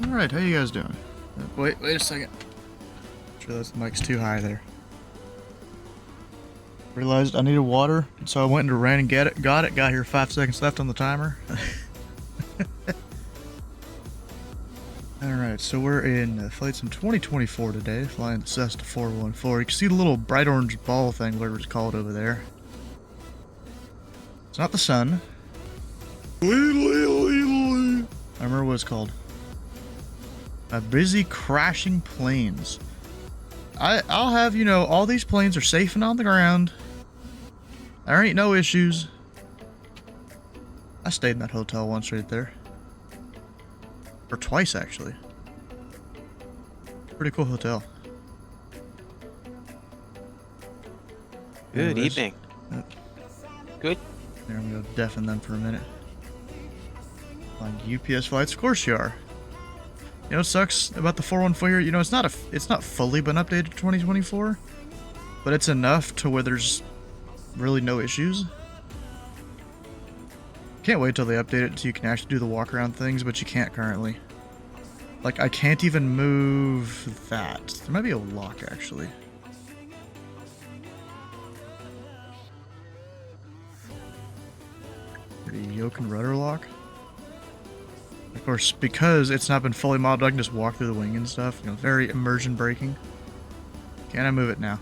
Alright, how you guys doing? Wait a second. Realized the mic's too high there. Realized I needed water, so I went and ran and got it. Got here 5 seconds left on the timer. Alright, so we're in Flight Sim 2024 today, flying the Cessna 414. You can see the little bright orange ball thing, whatever it's called over there. It's not the sun. I remember what it's called. A busy crashing planes. I'll have, you know, all these planes are safe and on the ground. There ain't no issues. I stayed in that hotel once right there. Or twice, actually. Pretty cool hotel. Good evening. Good. Here, I'm gonna deafen them for a minute. On UPS flights, of course you are. You know what sucks about the 414 here? You know, it's not fully been updated to 2024, but it's enough to where there's really no issues. Can't wait till they update it so you can actually do the walk around things, but you can't currently. Like, I can't even move that. There might be a lock, actually. Yoke and rudder lock. Of course, because it's not been fully modeled, I can just walk through the wing and stuff. You know, very immersion braking. Can I move it now?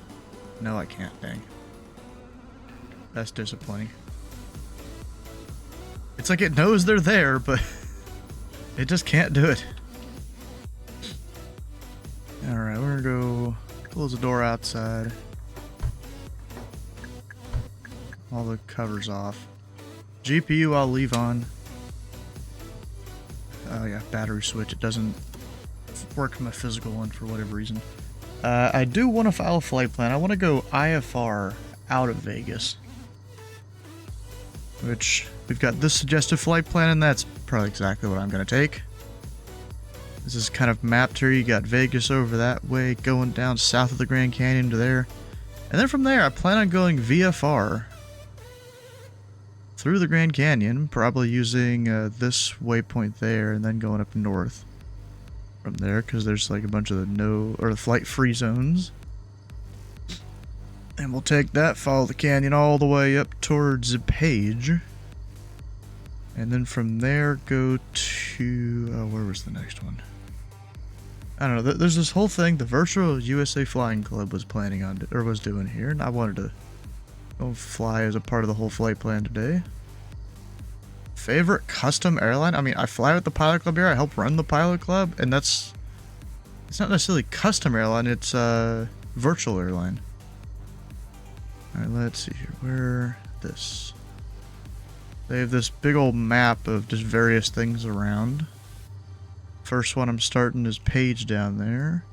No, I can't. Dang. That's disappointing. It's like it knows they're there, but it just can't do it. Alright, we're gonna go close the door outside. All the covers off. GPU I'll leave on. Oh yeah, battery switch. It doesn't work on my physical one for whatever reason. I do want to file a flight plan. I want to go IFR out of Vegas. Which, we've got this suggested flight plan, and that's probably exactly what I'm going to take. This is kind of mapped here. You got Vegas over that way, going down south of the Grand Canyon to there. And then from there, I plan on going VFR through the Grand Canyon, probably using this waypoint there, and then going up north from there, because there's like a bunch of the flight-free zones. And we'll take that, follow the canyon all the way up towards Page. And then from there, go to... oh, where was the next one? I don't know. There's this whole thing the Virtual USA Flying Club was planning on, or was doing here, and I wanted to go fly as a part of the whole flight plan today. Favorite custom airline? I mean, I fly with the Pilot Club here. I help run the Pilot Club, and it's not necessarily custom airline. It's virtual airline. All right, let's see here. Where this? They have this big old map of just various things around. First one I'm starting is Page down there,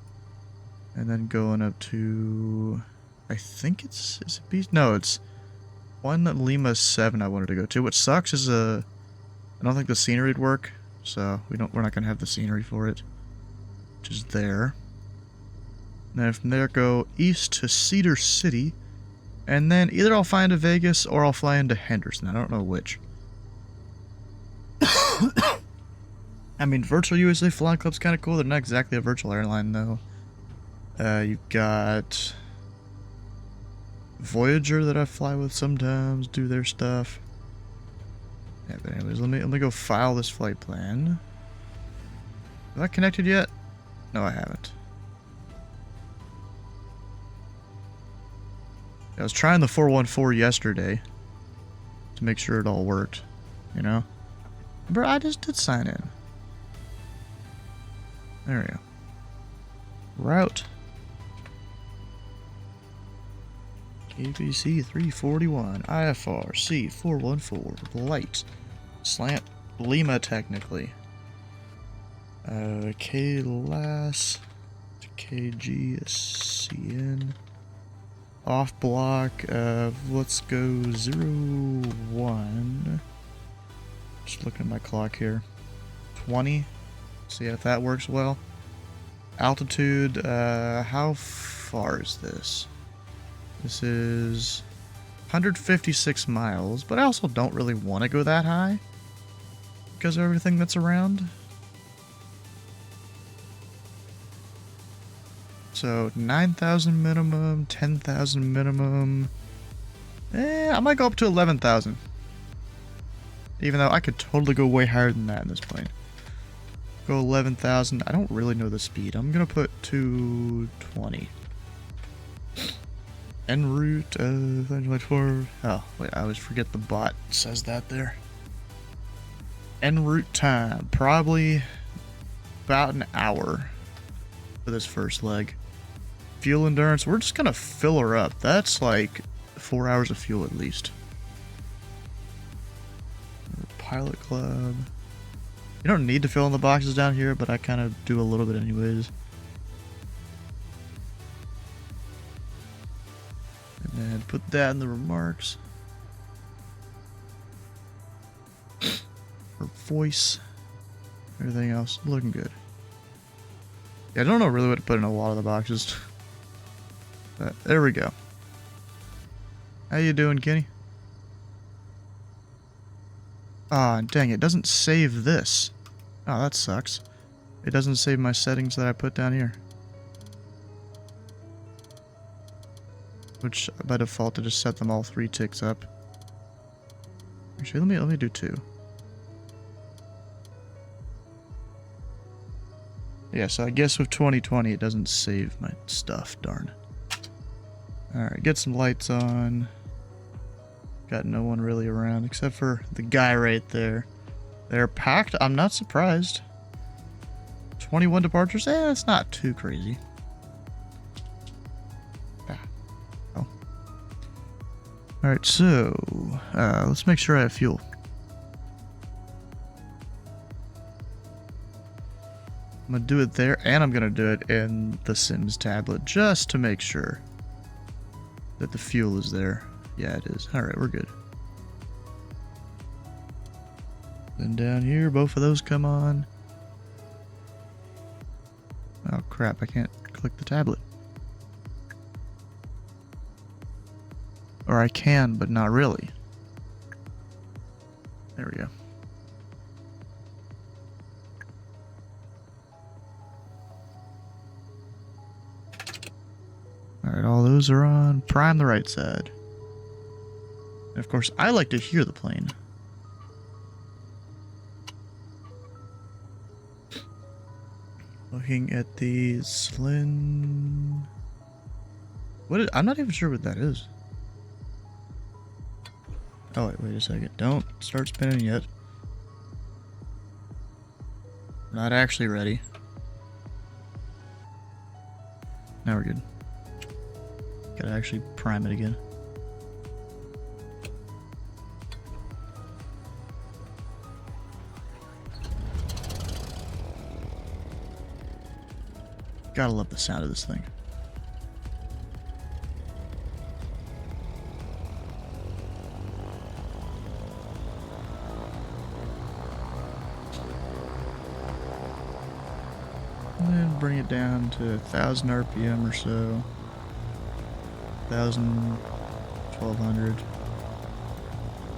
and then going up to, I think is it Beach? No, it's one that Lima 7 I wanted to go to. What sucks is I don't think the scenery would work, so we're not gonna have the scenery for it, which is there. Then from there go east to Cedar City, and then either I'll fly into Vegas or I'll fly into Henderson. I don't know which. I mean, Virtual USA Flying Club's kind of cool. They're not exactly a virtual airline, though. You've got Voyager that I fly with sometimes, do their stuff. Yeah, but anyways, let me go file this flight plan. Have I connected yet? No, I haven't. I was trying the 414 yesterday to make sure it all worked, you know? Bro, I just did sign in. There we go. Route. KBC 341, IFR C414, light. Slant Lima, technically. KLAS to KGCN. Off block, let's go 01. Just looking at my clock here. 20. See if that works well. Altitude, how far is this? This is 156 miles, but I also don't really want to go that high because of everything that's around. So 9,000 minimum, 10,000 minimum. I might go up to 11,000. Even though I could totally go way higher than that in this plane. Go 11,000. I don't really know the speed. I'm gonna put 220. En route, 4. Oh, wait, I always forget the bot says that there. En route time, probably about an hour for this first leg. Fuel endurance, we're just gonna fill her up. That's like 4 hours of fuel at least. Pilot club. You don't need to fill in the boxes down here, but I kind of do a little bit anyways. And then put that in the remarks. For voice. Everything else looking good. Yeah, I don't know really what to put in a lot of the boxes. But there we go. How you doing, Kenny? Ah, dang, it doesn't save this. Oh, that sucks. It doesn't save my settings that I put down here. Which, by default, I just set them all 3 ticks up. Actually, let me do 2. Yeah, so I guess with 2020, it doesn't save my stuff, darn. Alright, get some lights on. Got no one really around, except for the guy right there. They're packed, I'm not surprised. 21 departures, it's not too crazy. Oh. Alright, so, let's make sure I have fuel. I'm gonna do it there, and I'm gonna do it in the Sims tablet, just to make sure that the fuel is there. Yeah, it is. Alright, we're good. Then down here, both of those come on. Oh crap, I can't click the tablet. Or I can, but not really. There we go. Alright, all those are on. Prime the right side. And of course, I like to hear the plane. Looking at the Slin... I'm not even sure what that is. Oh, wait a second. Don't start spinning yet. We're not actually ready. Now we're good. Gotta actually prime it again. Gotta love the sound of this thing. And then bring it down to 1,000 RPM or so. 1,000, 1,200.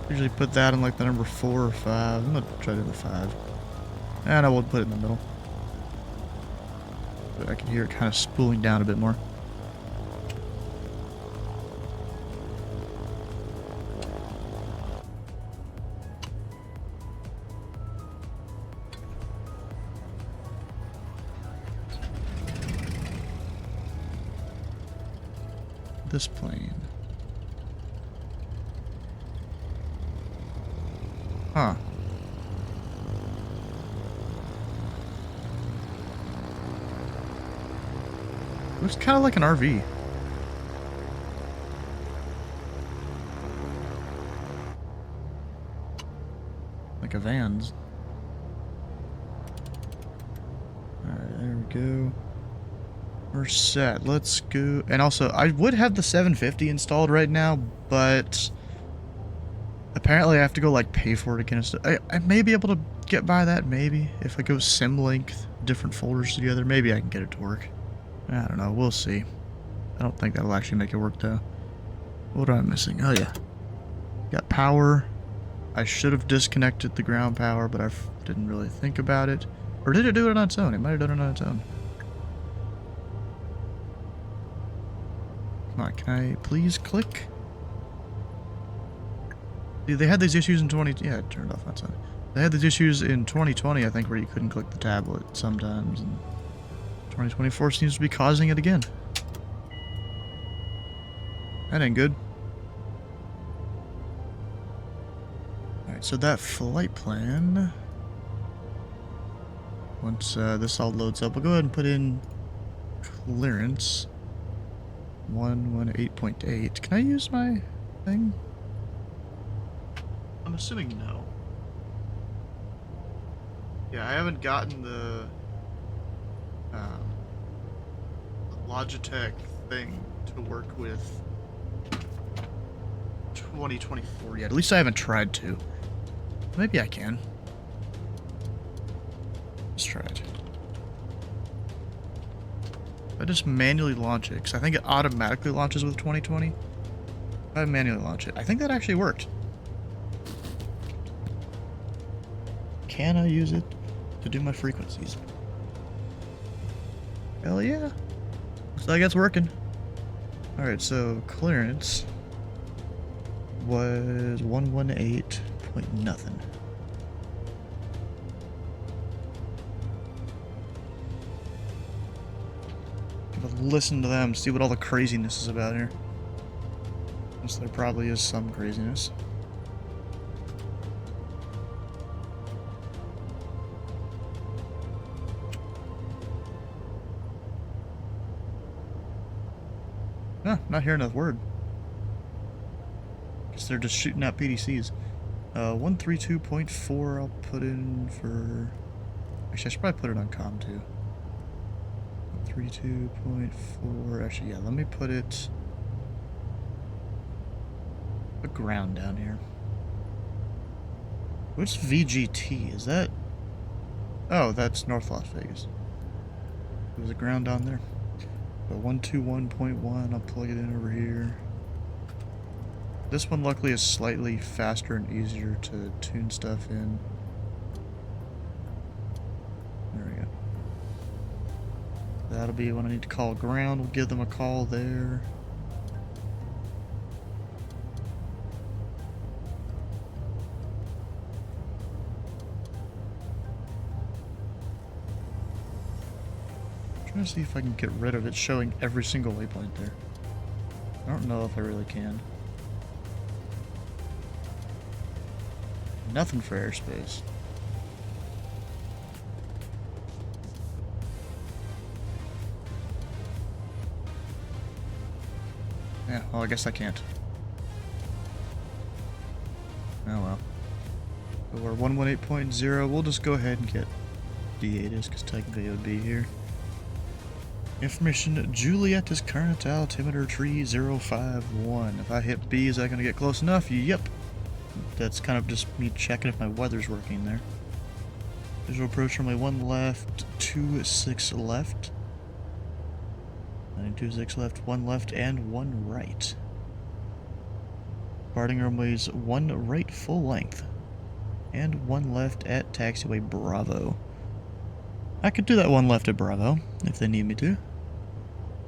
Usually put that in like the number 4 or 5. I'm gonna try to do the 5. And I will put it in the middle. But I can hear it kind of spooling down a bit more. This plane. Huh. Looks kind of like an RV. Like a van's. Alright, there we go. We're set. Let's go. And also, I would have the 750 installed right now, but apparently I have to go like pay for it again. I may be able to get by that, maybe. If I go symlink different folders together, maybe I can get it to work. I don't know. We'll see. I don't think that'll actually make it work, though. What am I missing? Oh, yeah. Got power. I should have disconnected the ground power, but I didn't really think about it. Or did it do it on its own? It might have done it on its own. Come on, can I please click? Dude, they had these issues in 20... Yeah, it turned off outside. They had these issues in 2020, I think, where you couldn't click the tablet sometimes, and 2024 seems to be causing it again. That ain't good. Alright, so that flight plan... Once this all loads up, we'll go ahead and put in clearance 118.8. Can I use my thing? I'm assuming no. Yeah, I haven't gotten the Logitech thing to work with 2024 yet. At least I haven't tried to. Maybe I can. Let's try it. If I just manually launch it, because I think it automatically launches with 2020. If I manually launch it, I think that actually worked. Can I use it to do my frequencies? Hell yeah. Looks like it's working. Alright, so clearance was 118 point nothing. Listen to them, see what all the craziness is about here. Since there probably is some craziness. Huh, not hearing a word. Guess they're just shooting out PDCs. 132.4 I'll put in for... Actually, I should probably put it on comm too. 132.4. Actually, yeah, let me put it... a ground down here. What's VGT? Is that... Oh, that's North Las Vegas. There's a ground down there. So 121.1, I'll plug it in over here. This one luckily is slightly faster and easier to tune stuff in. There we go. That'll be when I need to call ground. We'll give them a call there. Trying to see if I can get rid of it showing every single waypoint there. I don't know if I really can. Nothing for airspace. Yeah, well, I guess I can't. Oh well. So we're 118.0. We'll just go ahead and get D8 because technically it would be here. Information, Juliet is current altimeter tree 051. If I hit B, is that going to get close enough? Yep. That's kind of just me checking if my weather's working there. Visual approach runway 1 left, 26 left. 926 left, 1 left, and 1 right. Departing runways 1 right full length, and 1 left at taxiway Bravo. I could do that 1 left at Bravo, if they need me to.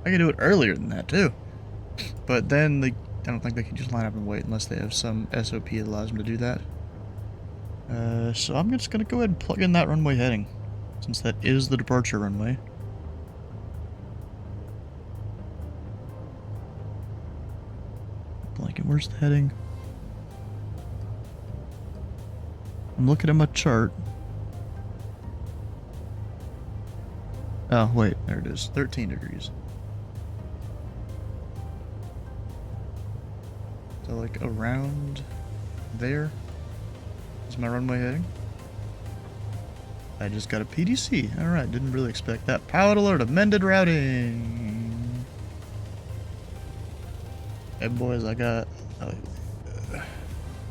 I could do it earlier than that, too. But then, I don't think they can just line up and wait unless they have some SOP that allows them to do that. So I'm just going to go ahead and plug in that runway heading, since that is the departure runway. Blanket, where's the heading? I'm looking at my chart. Oh, wait, there it is. 13 degrees. So, like, around there is my runway heading. I just got a PDC. Alright, didn't really expect that. Pilot alert, amended routing. Hey, boys, I got...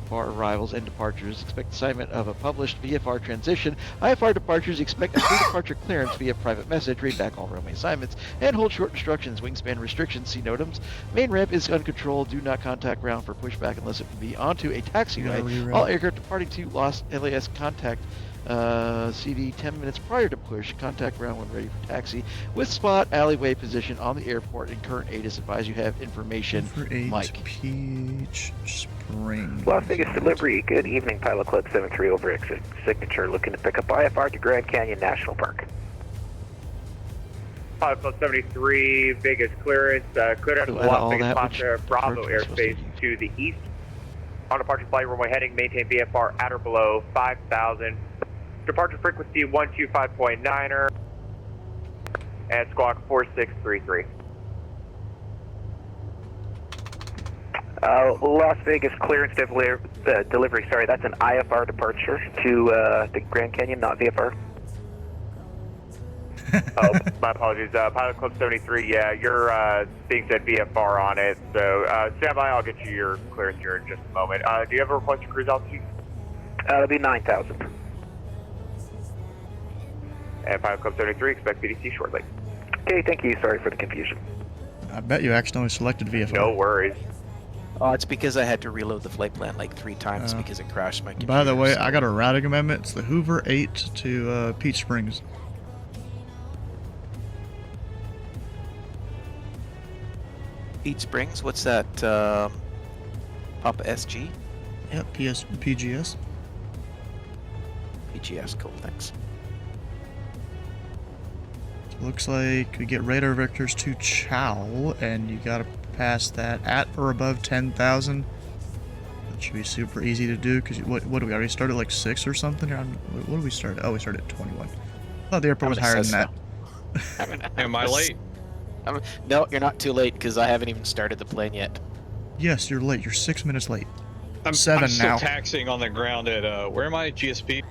For arrivals and departures, expect assignment of a published VFR transition. IFR departures, expect a pre-departure clearance via private message. Read back all runway assignments and hold short instructions. Wingspan restrictions, see NOTAMs. Main ramp is uncontrolled. Do not contact ground for pushback unless it can be onto a taxiway. All aircraft departing to Los LAS contact CD 10 minutes prior to push. Contact ground when ready for taxi. With spot alleyway position on the airport and current ATIS. Advise you have information. For 8 Mike. Peach Springs. Las Vegas delivery. Good evening, Pilot Club 73 over exit signature. Looking to pick up IFR to Grand Canyon National Park. Pilot Club 73, Vegas clearance. Clearance Ooh, Las all Vegas that, Foster which Bravo approach was airspace supposed to the east. On departure flight runway heading, maintain VFR at or below 5,000. Departure frequency 125.9er and squawk 4633. Las Vegas clearance delivery. Sorry, that's an IFR departure to the Grand Canyon, not VFR. Oh, my apologies. Pilot Club 73, yeah, your thing said VFR on it, so stand by, I'll get you your clearance here in just a moment. Do you have a request for cruise altitude? That'll be 9,000. And Pilot Club 73, expect PDC shortly. Okay, thank you. Sorry for the confusion. I bet you accidentally selected VFR. No worries. Oh, it's because I had to reload the flight plan like 3 times because it crashed my computer. By the way, so- I got a routing amendment. It's the Hoover 8 to Peach Springs. Peach Springs, what's that? Papa SG? Yep, PGS. PGS, cool, thanks. Looks like we get radar vectors to Chow, and you gotta pass that at or above 10,000. That should be super easy to do, because what do we already start at like 6 or something? What do we start at? Oh, we started at 21. I thought the airport was higher than that. Am I late? No, you're not too late because I haven't even started the plane yet. Yes, you're late. You're 6 minutes late. I'm 7 still now. taxiing on the ground at, where am I? GSP?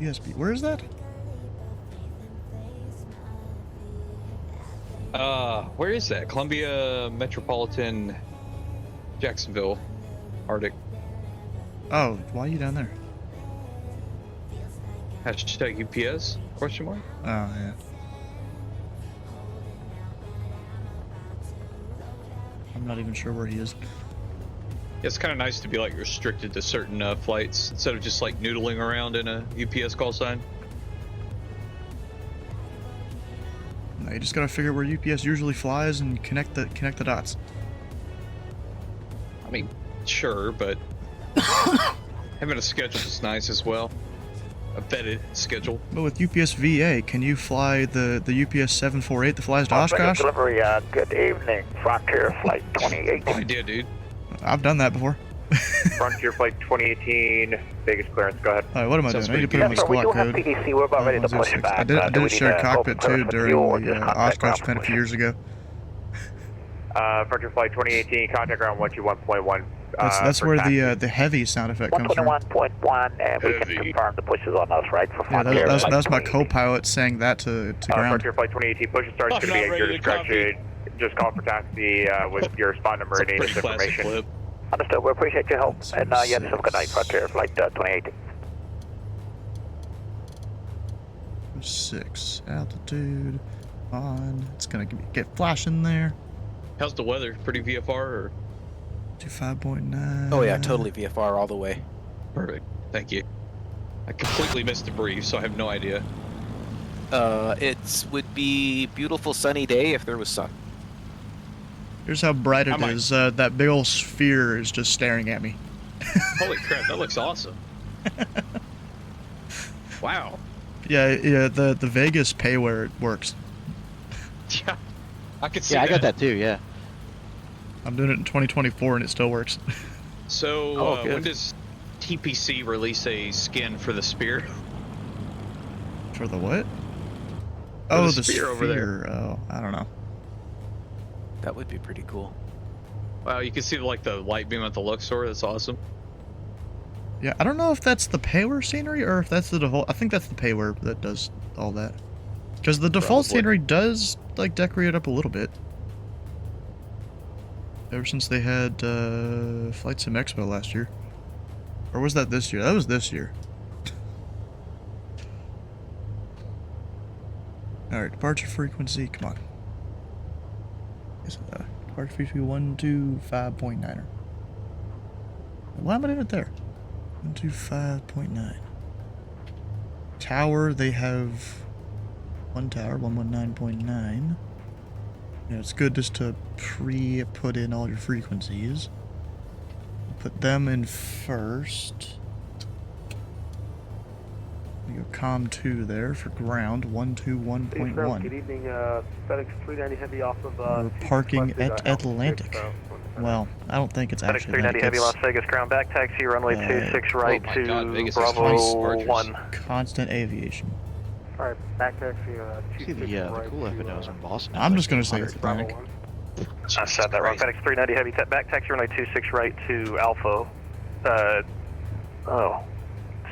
ESP. Where is that? Where is that? Columbia Metropolitan, Jacksonville, Arctic. Oh, why are you down there? Hashtag UPS? Question mark? Oh, yeah. I'm not even sure where he is. It's kind of nice to be like restricted to certain flights instead of just like noodling around in a UPS call sign. No, you just gotta figure where UPS usually flies and connect the dots. I mean, sure, but having a schedule is nice as well. A vetted schedule. But with UPS VA, can you fly the UPS 748 that flies to Oshkosh? Delivery. Good evening, Frontier Flight 28. No idea, dude. I've done that before. Frontier Flight 2018, Vegas clearance, go ahead. Alright, what am I Sounds doing? I need to pretty put in my Yes, sir, we squawk do have code. PDC. We're about ready to push 106. back. I did Do we a shared need cockpit too open during fuel or the just contact Oshkosh ground event a few push? years ago. Frontier Flight 2018, contact ground 121.1. That's for where taxi. the heavy sound effect comes from. 121.1, and we can Heavy. confirm the push is on us, right? For Yeah, Frontier that Flight was my 28. co-pilot saying that to ground. Frontier Flight 2018, push and start is I'm going to be not at your ready to copy. discretion. Just call for taxi with your spot number and It's a ATIS pretty classic information. clip. Understood. We appreciate your help. That's And yes, have a good night, 6. Frontier Flight 28. 6 altitude on. It's gonna get flashing there. How's the weather? Pretty VFR or? To 5.9. Oh yeah, totally VFR all the way. Perfect. Thank you. I completely missed the brief, so I have no idea. It would be beautiful sunny day if there was sun. Here's how bright I it might- is. That big old sphere is just staring at me. Holy crap, that looks awesome. Wow. Yeah, the Vegas pay where it works. Yeah. I could see Yeah, I got that too, yeah. I'm doing it in 2024 and it still works. So, Oh, good. when does TPC release a skin for the spear? For the what? For Oh, the the sphere over there. Oh, I don't know. That would be pretty cool. Wow, you can see like the light beam at the Luxor. That's awesome. Yeah, I don't know if that's the payware scenery or if that's the default. I think that's the payware that does all that. Because the default Probably. scenery does like decorate it up a little bit. Ever since they had Flight Sim Expo last year. Or was that this year? That was this year. Alright, departure frequency, come on. Is it departure frequency 125.9er? Why am I doing it there? 125.9. Tower, they have one tower, 119.9. Yeah, it's good just to put in all your frequencies. Put them in first. You go COM 2 there for ground, 121.1. Good evening, FedEx 390 Heavy off of We're parking at Atlantic. Well, I don't think it's FedEx actually 390 Atlantic. Heavy It's Las Vegas ground back taxi runway 26 right oh my to God, Vegas is Bravo twice 1. Constant Aviation. Alright, back taxi, See 26 the right cool to, FNOs in Boston. I'm just gonna say it's Bravo Atlantic. 1. I said that wrong. FedEx 390 Heavy back taxi runway 26 right to Alpha. Oh.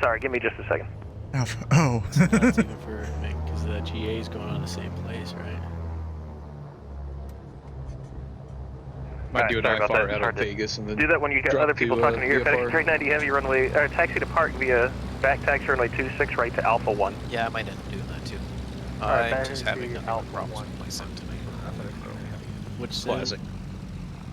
Sorry, give me just a second. Alpha. Oh. That's even for, because the GA is going on the same place, right? Might do an sorry about IFR that. out Hard of to Vegas and then do that when you got drop other people to, talking to you. FedEx VFR. 390 Heavy runway, taxi to park via back taxi runway 26 right to Alpha 1. Yeah, I might end up doing that too. Alright, I'm back just to having nothing Alpha but problems 1. with my sim tonight. Which Classic.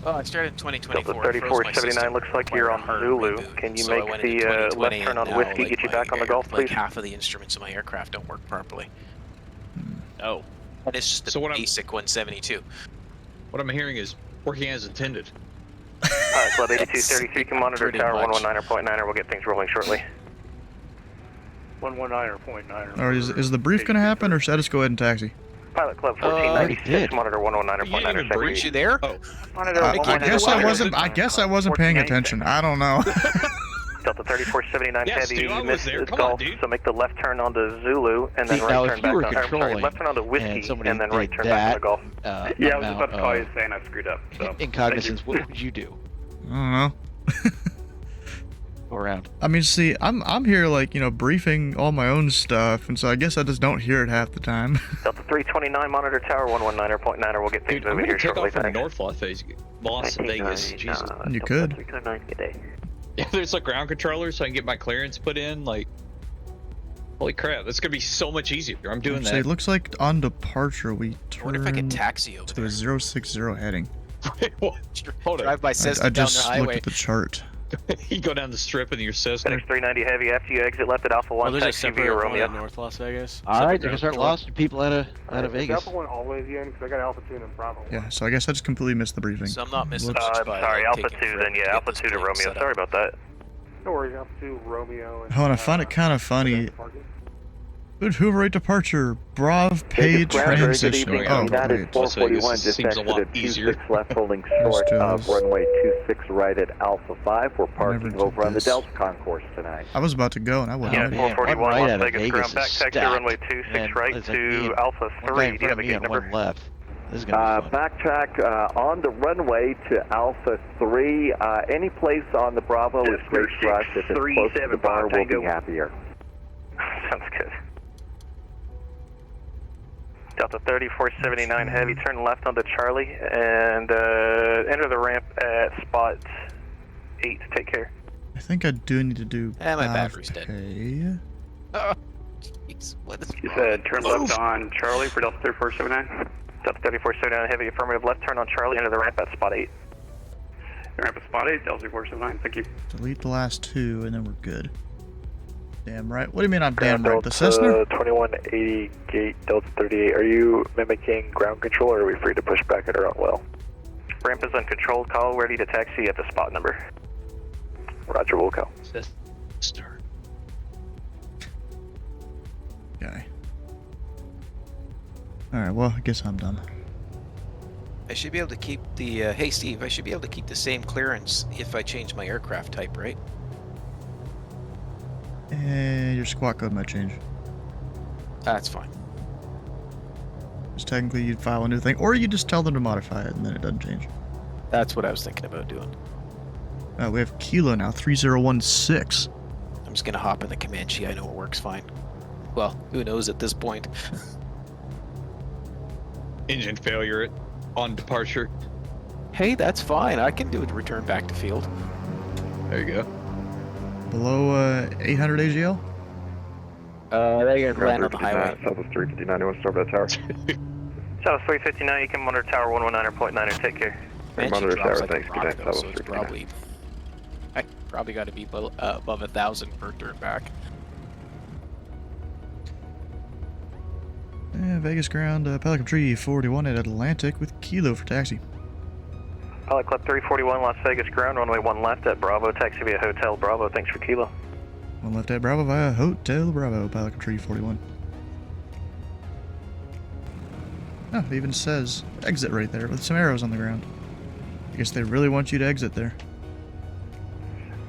Oh, I started in 2024. Delta 3479 looks like you're on Zulu. Can you make the left turn on Whiskey, get you back on the Gulf, please? Like half of the instruments in my aircraft don't work properly. Oh. And it's just the So what I'm- basic 172. What I'm hearing is working as intended. Alright, Club 8233 can monitor Pretty tower much. 119.9er. We'll get things rolling shortly. 119.9. Or is the brief gonna happen, or should I just go ahead and taxi? Pilot Club already 1496, did. monitor You didn't 119.9er. even Second. Weren't you there? Oh, Monitor I guess I 119.9er. wasn't. I guess I wasn't paying attention. I don't know. Delta 3479 Yes, Heavy, dude, I you was missed there. the Come on, Gulf, dude. so make the left turn onto Zulu, and then See, right now, turn if back you were on, sorry, controlling left turn onto and Whiskey, somebody and then right did turn back to the Gulf. Yeah, I was about to call you amount saying I screwed up. So. in cognizance, what would you do? I don't know. Go around. I mean, see, I'm here like briefing all my own stuff, and so I guess I just don't hear it half the time. Delta 329, monitor tower 119.9er. We'll get things dude, I'm moving gonna here take shortly. off from Thanks. North Las Vegas. Jesus. You could. 329, good day. Yeah, there's like ground controllers so I can get my clearance put in. Like, holy crap, that's gonna be so much easier. I'm doing Actually, it that. looks like on departure we I wonder if I turn could taxi over to there. a 060 heading. What? Hold Drive on. by I Cessna down just the looked highway. at the chart. You go down the strip in your Cessna. FedEx 390 Heavy, after you exit left at Alpha 1, Oh, there's a taxi separate via one Romeo. in North Las Vegas. All right, Separate you can ground start control. lost people out of Vegas. Alpha 1 all the way in, because I got Alpha 2 and Bravo 1. Yeah, so I guess I just completely missed the briefing. So I'm not missing Whoops. much I'm by sorry, like, Alpha taking 2 forever then, to yeah, get Alpha this 2 to plane Romeo. set up. Sorry about that. No worries, Alpha 2, Romeo. And, Oh, and I find it kind of funny. Good Hoover rate departure, Brav pay transition. evening. Oh, United wait. 441 just exited 26 left holding short of runway 26 right at Alpha 5. We're parking did over on the this. Delta concourse tonight. I was about to go and I wasn't Yeah, ready. man, 441 one right Las out of Vegas Vegas ground is back taxi stacked. runway 26 Man, right it's like me to and Alpha One 3. guy in Do you front have of a me gate and number? one left. This is gonna be fun. Backtrack on the runway to Alpha 3. Any place on the Bravo is great for us. If it's close to the bar, we'll be happier. Sounds good. Delta 3479 Heavy, turn left onto Charlie and enter the ramp at spot 8. Take care. I think I do need to do my Brav battery's dead. pay. Oh, jeez, what is You wrong? said turn left on Charlie for Delta 3479. Delta 3479 Heavy, affirmative left turn on Charlie, enter the ramp at spot 8. Ramp at spot 8, Delta 3479. Thank you. Delete the last two and then we're good. Damn right. What do you mean I'm damn right? The Cessna? 2180 gate Delta 38. Are you mimicking ground control or are we free to push back at our own well? Ramp is uncontrolled, call ready to taxi at the spot number. Roger, we'll go. Start. Okay. Alright, well, I guess I'm done. I should be able to keep the, hey Steve, I should be able to keep the same clearance if I change my aircraft type, right? And your squat code might change. That's fine. Because technically you'd file a new thing, or you just tell them to modify it and then it doesn't change. That's what I was thinking about doing. We have Kilo now, 3016. I'm just gonna hop in the Comanche, I know it works fine. Well, who knows at this point. Engine failure on departure. Hey, that's fine, I can do it return back to field. There you go. Below 800 AGL? They can land on the highway. Southwest 359, anyone start that tower? South 359, you can monitor tower 119.9er, take care. Comanche monitor drops tower, like a thanks, rock, good night, though, Southwest so it's 359. probably I probably got to be above 1,000 per turn back. Yeah, Vegas ground, Pelican Tree 41 at Atlantic with Kilo for taxi. Pilot Club 341, Las Vegas ground, runway 1 left at Bravo, taxi via Hotel Bravo, thanks for Kilo. 1 left at Bravo via Hotel Bravo, Pelican Tree 41. Oh, it even says exit right there with some arrows on the ground. I guess they really want you to exit there.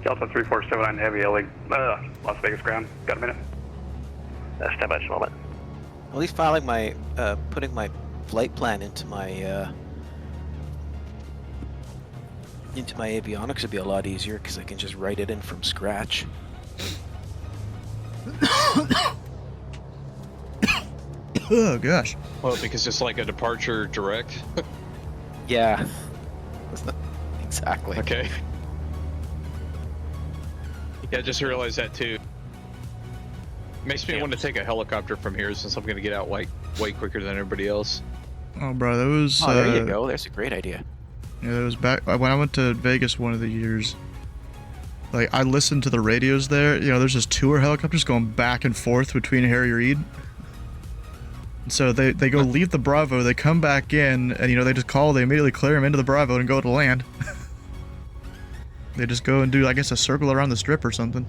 Delta 3479 Heavy, Las Vegas ground. Got a minute? Stand by just a moment. At least filing my, putting my flight plan into my avionics would be a lot easier because I can just write it in from scratch. Oh gosh. Well, because it's like a departure direct. Yeah. That's not exactly. Okay. Yeah, I just realized that too. Makes me want to take a helicopter from here since I'm going to get out way quicker than everybody else. Oh, bro, that was. Oh, there you go. There's a great idea. Yeah, that was back when I went to Vegas one of the years. Like, I listened to the radios there. You know, there's just tour helicopters going back and forth between Harry Reid. So they go leave the Bravo, they come back in, and, you know, they just call, they immediately clear them into the Bravo and go to land. They just go and do, I guess, a circle around the strip or something.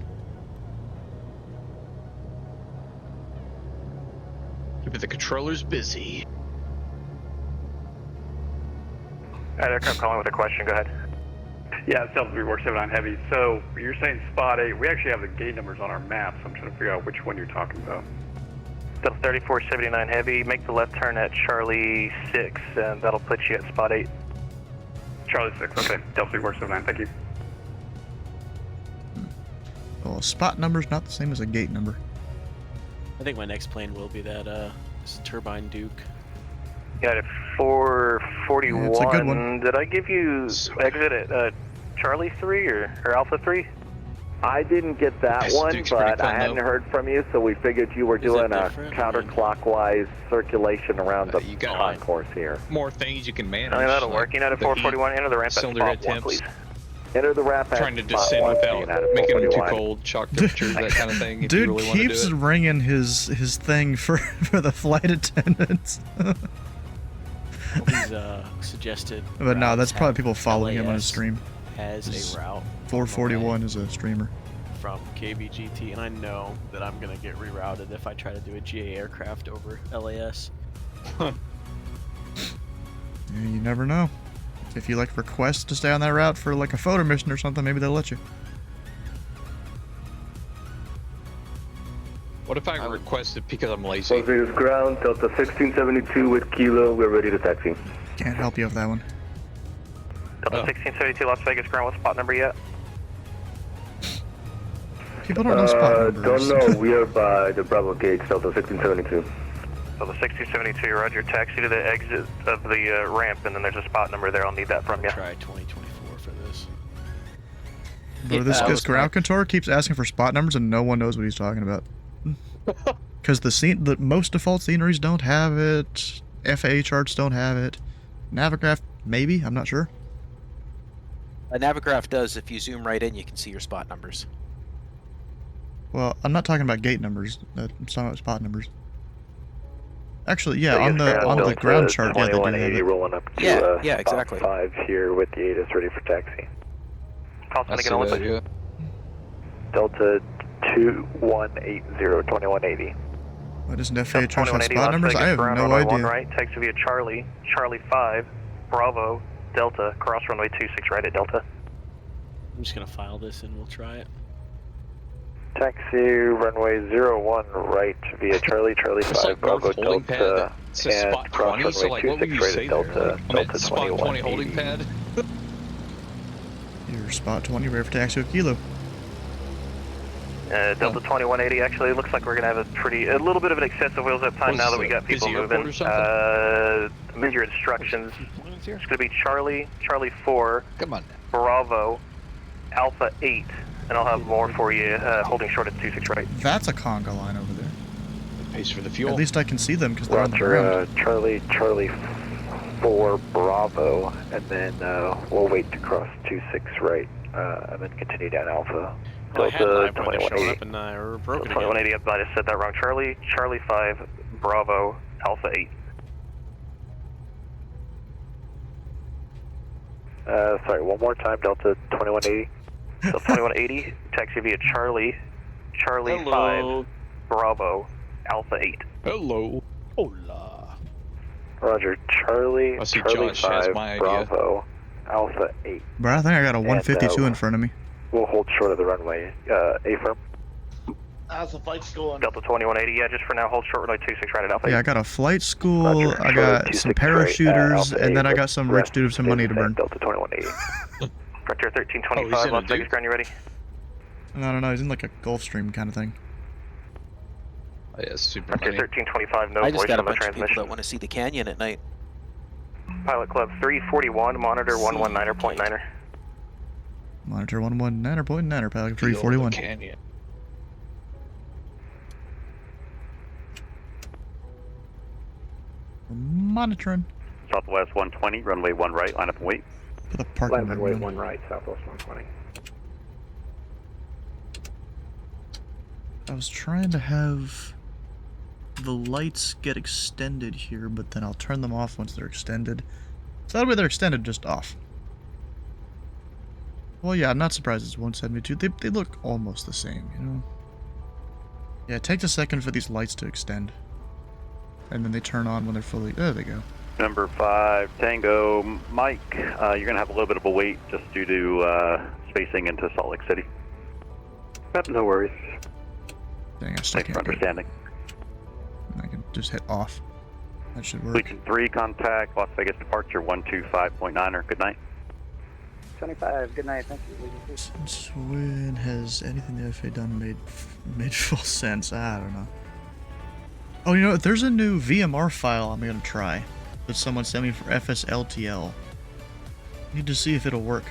Keeping the controllers busy. Aircraft calling with a question, go ahead. Yeah, it's Delta 3479 Heavy. So you're saying spot 8. We actually have the gate numbers on our maps. I'm trying to figure out which one you're talking about. Delta 3479 Heavy, make the left turn at Charlie 6, and that'll put you at spot 8. Charlie 6, okay. Delta 3479, thank you. Well, a spot number's not the same as a gate number. I think my next plane will be that this Turbine Duke. Got it, 441. Yeah, it's a good one. Did I give you exit at Charlie 3 or Alpha 3? I didn't get that This one, Duke's pretty but I fun, hadn't though. heard from you, so we figured you were Is it doing a different? counterclockwise circulation around the You got concourse here. more things you can manage. I mean, that'll like work. United the 441, enter the ramp at cylinder spot head 1, temps. please. Enter the ramp at Trying to spot descend 1, without United making them too 441. cold, shock temperatures, that kind of thing. If you Dude really want to keeps do it. ringing his thing for the flight attendants. All these suggested. But no, that's routes probably have people following him on his LAS stream. Has This a route 441 is a streamer. from KBGT, and I know that I'm gonna get rerouted if I try to do a GA aircraft over LAS. Yeah, you never know. If you like request to stay on that route for like a photo mission or something, maybe they'll let you. What if I request it because I'm lazy? Las Vegas ground, Delta 1672 with Kilo, we're ready to taxi. Can't help you with that one. Delta 1672, Las Vegas ground, what spot number yet? People don't know spot numbers. Don't know, we are by the Bravo gate, Delta 1672. Delta 1672, roger, taxi to the exit of the ramp, and then there's a spot number there. I'll need that from you. Try 2024 for this. Bro, this ground controller keeps asking for spot numbers and no one knows what he's talking about. Because the most default sceneries don't have it. FAA charts don't have it. Navigraph, maybe, I'm not sure. A Navigraph does. If you zoom right in, you can see your spot numbers. Well, I'm not talking about gate numbers. I'm talking about spot numbers. Actually, yeah, on the ground chart, yeah, they do have it. Rolling up to Yeah, exactly. 5 here with the ATIS ready for taxi. Call That's something a again, good idea. Delta 2180, 2180. Why doesn't FAA charts have 2180, spot Las numbers? Vegas I have ground, no runway 1 idea. right, taxi via Charlie, Charlie 5, Bravo, Delta, cross runway 26 right at Delta. I'm just gonna file this and we'll try it. Taxi runway 01 right via Charlie, Charlie It's 5, like Bravo, North holding pad Delta, that says and spot cross 20, so runway like what would 26 you right say at there? Delta, I'm at Delta spot 20 holding 2180. pad. Your spot 20, ready for taxi with Kilo. Delta 2180, actually, it looks like we're going to have a little bit of an excessive wheels up time Was now that this we got a people busy airport moving. or something? Amend your instructions. It's going to be Charlie, Charlie 4, Come on now. Bravo, Alpha 8, and I'll have more for you holding short at 26 right. That's a conga line over there. It pays for the fuel. At least I can see them because they're on the Roger, ground. Charlie, Charlie 4, Bravo, and then we'll wait to cross 26 right. And then continue down Alpha. Well, I had Delta live when it showed 2180. up and I broke it again. 2180 up, I just said that wrong. Charlie 5, Bravo, Alpha 8. Sorry, one more time, Delta 2180. So 2180, taxi via Charlie Hello. 5, Bravo, Alpha 8. Hello. Hola. Roger, Charlie I see Charlie Josh has 5, my idea. Bravo, Alpha 8. Bro, I think I got a 152 in front of me. We'll hold short of the runway. A-firm. How's the flight going? Delta 2180, yeah, just for now, hold short runway 26 right at Alpha 8. Yeah, I got a flight school, Roger, I got some 263, parachuters, Alpha and then 8, I got some rich dude with some money to burn. Delta 2180. Vector 1325, Oh, he's in a Las Vegas Duke? ground, you ready? I don't know, he's in like a Gulfstream kind of thing. Oh, yeah, super Vector money. 1325, no I just voice got a on the bunch of people transmission. that want to see the canyon at night. Pilot Club 341, monitor 119.9er. Monitor 119.9er, Pelican The old 341. Canyon. Monitoring. Southwest 120, runway 1 right, line up and wait. For the parking Runway lot. 1 right, Southwest 120. I was trying to have the lights get extended here, but then I'll turn them off once they're extended. So that way they're extended, just off. Well, yeah, I'm not surprised it's 172. They look almost the same, you know? Yeah, it takes a second for these lights to extend. And then they turn on when they're fully... There they go. Number 5, Tango, Mike, you're going to have a little bit of a wait just due to spacing into Salt Lake City. No worries. Dang, I still Thanks for can't do it. understanding. I can just hit off. That should work. Legion 3, contact Las Vegas departure 125.9er. Good night. 25, good night, thank you. Since when has anything the FAA done made full sense? I don't know. Oh, you know what? There's a new VMR file I'm gonna try that someone sent me for FSLTL. Need to see if it'll work,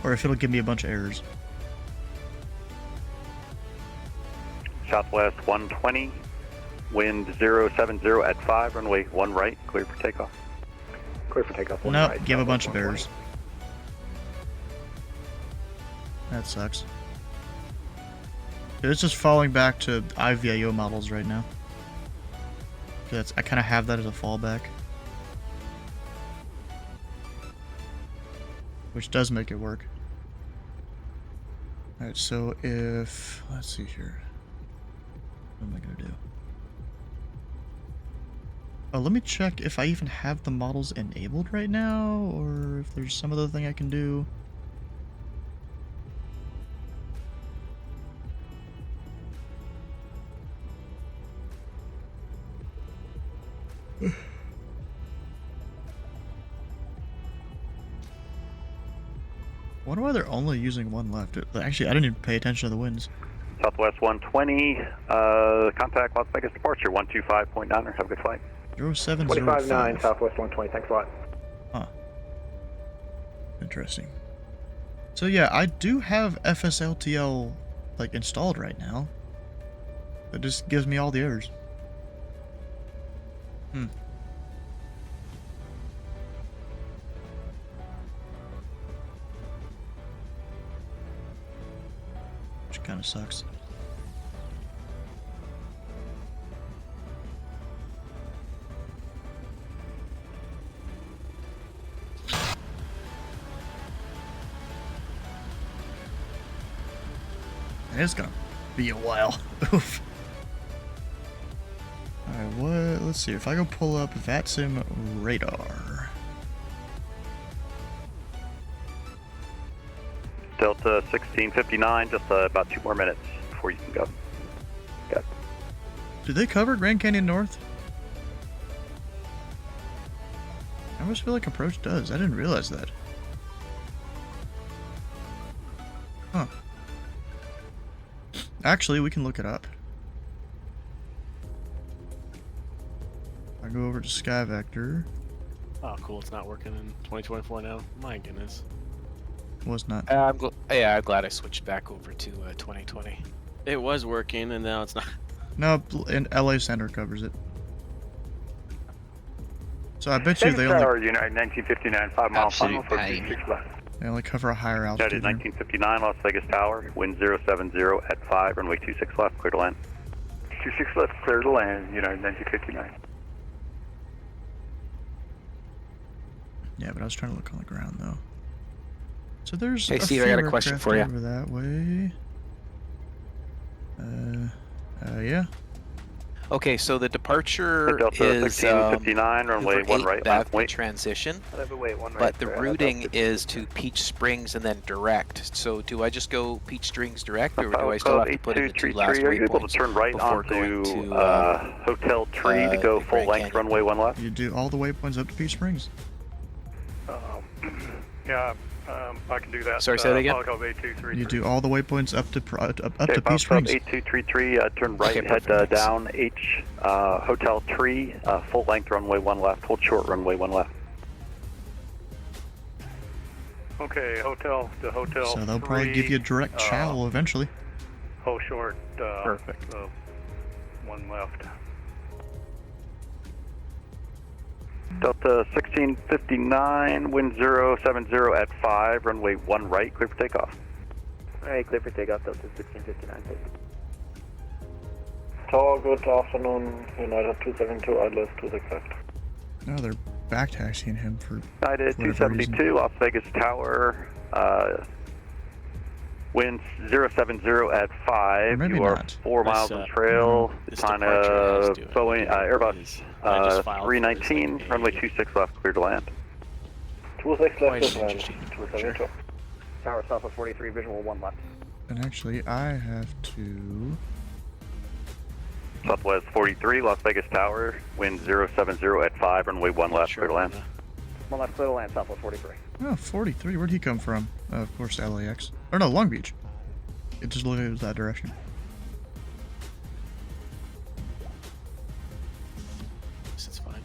or if it'll give me a bunch of errors. Southwest 120, wind 070 at 5, runway 1 right, clear for takeoff. Clear for takeoff. Nope, give a bunch of errors. That sucks. It's just falling back to IVIO models right now. I kind of have that as a fallback. Which does make it work. Alright, so if... Let's see here. What am I going to do? Oh, let me check if I even have the models enabled right now, or if there's some other thing I can do. Wonder why they're only using one left. Actually, I didn't even pay attention to the winds. Southwest 120, contact Las Vegas departure 125.9er. Have a good flight. 0705. 25-9, Southwest 120, thanks a lot. Huh. Interesting. So yeah, I do have FSLTL like installed right now. It just gives me all the errors. Which kind of sucks. It's gonna be a while. Oof. Alright, what? Let's see. If I go pull up VATSIM radar. Delta 1659, just about 2 more minutes before you can go. Got it. Do they cover Grand Canyon North? I almost feel like Approach does. I didn't realize that. Huh. Actually, we can look it up. I go over to SkyVector. Oh, cool. It's not working in 2024 now. My goodness. Was not. I'm glad I switched back over to 2020. It was working, and now it's not. No, and LA Center covers it. So I bet you they only... United 1959, 5 mile Absolute final for pain. 26 left. They only cover a higher United altitude. here. 1959, Las Vegas Tower, wind 070 at 5, runway 26 left, clear to land. 26 left, clear to land, United 1959. Yeah, but I was trying to look on the ground though. So there's Hey, a Steve, I few got a question aircraft for you. over that way. Yeah. Okay, so the departure Delta is 1659, runway Hoover 1 8 right, back line to wait. transition, Wait, one but the routing is to Peach Springs and then direct. So do I just go Peach Springs direct, or do I still have to put in the 2 last Are you able to waypoints turn right before going onto to Hotel Tree to go the full Grand length, Canyon? runway 1 left? You do all the waypoints up to Peach Springs. Yeah, I can do that. Sorry, say that again? You do all the waypoints up to Okay, Peach Springs. 8233, turn right, Okay, head perfect, thanks. down H, Hotel Tree, full length, runway 1 left, hold short, runway 1 left. Okay, hotel to hotel. So they'll probably give you a direct chow eventually. Hold short, Perfect. 1 left. Delta 1659, wind 070 at 5, runway 1 right, clear for takeoff. Alright, clear for takeoff, Delta 1659. Tower, good afternoon, United 272, Idlers 265. No, they're back taxiing him for United whatever reason. 272, Las Vegas Tower, wind 070 at 5. Or maybe You are not. 4 miles on trail. this On departure is doing Boeing, Airbus is I just filed for 319, this, like, runway a- 26 left, clear to land. 26 Quite left an to land, interesting 272. Tower Southwest 43, visual 1 left. And actually, I have to. Southwest 43, Las Vegas Tower, wind 070 at 5, runway 1 left, clear to land. 1 left, clear to land, Southwest 43. Oh, 43. Where'd he come from? Of course, LAX. Or no, Long Beach. It just looked like it was that direction. This is fine.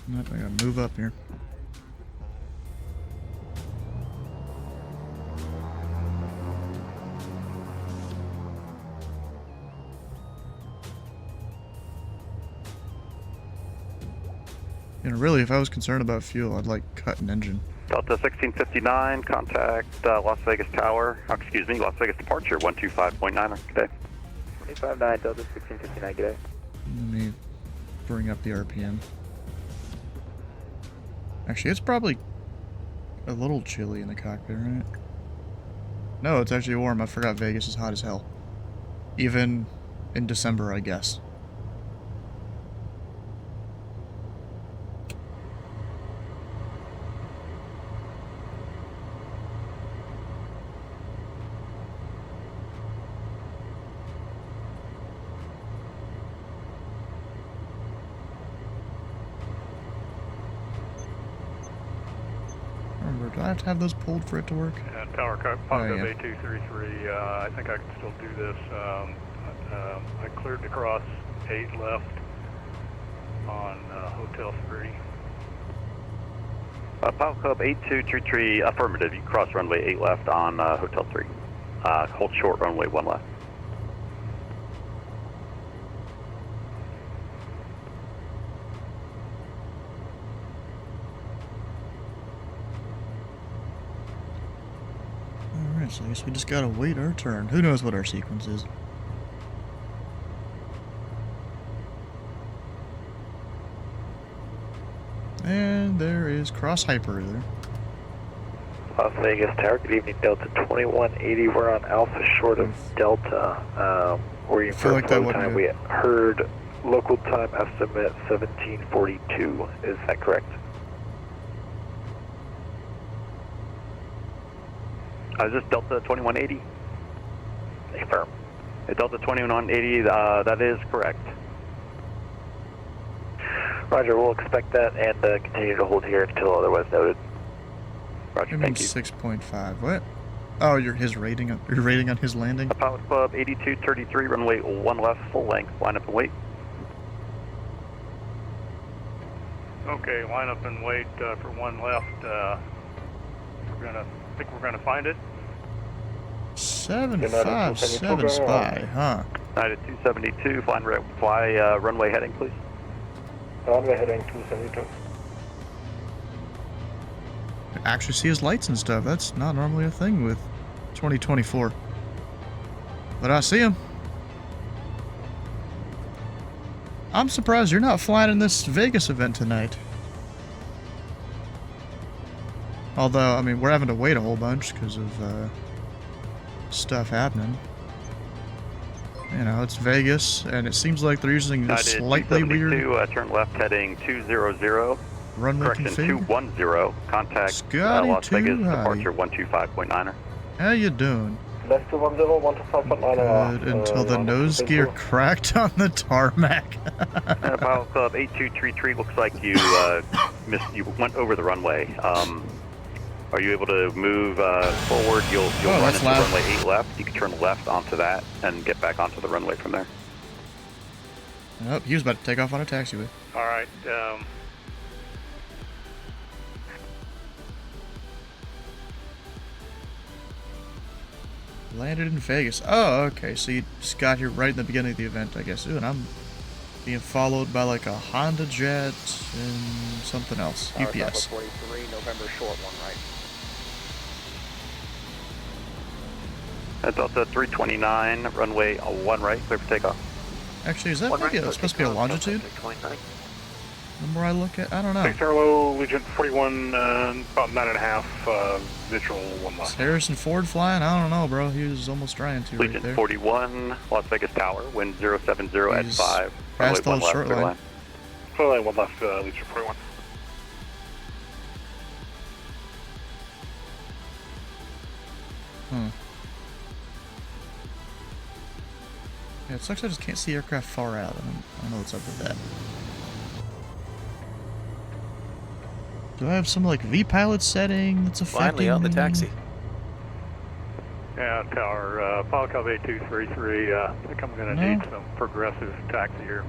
Nope, I gotta move up here. You know, really, if I was concerned about fuel, I'd like cut an engine. Delta 1659, contact Las Vegas Tower, Las Vegas Departure 125.9, good day. 259, Delta 1659, good day. Let me bring up the RPM. Actually, it's probably a little chilly in the cockpit, right? No, it's actually warm. I forgot Vegas is hot as hell. Even in December, I guess. Remember, do I have to have those pulled for it to work? Tower Oh, Pockup yeah. 8233, I think I can still do this. I cleared to cross 8 left on Hotel 3. Pockup 8233, affirmative, you cross runway 8 left on Hotel 3. Hold short, runway 1 left. Alright, so I guess we just gotta wait our turn. Who knows what our sequence is? And there is Cross Hyper there. Las Vegas Tower, good evening, Delta 2180, we're on Alpha short of Delta. We're I feel like that flow wouldn't time. be- We heard local time estimate 1742, is that correct? Is this Delta 2180? Affirm. Delta 2180, that is correct. Roger, we'll expect that and continue to hold here until otherwise noted. Roger, I mean thank you. 6.5. What? Oh, your rating on his landing? Pilot Club 8233, runway 1 left, full length, line up and wait. Okay, line up and wait for 1 left. Think we're gonna find it. 757 Spy, huh? United 272, fly runway heading, please. Runway heading 272. Actually see his lights and stuff. That's not normally a thing with 2024. But I see him. I'm surprised you're not flying in this Vegas event tonight. Although, I mean, we're having to wait a whole bunch because of stuff happening. You know, it's Vegas, and it seems like they're using a slightly weird... turn left heading 200. Runway Correction, config. 210. Contact Scotty Las Vegas, high. departure 125.9er. How you doing? Left 210, 125.9. Good, until the nose gear cracked on the tarmac. Pilot Club 8233, looks like you you went over the runway. Are you able to move forward? You'll run into runway 8 left. You can turn left onto that and get back onto the runway from there. Oh, he was about to take off on a taxiway. All right. Landed in Vegas. Oh, okay. So you just got here right in the beginning of the event, I guess. Ooh, and I'm being followed by like a Honda Jet and something else. UPS. 43, November short one right. Delta 329, runway 1 right, clear for takeoff. Actually, is that maybe supposed to be a longitude? The more I look at, I don't know. 6 Airlow, Legion 41, about 9.5, visual 1 left. Is Harrison Ford flying? I don't know, bro. He was almost trying to right Legion there. 41, Las Vegas Tower, wind 070 at He's 5. past the Runway 1 left, short clear line. line. Clear line 1 left, Legion 41. Yeah, it sucks I just can't see aircraft far out. I don't know what's up with that. Do I have some like V-pilot setting that's affecting Finally out in the taxi. Yeah, Tower, Pilot Club 8233, I think I'm going to need some progressive taxi here.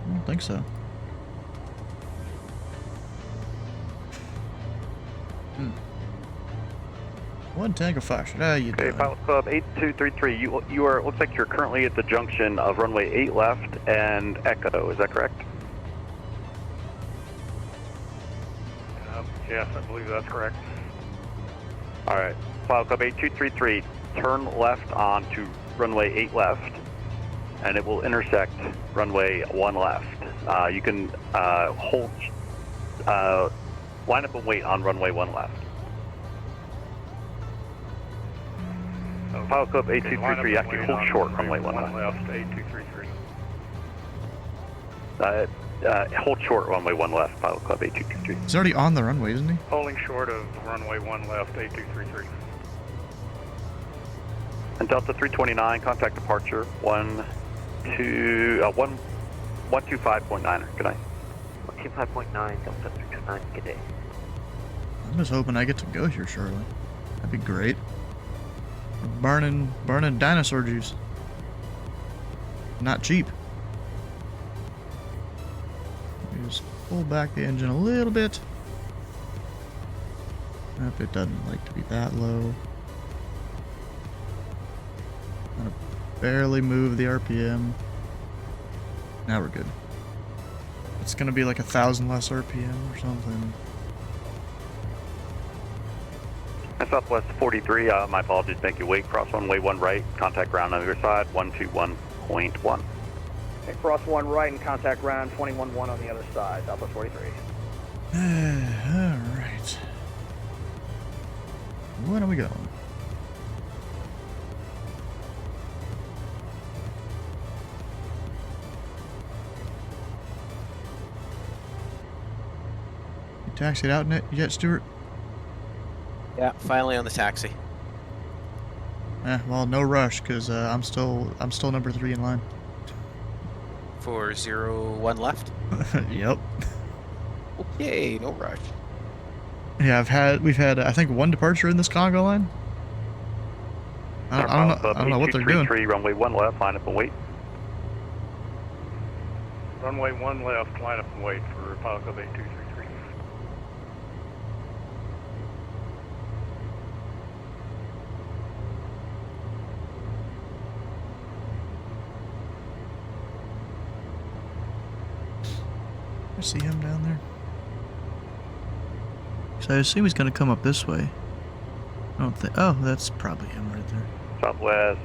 I don't think so. One Tango Fox. How you doing? Okay, Pilot Club 8233, you are, looks like you're currently at the junction of runway 8 left and Echo, is that correct? Yes, I believe that's correct. Alright, Pilot Club 8233, turn left onto runway 8 left, and it will intersect runway 1 left. You can hold, line up and wait on runway 1 left. Pilot Club 8233, actually hold short runway 1 left. 8233. Hold short runway 1 left, Pilot Club 8233. He's already on the runway, isn't he? Holding short of runway 1 left, 8233. And Delta 329, contact departure 125.9er. Good night. 125.9, Delta 329, good day. I'm just hoping I get to go here shortly. That'd be great. Burning dinosaur juice. Not cheap. Just pull back the engine a little bit. Nope, it doesn't like to be that low. Gonna barely move the RPM. Now we're good. It's gonna be like 1,000 less RPM or something. Southwest 43, my apologies, make you wait. Cross runway 1 right, contact ground on your side, 121.1. Okay, cross 1 right and contact ground 21-1 on the other side, Southwest 43. Alright. When are we going? You taxied out yet, Stuart? Yeah, finally on the taxi. Well, no rush, cause I'm still number 3 in line. For 01 left. Yep. Okay, no rush. Yeah, we've had I think 1 departure in this Congo line. I don't know what they're doing. Runway 1 left, line up and wait. Runway 1 left, line up and wait for Pilot Club 8233. see him down there? So I assume he's gonna come up this way. I don't think. Oh, that's probably him right there. Southwest.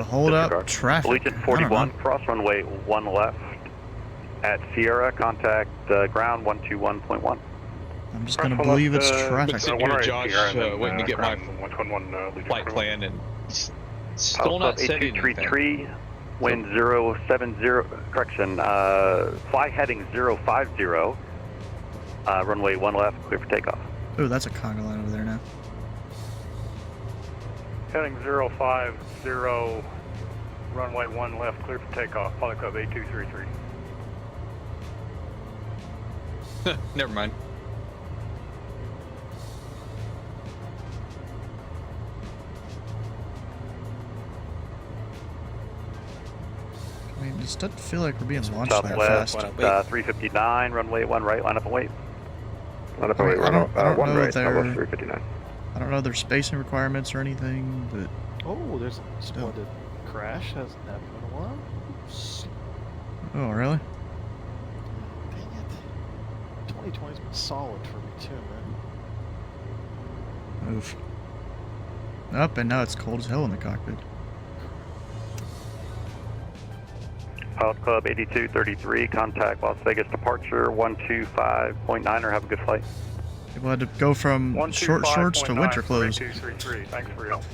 Hold up traffic. Allegiant 41, cross runway 1 left. At Sierra, contact ground 121.1. I'm just gonna believe it's traffic. Been sitting here, Josh, waiting to get my flight plan, and still not set anything. 8233, wind 070, correction, fly heading 050, runway 1 left, clear for takeoff. Oh, that's a conga line over there now. Heading 050, runway 1 left, clear for takeoff. Pilot Club 8233. Never mind. I mean, it just doesn't feel like we're being launched that fast. Southwest 359, runway 1 right, line up and wait. Line up and wait, one right, Southwest 359. I don't know their spacing requirements or anything, but... Oh, there's a splendid crash. Hasn't happened in a while. Oh, really? Dang it. 2020's been solid for me too, man. Oof. Up, and now it's cold as hell in the cockpit. Pilot Club 8233, contact Las Vegas departure 125.9er, have a good flight. People had to go from short shorts to winter clothes. 8233, thanks for your help.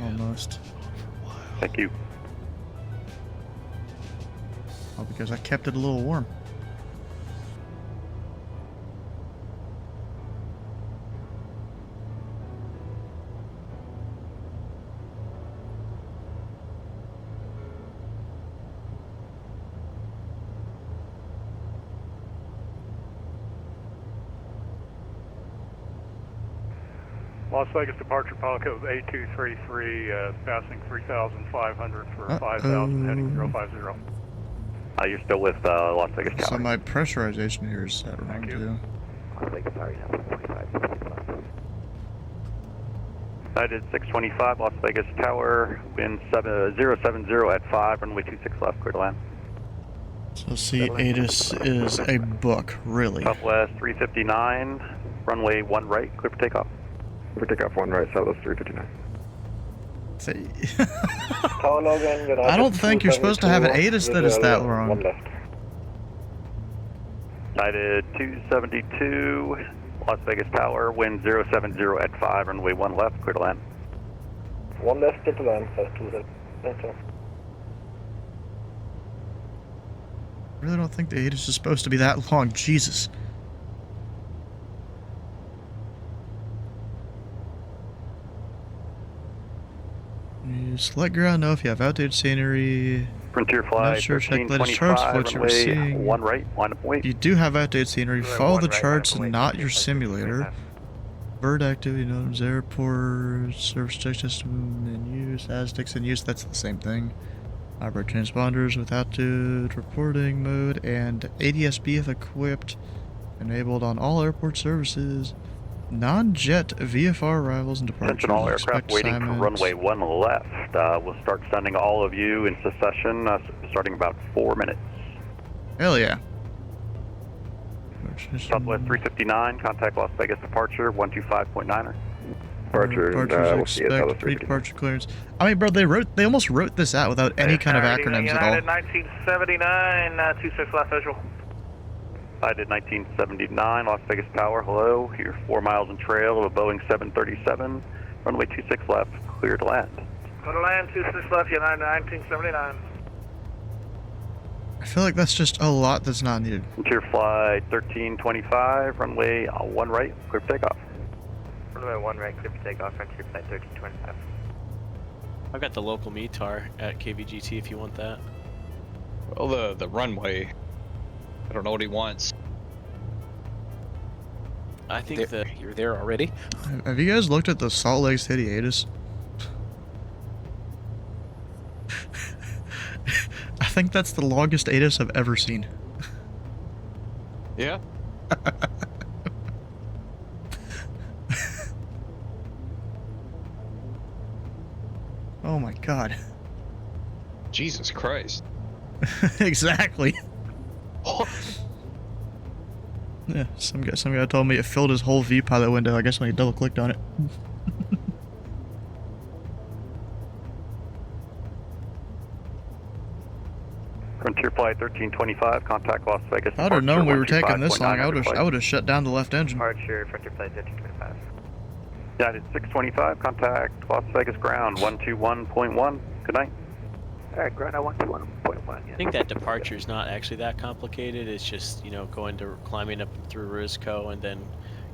Almost. Thank you. All because I kept it a little warm. Las Vegas departure, pilot code 8233, passing 3,500 for 5,000, heading 050. You're still with Las Vegas Tower. So my pressurization here is set wrong too. Las Vegas Tower, 25. United 625, Las Vegas Tower, wind 070 at 5, runway 26 left, clear to land. So see, ATIS is a book, really. Southwest 359, runway 1 right, clear for takeoff. For takeoff 1 right, Southwest 359. I don't think you're supposed to have an ATIS that is that wrong. United 272, Las Vegas Tower, wind 070 at 5, runway 1 left, clear to land. 1 left, clear to land, fast to the center. I really don't think the ATIS is supposed to be that long, Jesus. You select ground, know if you have outdated scenery. Frontier flight, not sure, check latest charts for what you were seeing. 1 right, line up and wait. If you do have outdated scenery, follow the charts and not your simulator. Bird activity nodes, airport, service check system in use, Aztecs in use, that's the same thing. Operate transponders with altitude reporting mode, and ADS-B if equipped, enabled on all airport services. Non-jet VFR arrivals and departures. Attention all aircraft waiting for runway 1 left. We'll start sending all of you in succession, starting about 4 minutes. Hell yeah. Southwest 359, contact Las Vegas departure 125.9er. Departure, we'll see you at Southwest 359. Departure clearance. I mean, bro, they almost wrote this out without any kind of acronyms at all. United 1979, 26 left visual. United 1979, Las Vegas Tower, hello. You're 4 miles in trail of a Boeing 737, runway 26 left, clear to land. Clear to land, 26 left, United 1979. I feel like that's just a lot that's not needed. Frontier flight 1325, runway 1 right, clear for takeoff. Runway 1 right, clear for takeoff, Frontier flight 1325. I've got the local METAR at KVGT if you want that. Well, the runway, I don't know what he wants. I think that you're there already. Have you guys looked at the Salt Lake City ATIS? I think that's the longest ATIS I've ever seen. Yeah. Oh my god. Jesus Christ. Exactly. Yeah, some guy told me it filled his whole V-pilot window, I guess when he double-clicked on it. Frontier Flight 1325, contact Las Vegas. If I'd have known we were taking this long, I would have shut down the left engine. Departure, Frontier Flight 1325. United 625, contact Las Vegas ground 121.1. Good night. Alright, ground at 121.1. I think that departure is not actually that complicated. It's just, climbing up through Risco and then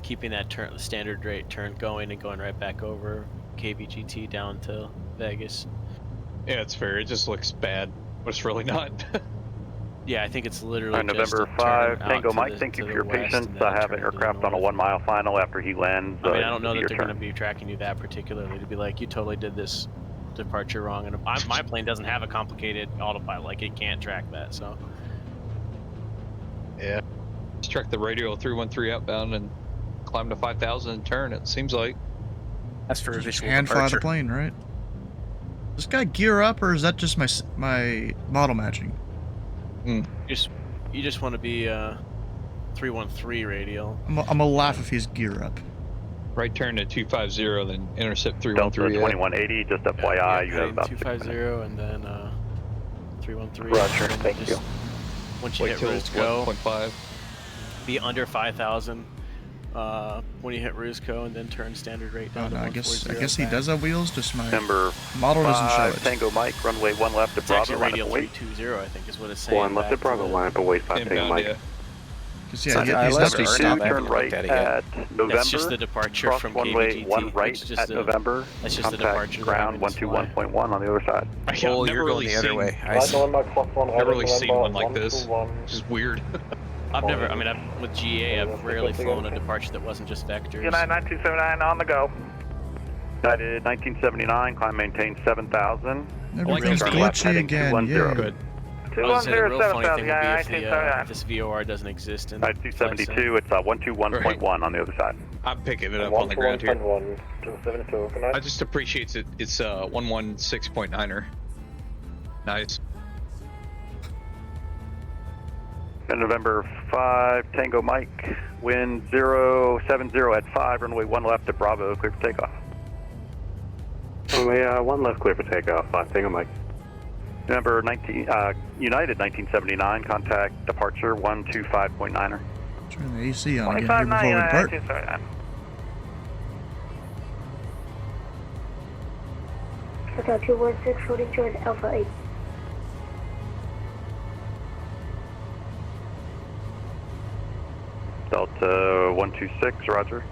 keeping that standard rate turn going and going right back over KVGT down to Vegas. Yeah, it's fair. It just looks bad, but it's really not. Yeah, I think it's literally November 5, Tango Mike, thank you for your patience. I have an aircraft on a 1 mile final after he lands. I don't know that they're going to be tracking you that particularly to be like, you totally did this departure wrong. And my plane doesn't have a complicated autopilot, like it can't track that, so. Yeah. Just track the radio 313 outbound and climb to 5,000 and turn, it seems like. That's for a visual hand departure. fly the plane, right? Does this guy gear up, or is that just my model matching? You just want to be 313 radial. I'm gonna laugh if he's gear up. Right turn to 250, then intercept 313. Delta 2180, just FYI, you have about 250 and then 313. Roger, thank you. Once you Wait hit till Risco, 1.5. be under 5,000 when you hit Risco, and then turn standard rate down to I 140 guess he back. does have wheels. Just my Number model doesn't show it. Tango Mike, runway 1 left to It's Bravo. actually radial wait. 320, I think is what it's saying. 1 left to Bravo, line up and wait 5 Tango Inbound, Mike. yeah. Cause yeah, I he's left definitely it. stopped. Turn right at November. That's just the departure Cross from runway KVGT. 1 right It's just at November. That's just the Contact departure. ground 121.1 on the other side. Oh, you're going the other way. I see. Never really seen one like this. It's just weird. I've with GA, I've rarely flown a departure that wasn't just vectors. United 1979 on the go. United 1979, climb maintain 7,000. Everything's Like glitchy again. Yeah. Good. I was saying the real funny thing would be yeah, if this VOR doesn't exist. In United 272, it's 121.1 on the other side. I'm picking it up on the ground here. I just appreciate it. It's 116.9er. Nice. And November 5, Tango Mike, wind 070 at 5, runway 1 left at Bravo, clear for takeoff. Runway 1 left, clear for takeoff, 5 Tango Mike. Number 19, United 1979, contact departure 125.9er. Turn the AC on again here before we depart. 1979. Delta 216, holding short Alpha 8. Delta 126, roger.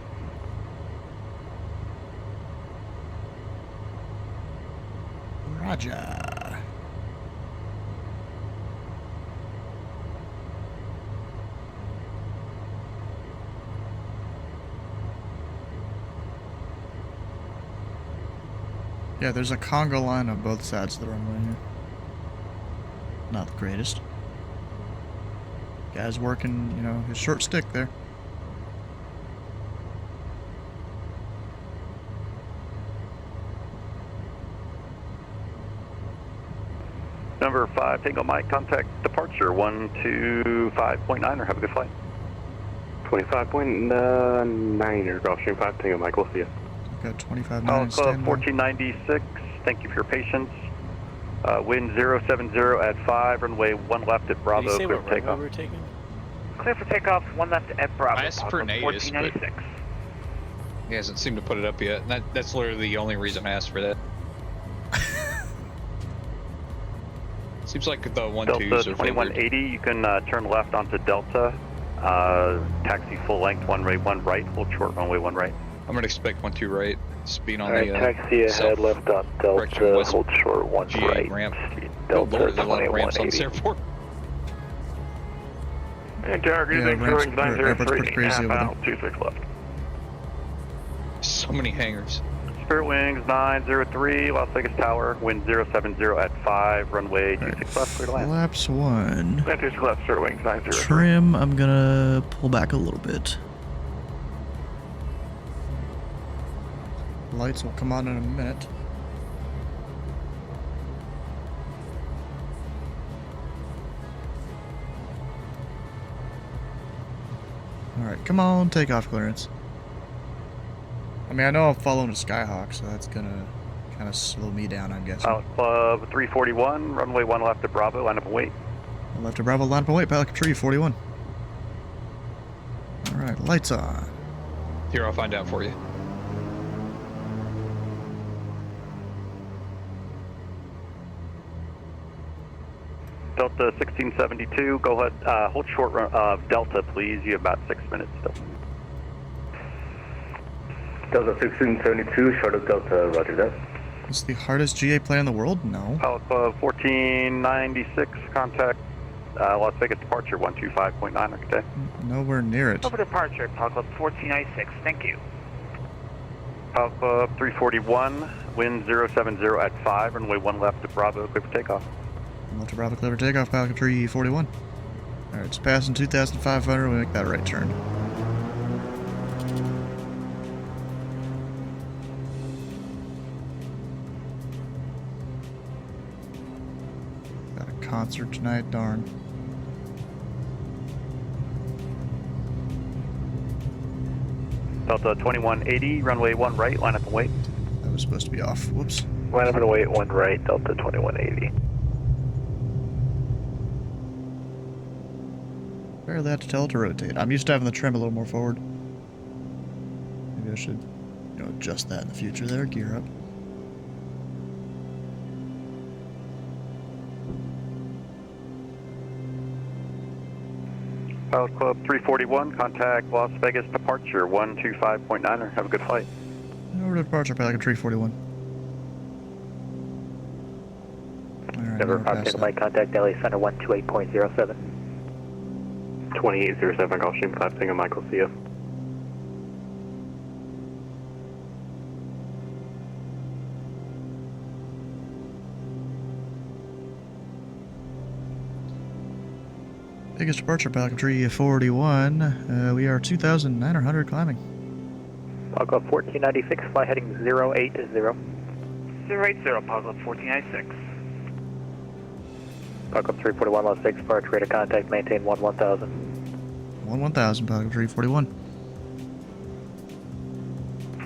Roger. Yeah, there's a conga line on both sides of the runway here. Not the greatest. Guy's working, his short stick there. Number 5, Tango Mike, contact departure 125.9er. Have a good flight. 25.9er, Gulfstream 5 Tango Mike, we'll see you. Got 25 Call minutes. Club 1496, thank you for your patience. Wind 070 at 5, runway 1 left at Bravo, Did you say clear what for runway takeoff. we were taking? Clear for takeoff, 1 left at Bravo. I asked for an ATIS, but 1496. he hasn't seemed to put it up yet. And that's literally the only reason I asked for that. Seems like the 1-2s Delta are favored. 2180, you can turn left onto Delta. Taxi full length, runway 1 right, hold short, runway 1 right. I'm gonna expect 1-2 right. Speed on Alright, the taxi ahead left on correction Delta, west hold short 1 GA right. ramp. Delta Oh Lord, there's a lot of ramps on this 2180. airport. And target Yeah, is ramps- airport's pretty crazy over there. 26 left. So many hangars. Spirit Wings 903, Las Vegas Tower, wind 070 at 5, runway 26 left, clear to land. Flaps 1. 26 left, Spirit Wings 903. Trim, I'm gonna pull back a little bit. Lights will come on in a minute. Alright, come on, takeoff clearance. I mean, I know I'm following a Skyhawk, so that's gonna kind of slow me down, I'm guessing. Pilot Club 341, runway 1 left to Bravo, line up and wait. Left to Bravo, line up and wait, Pilot 341. Alright, lights on. Here, I'll find out for you. Delta 1672, go ahead, hold short Delta, please. You have about 6 minutes still. Delta 1672, short of Delta, roger that. Is the hardest GA plane in the world? No. Pilot Club 1496, contact Las Vegas departure 125.9, okay? Nowhere near it. Over departure, Pilot Club 1496, thank you. Pilot Club 341, wind 070 at 5, runway 1 left to Bravo, clear for takeoff. Left to Bravo, clear for takeoff, Pilot 341. Alright, it's passing 2,500, we make that right turn. Got a concert tonight, darn. Delta 2180, runway 1 right, line up and wait. That was supposed to be off. Whoops. Line up and wait, 1 right, Delta 2180. Barely had to tell it to rotate. I'm used to having the trim a little more forward. Maybe I should, adjust that in the future there. Gear up. Pilot Club 341, contact Las Vegas departure 125.9er. Have a good flight. Over to departure, Pilot 341. Alright, Never contact my contact LA Center 128.07. 2807, Gulfstream 5 Tango Michael, see you. Biggest departure, Pilot 341. We are 2,900 climbing. Pilot Club 1496, fly heading 080. 080, Pilot Club 1496. Pilot Club 341, Las Vegas departure, rate of contact, maintain 1000. 1000, Pilot 341.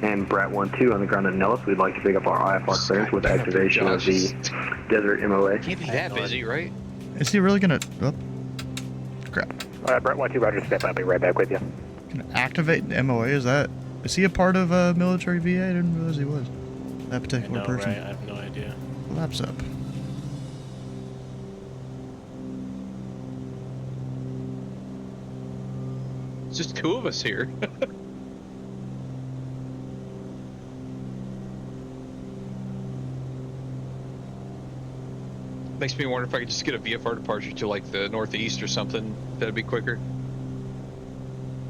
And Brat 12 on the ground at Nellis, we'd like to pick up our IFR clearance with activation of the Desert MOA. Can't be that busy, right? Is he really gonna... Oh. Crap. Brat 12, roger, step. I'll be right back with you. Gonna activate an MOA? Is he a part of military VA? I didn't realize he was. That particular person. Right? I have no idea. Laps up. It's just 2 of us here. Makes me wonder if I could just get a VFR departure to like the northeast or something. That'd be quicker.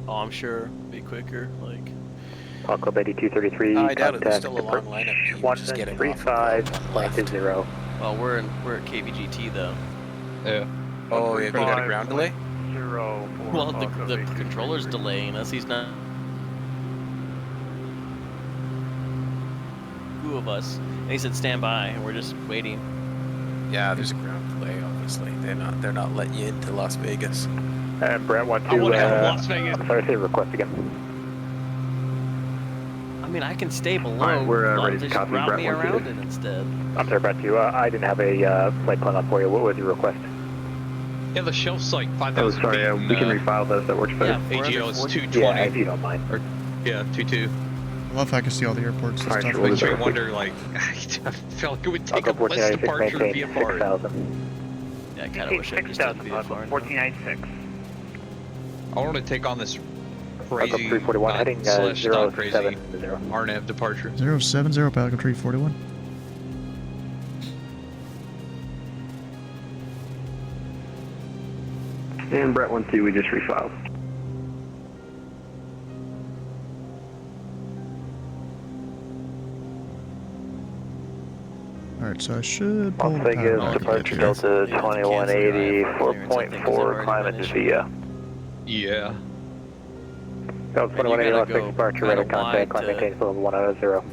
Oh, I'm sure it'd be quicker. Like. Pilot Club 8233, I doubt it. There's contact still a long lineup. You can just get it off 135, of flight to 0. Well, we're at KVGT though. Yeah. Oh, you got a ground delay? 0, Well, the controller's delaying us. He's not. 2 of us. And he said stand by, and we're just waiting. Yeah, there's a ground delay. Obviously, they're not letting you into Las Vegas. And Brat 12, I want to have Las Vegas. I'm sorry, say request again. I mean, I can stay below. Alright, we're ready to just copy route Brat me 12. around it instead. I'm sorry, Brat 2, I didn't have a flight plan up for you. What was your request? Yeah, the shelf's like 5,000 Oh, sorry, feet. we can refile this, that works better. Yeah, AGL is 220. Yeah, if you don't mind. Or, yeah, 22. I love how I can see all the airports and Alright, stuff. sure, Makes me better. wonder, like, I felt like it would take Pilot up Club less 1496, departure maintain VFR. 6,000. Yeah, I kind of wish I just done VFR. 1496. I want to take on this Pilot Club crazy, 341, heading slash not crazy 070. RNAV departure. 070, Pilot 341. And Brat 12, we just refiled. Alright, so I should pull Las the Vegas power. departure Yeah. Delta Yeah. 2180, Cancel your IFR clearance, I think, 4.4, has climb already into been VIA. Yeah. Delta And you 2180, Las gotta Vegas go departure, kinda radar contact, climb wide to- maintain level 190.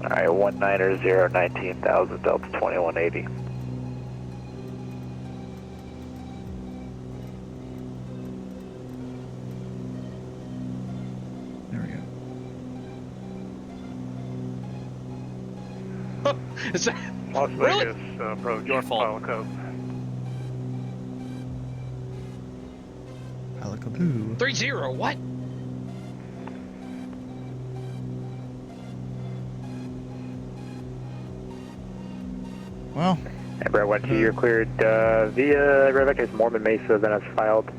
Alright, 190, 19,000, Delta 2180. Is that Las really? Vegas approach. Your fault. Pilot Cove. Alicaboo. 3-0? What? Well, And Brett 1-2, you're cleared via Red Vector's Mormon Mesa, then it's filed.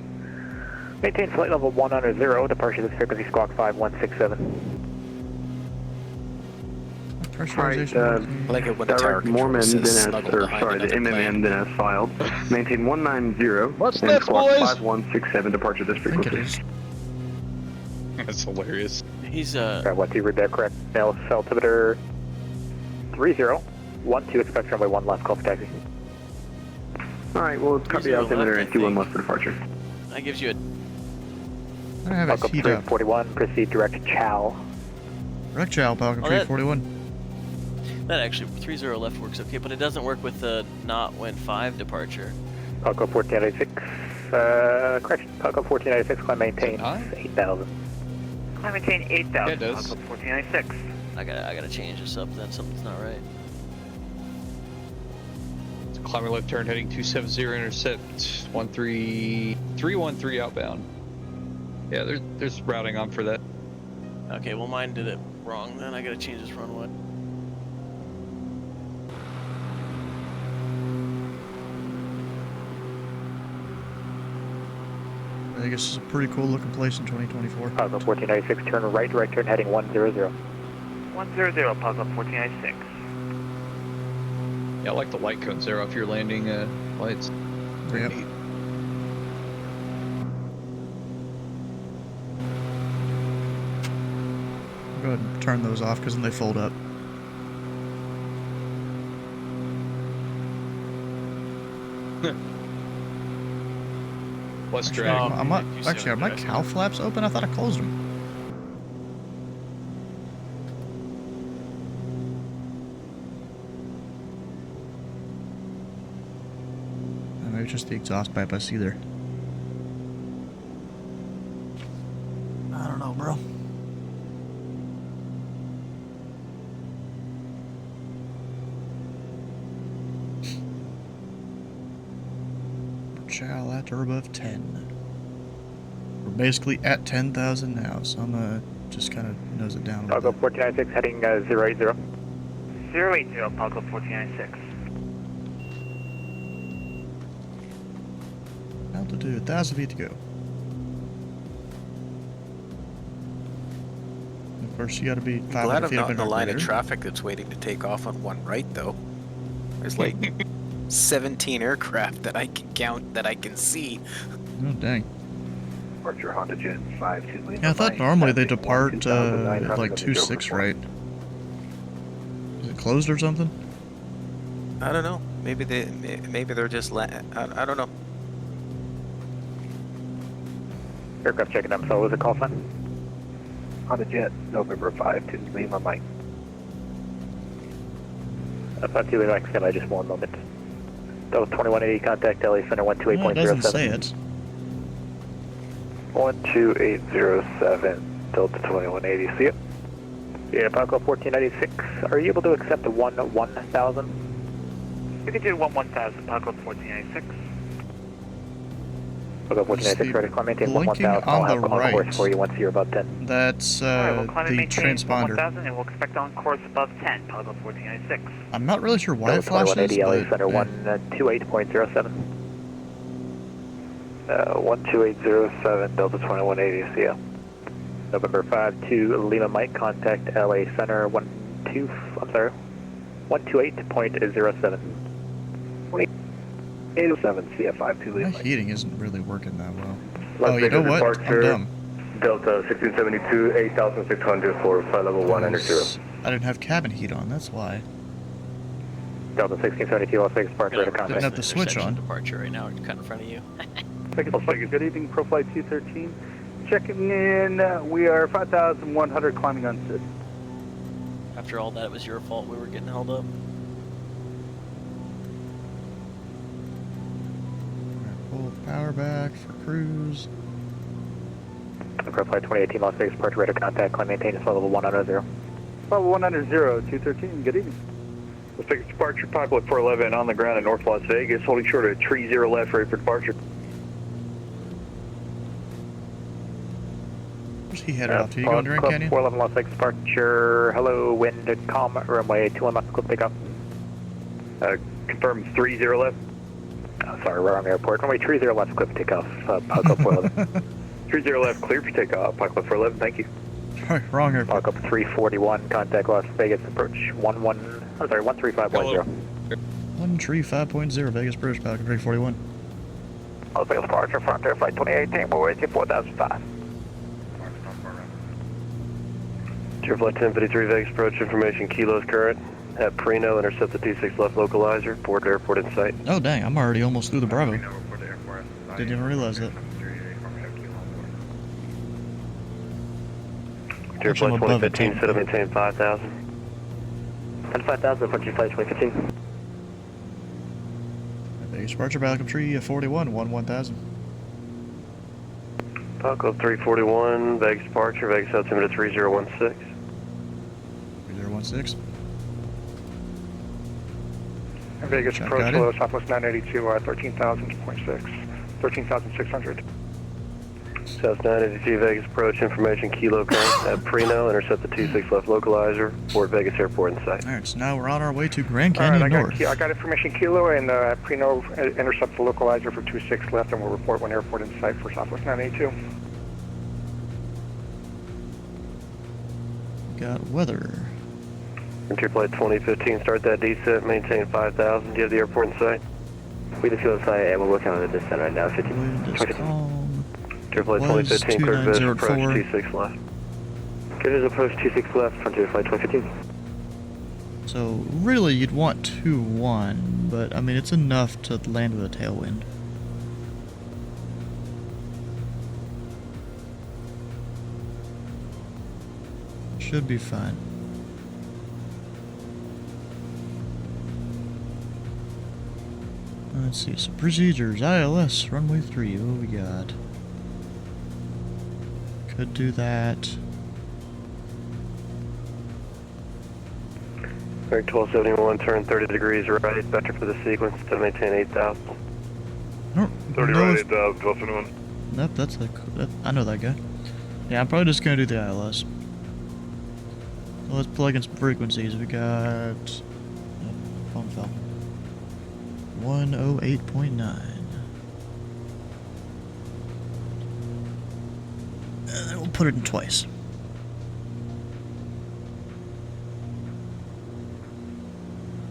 Maintain flight level 100, departure this frequency squawk 5167. pressurization. I like it when the tower Direct Mormon, control then says as, snuggled or behind sorry, the another plane. MMN, then as filed. Maintain 190 What's and that, squawk boys? 5167, departure this I think it frequency. is. That's hilarious. He's Brett 1-2, read that correct. Now altimeter 30, 1-2, expect runway 1 left, call for taxi. Alright, well, copy the altimeter and 2-1 left for departure. that gives you a I don't have it Falcon heat up. 341, proceed direct Chow. Direct chow, Falcon Oh, that- 341. that actually 30 left works okay, but it doesn't work with the not wind 5 departure. Falcon 1496, correction, Falcon 1496, climb maintain 8,000. Climb maintain 8,000, Yeah, it does. Falcon 1496. I gotta change this up then. Something's not right. Climbing left turn heading 270 intercept 13313 outbound. Yeah, there's routing on for that. Okay, well mine did it wrong then. I gotta change this runway. I guess it's a pretty cool looking place in 2024. Falcon 1496, turn right turn heading 100. 100, Falcon 1496. Yeah, I like the light cones there off your landing lights. Pretty Yep. neat. Go ahead and turn those off because then they fold up. Less Actually, drag. are my cow flaps open? I thought I closed them. Maybe just the exhaust pipe I see there. I don't know, bro. Chow at or above 10. We're basically at 10,000 now, so I'm gonna just kind of nose it down. Falcon 1496, heading 080. 080, Falcon 1496. Altitude, 1,000 feet to go. Of course, you gotta be I'm 500 glad I'm feet not up in in the our line of radar. traffic that's waiting to take off on one right, though. There's like 17 aircraft that I can count that I can see. Oh, dang. Departure Honda Jet 52. Yeah, I thought normally they depart at like 2-6, right? Is it closed or something? I don't know. Maybe they're just I don't know. Aircraft checking up, so what was the call sign? Honda Jet, November 5 to Lima Mike. That's not too late, stand by just one moment. Delta 2180, contact LA Center Well, it 128.07. doesn't say it. 12807, Delta 2180, see it? Yeah, Falcon 1496, are you able to accept the 1000? You can do 1000, Falcon 1496. Falcon 1496, ready to climb, maintain blinking 1000. I'll on have the on course right. for you once you're above 10. That's Alright, we'll climb and the maintain transponder. 1000 and we'll expect on course above 10, Falcon 1496. I'm not really sure why it Delta flashes, 2180, LA but Center 128.07. 12807, Delta 2180, see ya. November 5 to Lima Mike, contact LA Center 128.07. 807, CF52 my Lima. heating isn't really working that well. Las Oh, you know Vegas what? I'm departure, dumb. Delta 1672, 8600 for flight level 190. I didn't have cabin heat on, that's why. Delta 1672, Las Vegas departure, ready to Didn't contact. have the switch on. Departure right now, kind of in front of you. Good evening, ProFlight 213. Checking in, we are 5,100 climbing on Sid. After all that, it was your fault we were getting held up. Pull the power back for cruise. ProFlight 2018, Las Vegas departure, ready to contact. Climb maintain flight level 100. Level 190, 213, good evening. Let's take departure, pilot 411 on the ground in North Las Vegas, holding short at 30 left, ready for departure. Where's he headed off to? You going to Grand Canyon? 411 Las Vegas departure, hello, wind at calm, runway 21 left, clip takeoff. Confirm 30 left. Sorry, we're on the airport. Runway 30 left, clip takeoff, pilot 411. 30 left, clear for takeoff, pilot 411, thank you. Sorry, wrong airport. Park up 341, contact Las Vegas, approach 135.0. 135.0, Vegas British Falcon 341. Las Vegas departure, Frontier Flight 2018, we'll wait 4005. Tier Flight 1053 Vegas approach information, kilos current. At Perino, intercept the 26 left localizer, board airport in sight. Oh dang, I'm already almost through the Bravo. Didn't even realize that. Tier Flight 2015, set up maintain 5,000. 5,000, Frontier Flight 2015. Vegas departure, Falcon 341, 1000. Falcon 341, Vegas departure, Vegas altimeter 3016. 3016. Vegas approach below Southwest 982, 13,000.6, 13,600. South 982 Vegas approach information, kilo current at Perino, intercept the 26 left localizer, Fort Vegas airport in sight. Alright, so now we're on our way to Grand Canyon North. I got information kilo and Perino intercept the localizer for 26 left and we'll report one airport in sight for Southwest 982. Got weather. Frontier Flight 2015, start that descent, maintain 5,000. Do you have the airport in sight? We just feel inside and we're working on the descent right now. 15. Wind is calm. Frontier Flight 2015, clear visual approach 2904. 26 left. Clear visual approach 26 left, Frontier Flight 2015. So really you'd want 2-1, but I mean it's enough to land with a tailwind. Should be fine. Let's see, some procedures. ILS, runway 3, what we got? Could do that. American 1271, turn 30 degrees right, vector for the sequence, to maintain 8,000. Oh, 30 right, 8,000, 1271. Nope, that's I know that guy. Yeah, I'm probably just gonna do the ILS. So let's plug in some frequencies. We got... Oh, phone fell. 108.9. And then we'll put it in twice.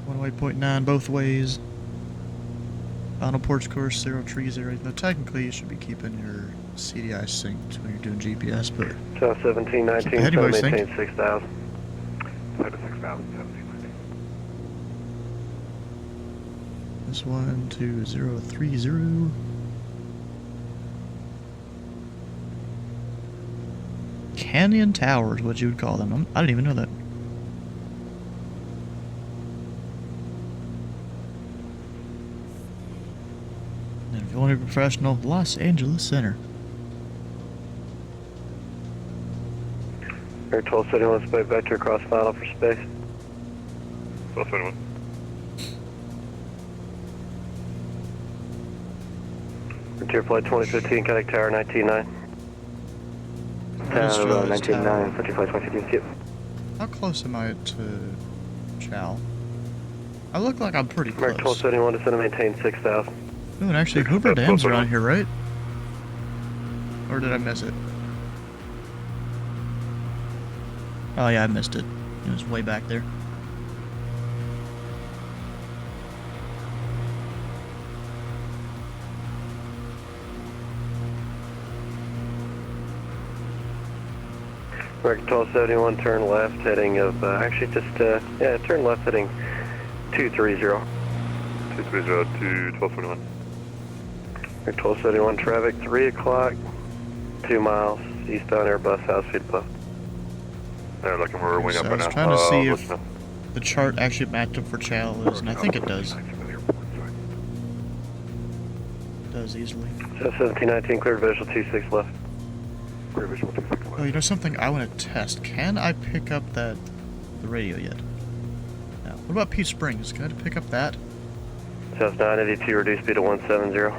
.9 both ways. Final ports course 030. Now technically you should be keeping your CDI synced when you're doing GPS, but South 1719, anyway, maintain 6,000. 6,000, this 12030. Canyon Towers, what you would call them. I didn't even know that. And if you want to be professional, Los Angeles Center. Air 1271, spike vector across final for space. 1271. Frontier Flight 2015, contact tower 199. Tower 199, Frontier Flight 2015, skip. How close am I to Chow? I look like I'm pretty close. American 1271, descend and maintain 6,000. Oh, and actually Hoover Dam's around here, right? Or did I miss it? Oh yeah, I missed it. It was way back there. American 1271, turn left, heading of, actually just, turn left, heading 230. 230 to 1271. American 1271, traffic, 3 o'clock, 2 miles, eastbound Airbus, house feet above. They're looking for a wing up I right was now. trying to see if the chart actually matched up for Chow is, and I think it does. It does easily. So 1719, clear visual, 26 left. Clear visual, 26 left. Oh, you know something I want to test? Can I pick up the radio yet? No. What about Peach Springs? Can I pick up that? South 982, reduce speed to 170.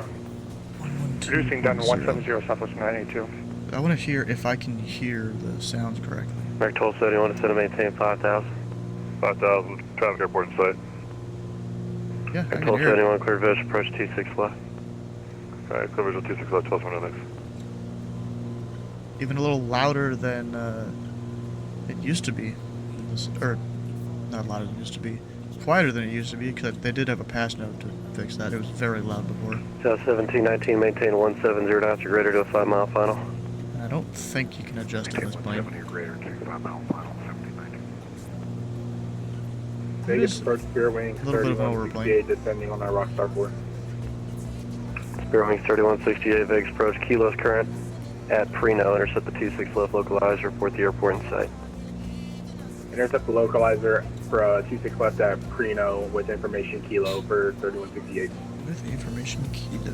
Reducing down to 170, Southwest 982. I want to hear if I can hear the sounds correctly. American 1271, descend and maintain 5,000. 5,000, traffic airport in sight. Yeah, I American can hear it. 1271, clear visual, approach T6 left. Alright, clear visual 26 left, 12 next. Even a little louder than it used to be. Or, not louder than it used to be. Quieter than it used to be, because they did have a pass note to fix that. It was very loud before. South 1719, maintain 170 knots or greater to a 5 mile final. And I don't think you can adjust it in this plane. Vegas approach Spear Wing, A little bit of an overplane. descending on our Rockstar 4. Spear Wing 3168, Vegas approach, kilos current at Preno, intercept the 26 left localizer, report the airport in sight. Intercept the localizer for 26 left at Preno with information kilo for 3168. With information kilo.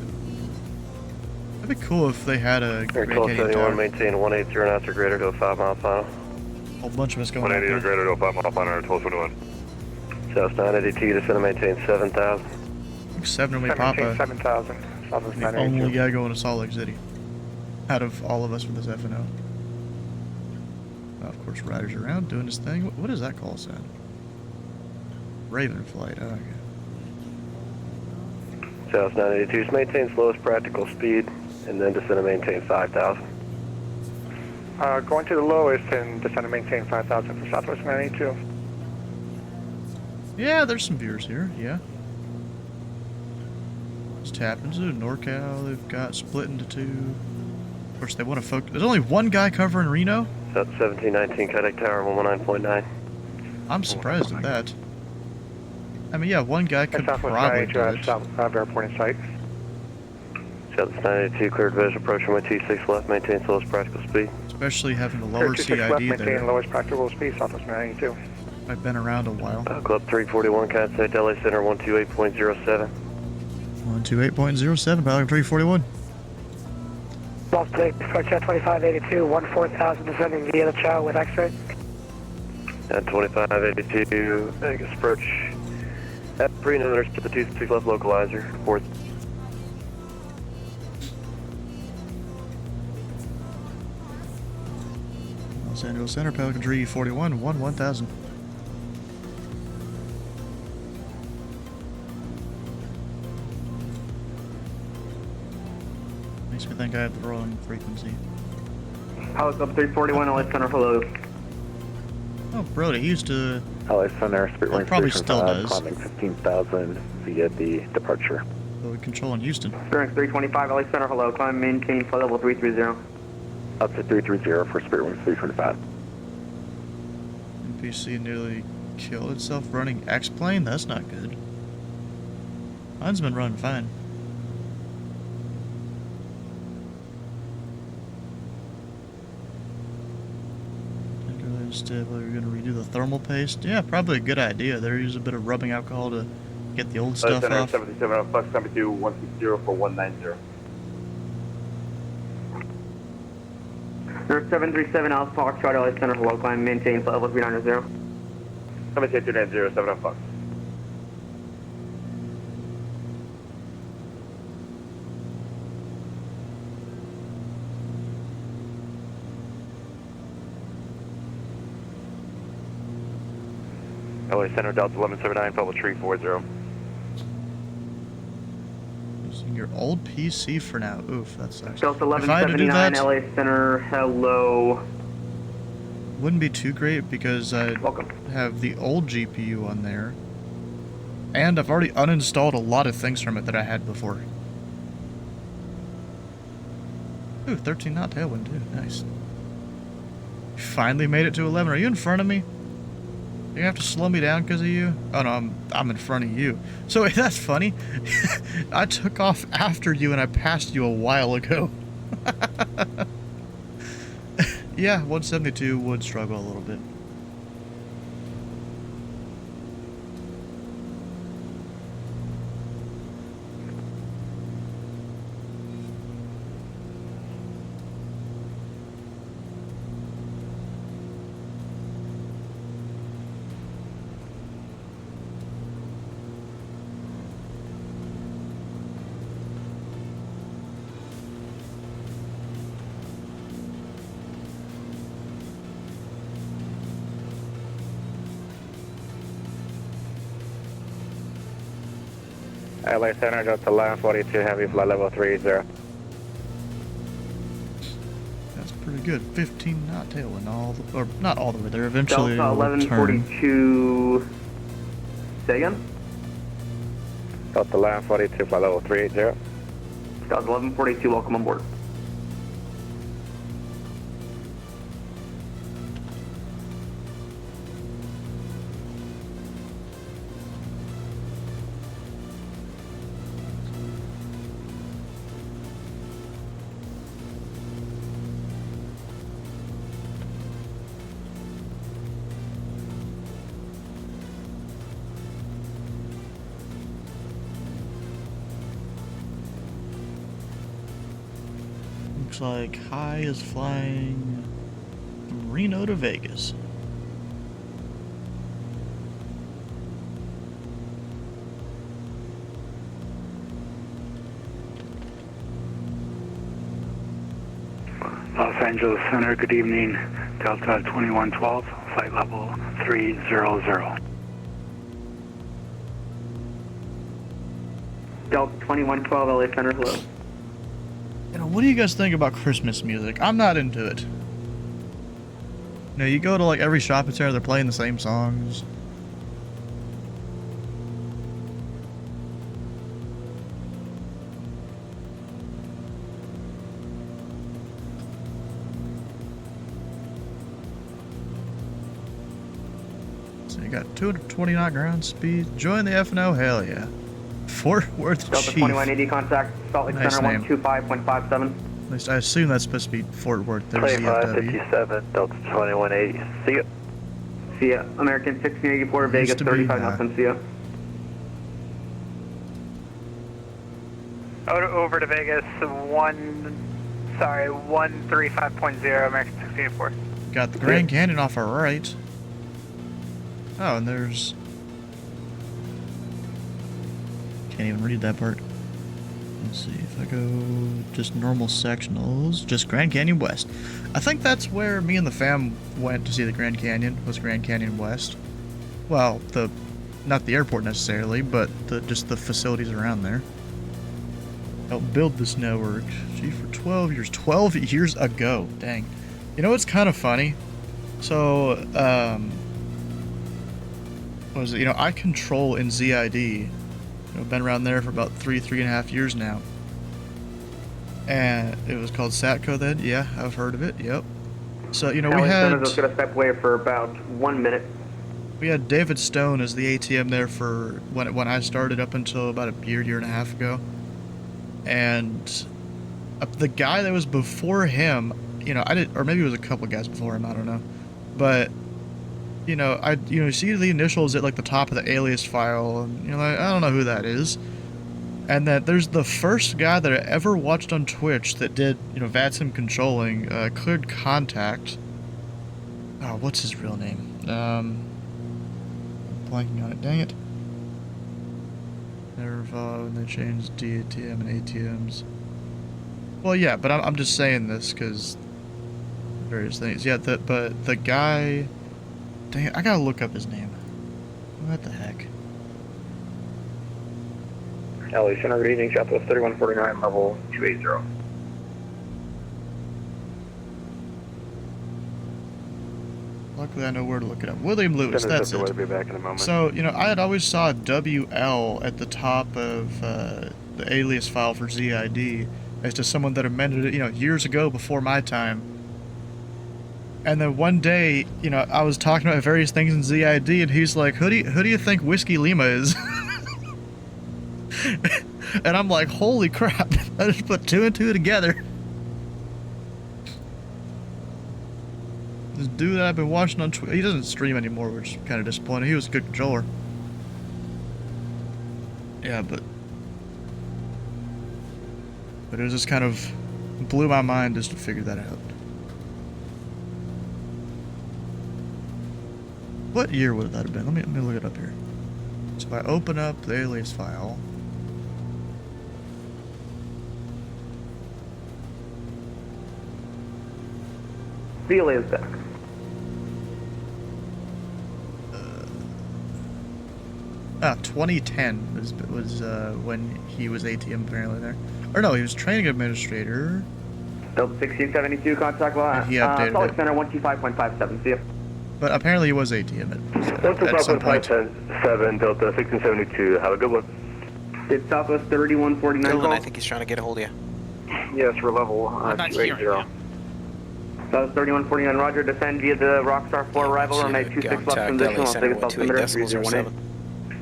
That'd be cool if they had a Grand Canyon 1271, Tower. maintain 180 knots or greater to a 5 mile final. A whole bunch of us going 180 or up there. greater to a 5 mile final, 1221. South 982, descend and maintain 7,000. I think 7 will be Papa. 7,000, Southwest The only 982. guy going to Salt Lake City. Out of all of us with this FNO. Of course, Ryder's around doing his thing. What does that call sign? Raven flight. Oh, okay. South 982, just maintain slowest practical speed, and then descend and maintain 5,000. Going to the lowest and descend and maintain 5,000 for Southwest 982. Yeah, there's some viewers here. Yeah. Just happens to NorCal. They've got split into two. Of course, they want to focus. There's only one guy covering Reno. South 1719, Kodak Tower 119.9. I'm surprised at that. I mean, yeah, one guy could Southwest probably 982 do at it. South Airport in sight. South 982, cleared visual, approach runway 26 left, maintain slowest practical speed. Especially having the lower 26 left, CID maintain there. lowest practical speed, Southwest 982. I've been around a while. Club 341, contact LA Center 128.07. 128.07, Pelican 341. Lost Lake, approach at 2582, 14,000 descending via the Chow with X-ray. At 2582, Vegas approach. At Preno, there's the 26 left localizer, report. Los Angeles Center, Pelican 341, 1,000. Makes me think I have the wrong frequency. House up 341, LA Center, hello. Oh, Brody, he used to. LA Center, Spirit Well, Wing probably Station still 5, does. climbing 15,000 via the departure. Control in Houston. Spirit 325, LA Center, hello. Climb, maintain flight level 330. Up to 330 for Spirit Wing 325. NPC nearly killed itself running X-Plane? That's not good. Mine's been running fine. Instead, we're going to redo the thermal paste. Yeah, probably a good idea. There use a bit of rubbing alcohol to get the old stuff off. 77 on Fox 72, 160 for 190. There's 737 Alpha Foxtrot, LA Center, hello. Climb, maintain flight level 390. 78290, 7 on Fox. LA Center, Delta 1179, Pebble Tree 40. Using your old PC for now. Oof, that sucks. Delta If I had to do 1179, that, LA Center, hello. wouldn't be too great because I Welcome. have the old GPU on there. And I've already uninstalled a lot of things from it that I had before. Ooh, 13 knot tailwind too. Nice. Finally made it to 11. Are you in front of me? You have to slow me down because of you? Oh no, I'm in front of you. So that's funny. I took off after you and I passed you a while ago. Yeah, 172 would struggle a little bit. LA Center, Delta 1142 Heavy, flight level 30. That's pretty good. 15 knot tailwind all the, or not all the way there. Eventually Delta it'll turn. 1142. Say again? Delta 1142, flight level 380. Delta 1142, welcome on board. Looks like High is flying from Reno to Vegas. Los Angeles Center, good evening. Delta 2112, flight level 300. Delta 2112, LA Center, hello. You know, what do you guys think about Christmas music? I'm not into it. You know, you go to like every shopping center, they're playing the same songs. So you got 220 knot ground speed. Join the F&O, hell yeah. Fort Worth Delta Chief. 2180 contact, Salt Lake Nice Center name. 125.57. At least I assume that's supposed to be Fort Worth. There's the FW. 2557, Delta 2180. See ya. See ya. American 1684, Used Vegas to be 35 that. knots, see ya. Over to Vegas, 135.0, American 1684. Got the Grand Canyon off our right. Oh, and there's... Can't even read that part. Let's see, if I go just normal sectionals, just Grand Canyon West. I think that's where me and the fam went to see the Grand Canyon, was Grand Canyon West. Well, not the airport necessarily, but just the facilities around there. Helped build this network. Gee, for 12 years. 12 years ago. Dang. You know what's kind of funny? So, what was it? You know, I control in ZID. You know, been around there for about 3.5 years now. And it was called Satco then. Yeah, I've heard of it. Yep. So, you know, we LA had... Center's just gonna step away for about 1 minute. We had David Stone as the ATM there for when I started up until about a year and a half ago. And the guy that was before him, you know, or maybe it was a couple guys before him, I don't know. But, you know, you see the initials at like the top of the alias file, and you're like, I don't know who that is. And that there's the first guy that I ever watched on Twitch that did, you know, VATSIM controlling, cleared contact. Oh, what's his real name? I'm blanking on it, dang it. And they changed DATM and ATMs. Well, yeah, but I'm just saying this because various things. Yeah, but the guy, dang it, I gotta look up his name. What the heck? LA Center, good evening. Southwest 3149, level 280. Luckily, I know where to look it up. William Lewis, that's it. Be back in a moment. So, you know, I had always saw WL at the top of the alias file for ZID as to someone that amended it, you know, years ago before my time. And then one day, you know, I was talking about various things in ZID, and he's like, who do you think Whiskey Lima is? And I'm like, holy crap, I just put 2 and 2 together. This dude that I've been watching on Twitch, he doesn't stream anymore, which is kind of disappointing. He was a good controller. Yeah, but it was just kind of blew my mind just to figure that out. What year would that have been? Let me look it up here. So if I open up the alias file. The alias back. 2010 was when he was ATM apparently there. Or no, he was training administrator. Delta 1672, contact law. And he updated Salt Lake it. Center 125.57, see ya. But apparently he was ATM at some point. 7 Delta 1672. Have a good one. It's Southwest 3149 Dylan, call. I think he's trying to get a hold of you. Yes, we're level I'm not hearing 280. you. Southwest 3149, roger. Descend via the Rockstar 4 arrival. Remain 26 left from position. I'll take a altimeter. 3018.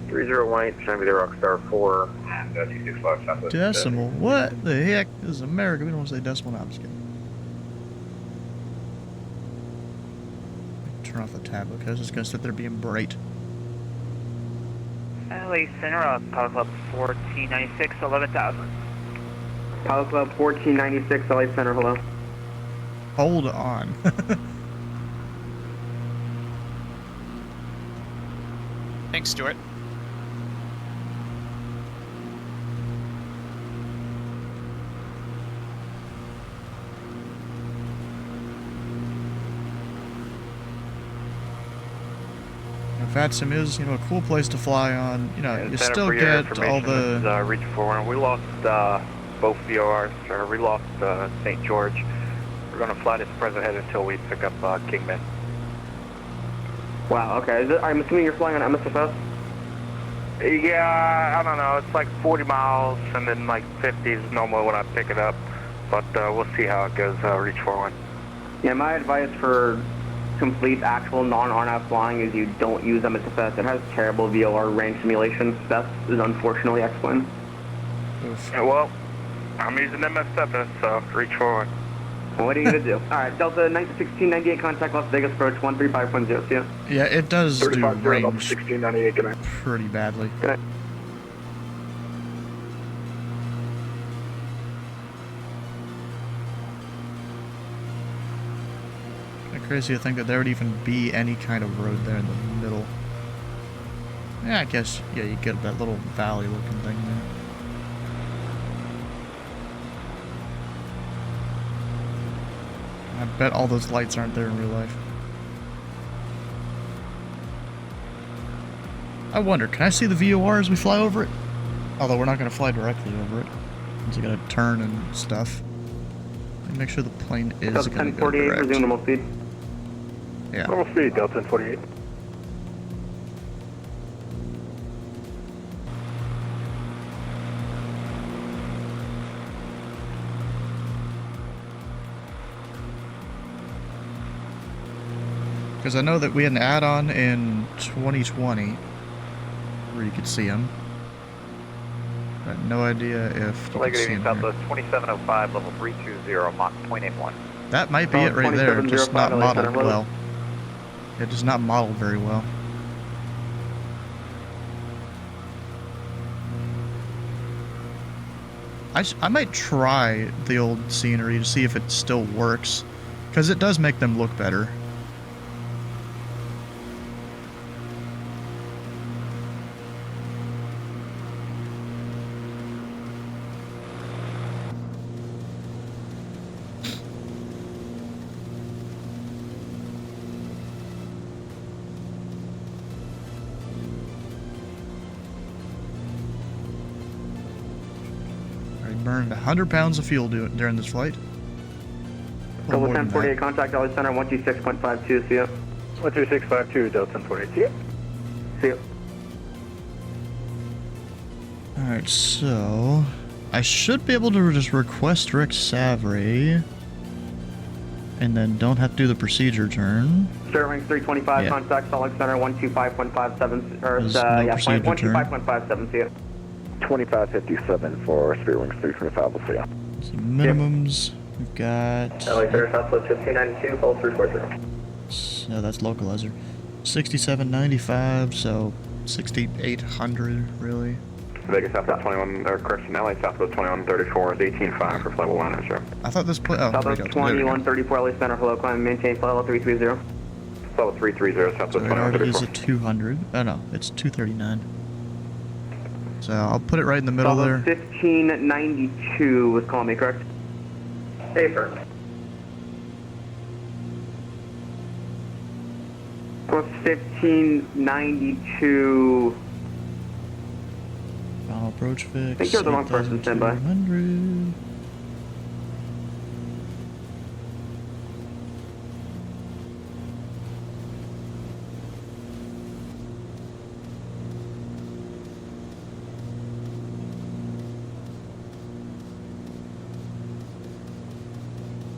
3018, trying to be the Rockstar 4 and 26 left southwest. Decimal? What the heck? This is America. We don't want to say decimal. No, I'm just kidding. Turn off the tab because it's going to sit there being bright. LA Center, Pilot Club 1496, 11,000. Pilot Club 1496, LA Center, hello. Hold on. Thanks, Stuart. Fatsim is, a cool place to fly on. You still get all the... Reach forward. We lost both VORs, or we lost St. George. We're going to fly this present head until we pick up Kingman. Wow, okay. I'm assuming you're flying on MSFS? Yeah, I don't know. It's like 40 miles, and then like 50 is normal when I pick it up. But we'll see how it goes. Reach forward. Yeah, my advice for complete actual non-RNAV flying is you don't use MSFS. It has terrible VOR range simulations. That is unfortunately explained. Yeah, well, I'm using MSFS, so reach forward. What are you going to do? Alright, Delta 1698, contact Las Vegas approach 13510, see ya. Yeah, it does do range 1698, good night. pretty badly. Good night. Crazy to think that there would even be any kind of road there in the middle. Yeah, I guess, yeah, you get that little valley looking thing there. I bet all those lights aren't there in real life. I wonder, can I see the VOR as we fly over it? Although we're not going to fly directly over it. It's going to turn and stuff. And make sure the plane is going to go direct. Resume normal speed. Yeah. Normal speed, Delta 1048. Because I know that we had an add-on in 2020 where you could see them. I have no idea if you could see them Southwest 2705, level 320, Mach 0.81. That might be it right there, just not modeled well. It is not modeled very well. I might try the old scenery to see if it still works, because it does make them look better. Burned 100 pounds of fuel during this flight. Delta 1048, contact LA Center 126.52, see ya. 12652, Delta 1048, see ya. See ya. Alright, so... I should be able to just request Rick Savary. And then don't have to do the procedure turn. Sterling 325, Yeah. contact Salt Lake Center 125.57, or There's no yeah, procedure turn. 125.57, see ya. 2557 for Spirit Wings 325, we'll see ya. So minimums, we've got... LA Center, Southwest 1592, call 340. So that's localizer. 6795, so 6800 really. Vegas Southwest 21, or correction, LA Southwest 2134 is 18.5 for flight 1, sure. I thought this plane... Oh, Southwest 2134, LA Center, hello, climb, maintain flight level 330. Level 330, Southwest So it already is 2134. a 200. Oh no, it's 239. So I'll put it right in the middle there. 1592 was calling me, correct? Hey, sir. 1592 Approach fix. I think you're the wrong person, stand by. 8,200.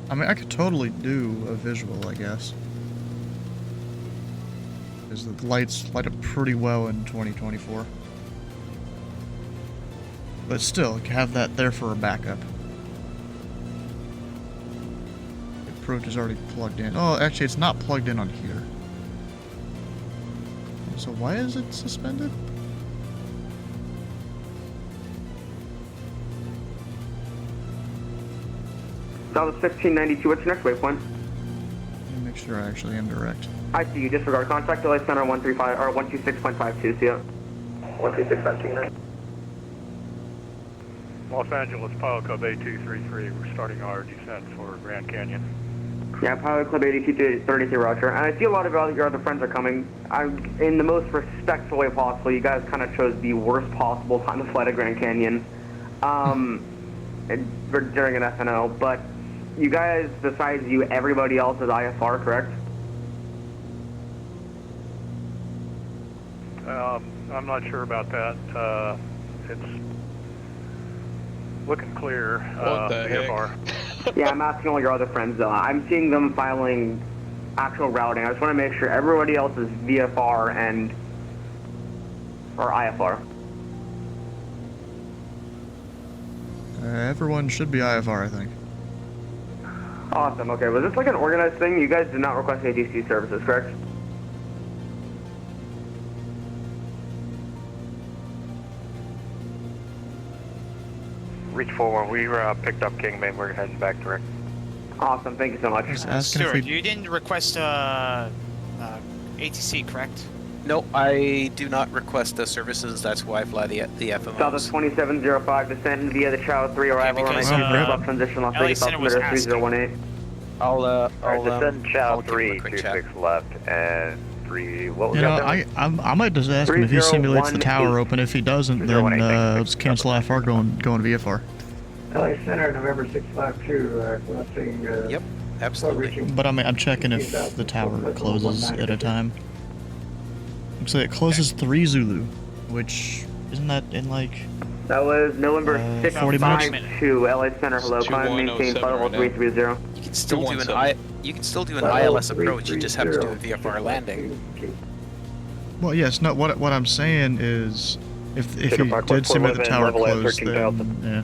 I mean, I could totally do a visual, I guess. Because the lights light up pretty well in 2024. But still, have that there for a backup. The approach is already plugged in. Oh, actually, it's not plugged in on here. So why is it suspended? South 1692, what's your next waypoint? Let me make sure I actually am direct. I see you, disregard contact, LA Center 135, or 126.52, see ya. 126.59. Los Angeles Pilot Club 8233, we're starting our descent for Grand Canyon. Yeah, Pilot Club 8233, roger. And I see a lot of your other friends are coming. I'm in the most respectful way possible. You guys kind of chose the worst possible time to fly to Grand Canyon during an FNO, but you guys, besides you, everybody else is IFR, correct? I'm not sure about that. It's looking clear. What the VFR. heck? Yeah, I'm asking all your other friends though. I'm seeing them filing actual routing. I just want to make sure everybody else is VFR and or IFR. Everyone should be IFR, I think. Awesome. Okay, was this like an organized thing? You guys did not request ADC services, correct? Reach forward. We picked up Kingman. We're heading back direct. Awesome. Thank you so much. Just asking if Stuart, we... you didn't request ATC, correct? No, I do not request the services. That's why I fly the FMOs. Southwest 2705, descend via the Chow 3 arrival on because, a transition Las LA Vegas Center was altimeter 3018. I'll descend Chow I'll give him a 3, quick 26 chat. left, and 3, what was You know, that? I might just ask him if he simulates the tower open. If he doesn't, then let's cancel IFR, going VFR. LA Center, November 652, collecting. Yep, absolutely. But I mean, I'm checking if the tower closes at a time. Looks like it closes 3 Zulu, which isn't that in like... That was November 40 minutes? 652, LA Center, hello, climb, maintain flight level 330. You can still do an ILS approach. You just have to do a VFR landing. Well, yes. No. What I'm saying is, if he did simulate the tower closed, then yeah.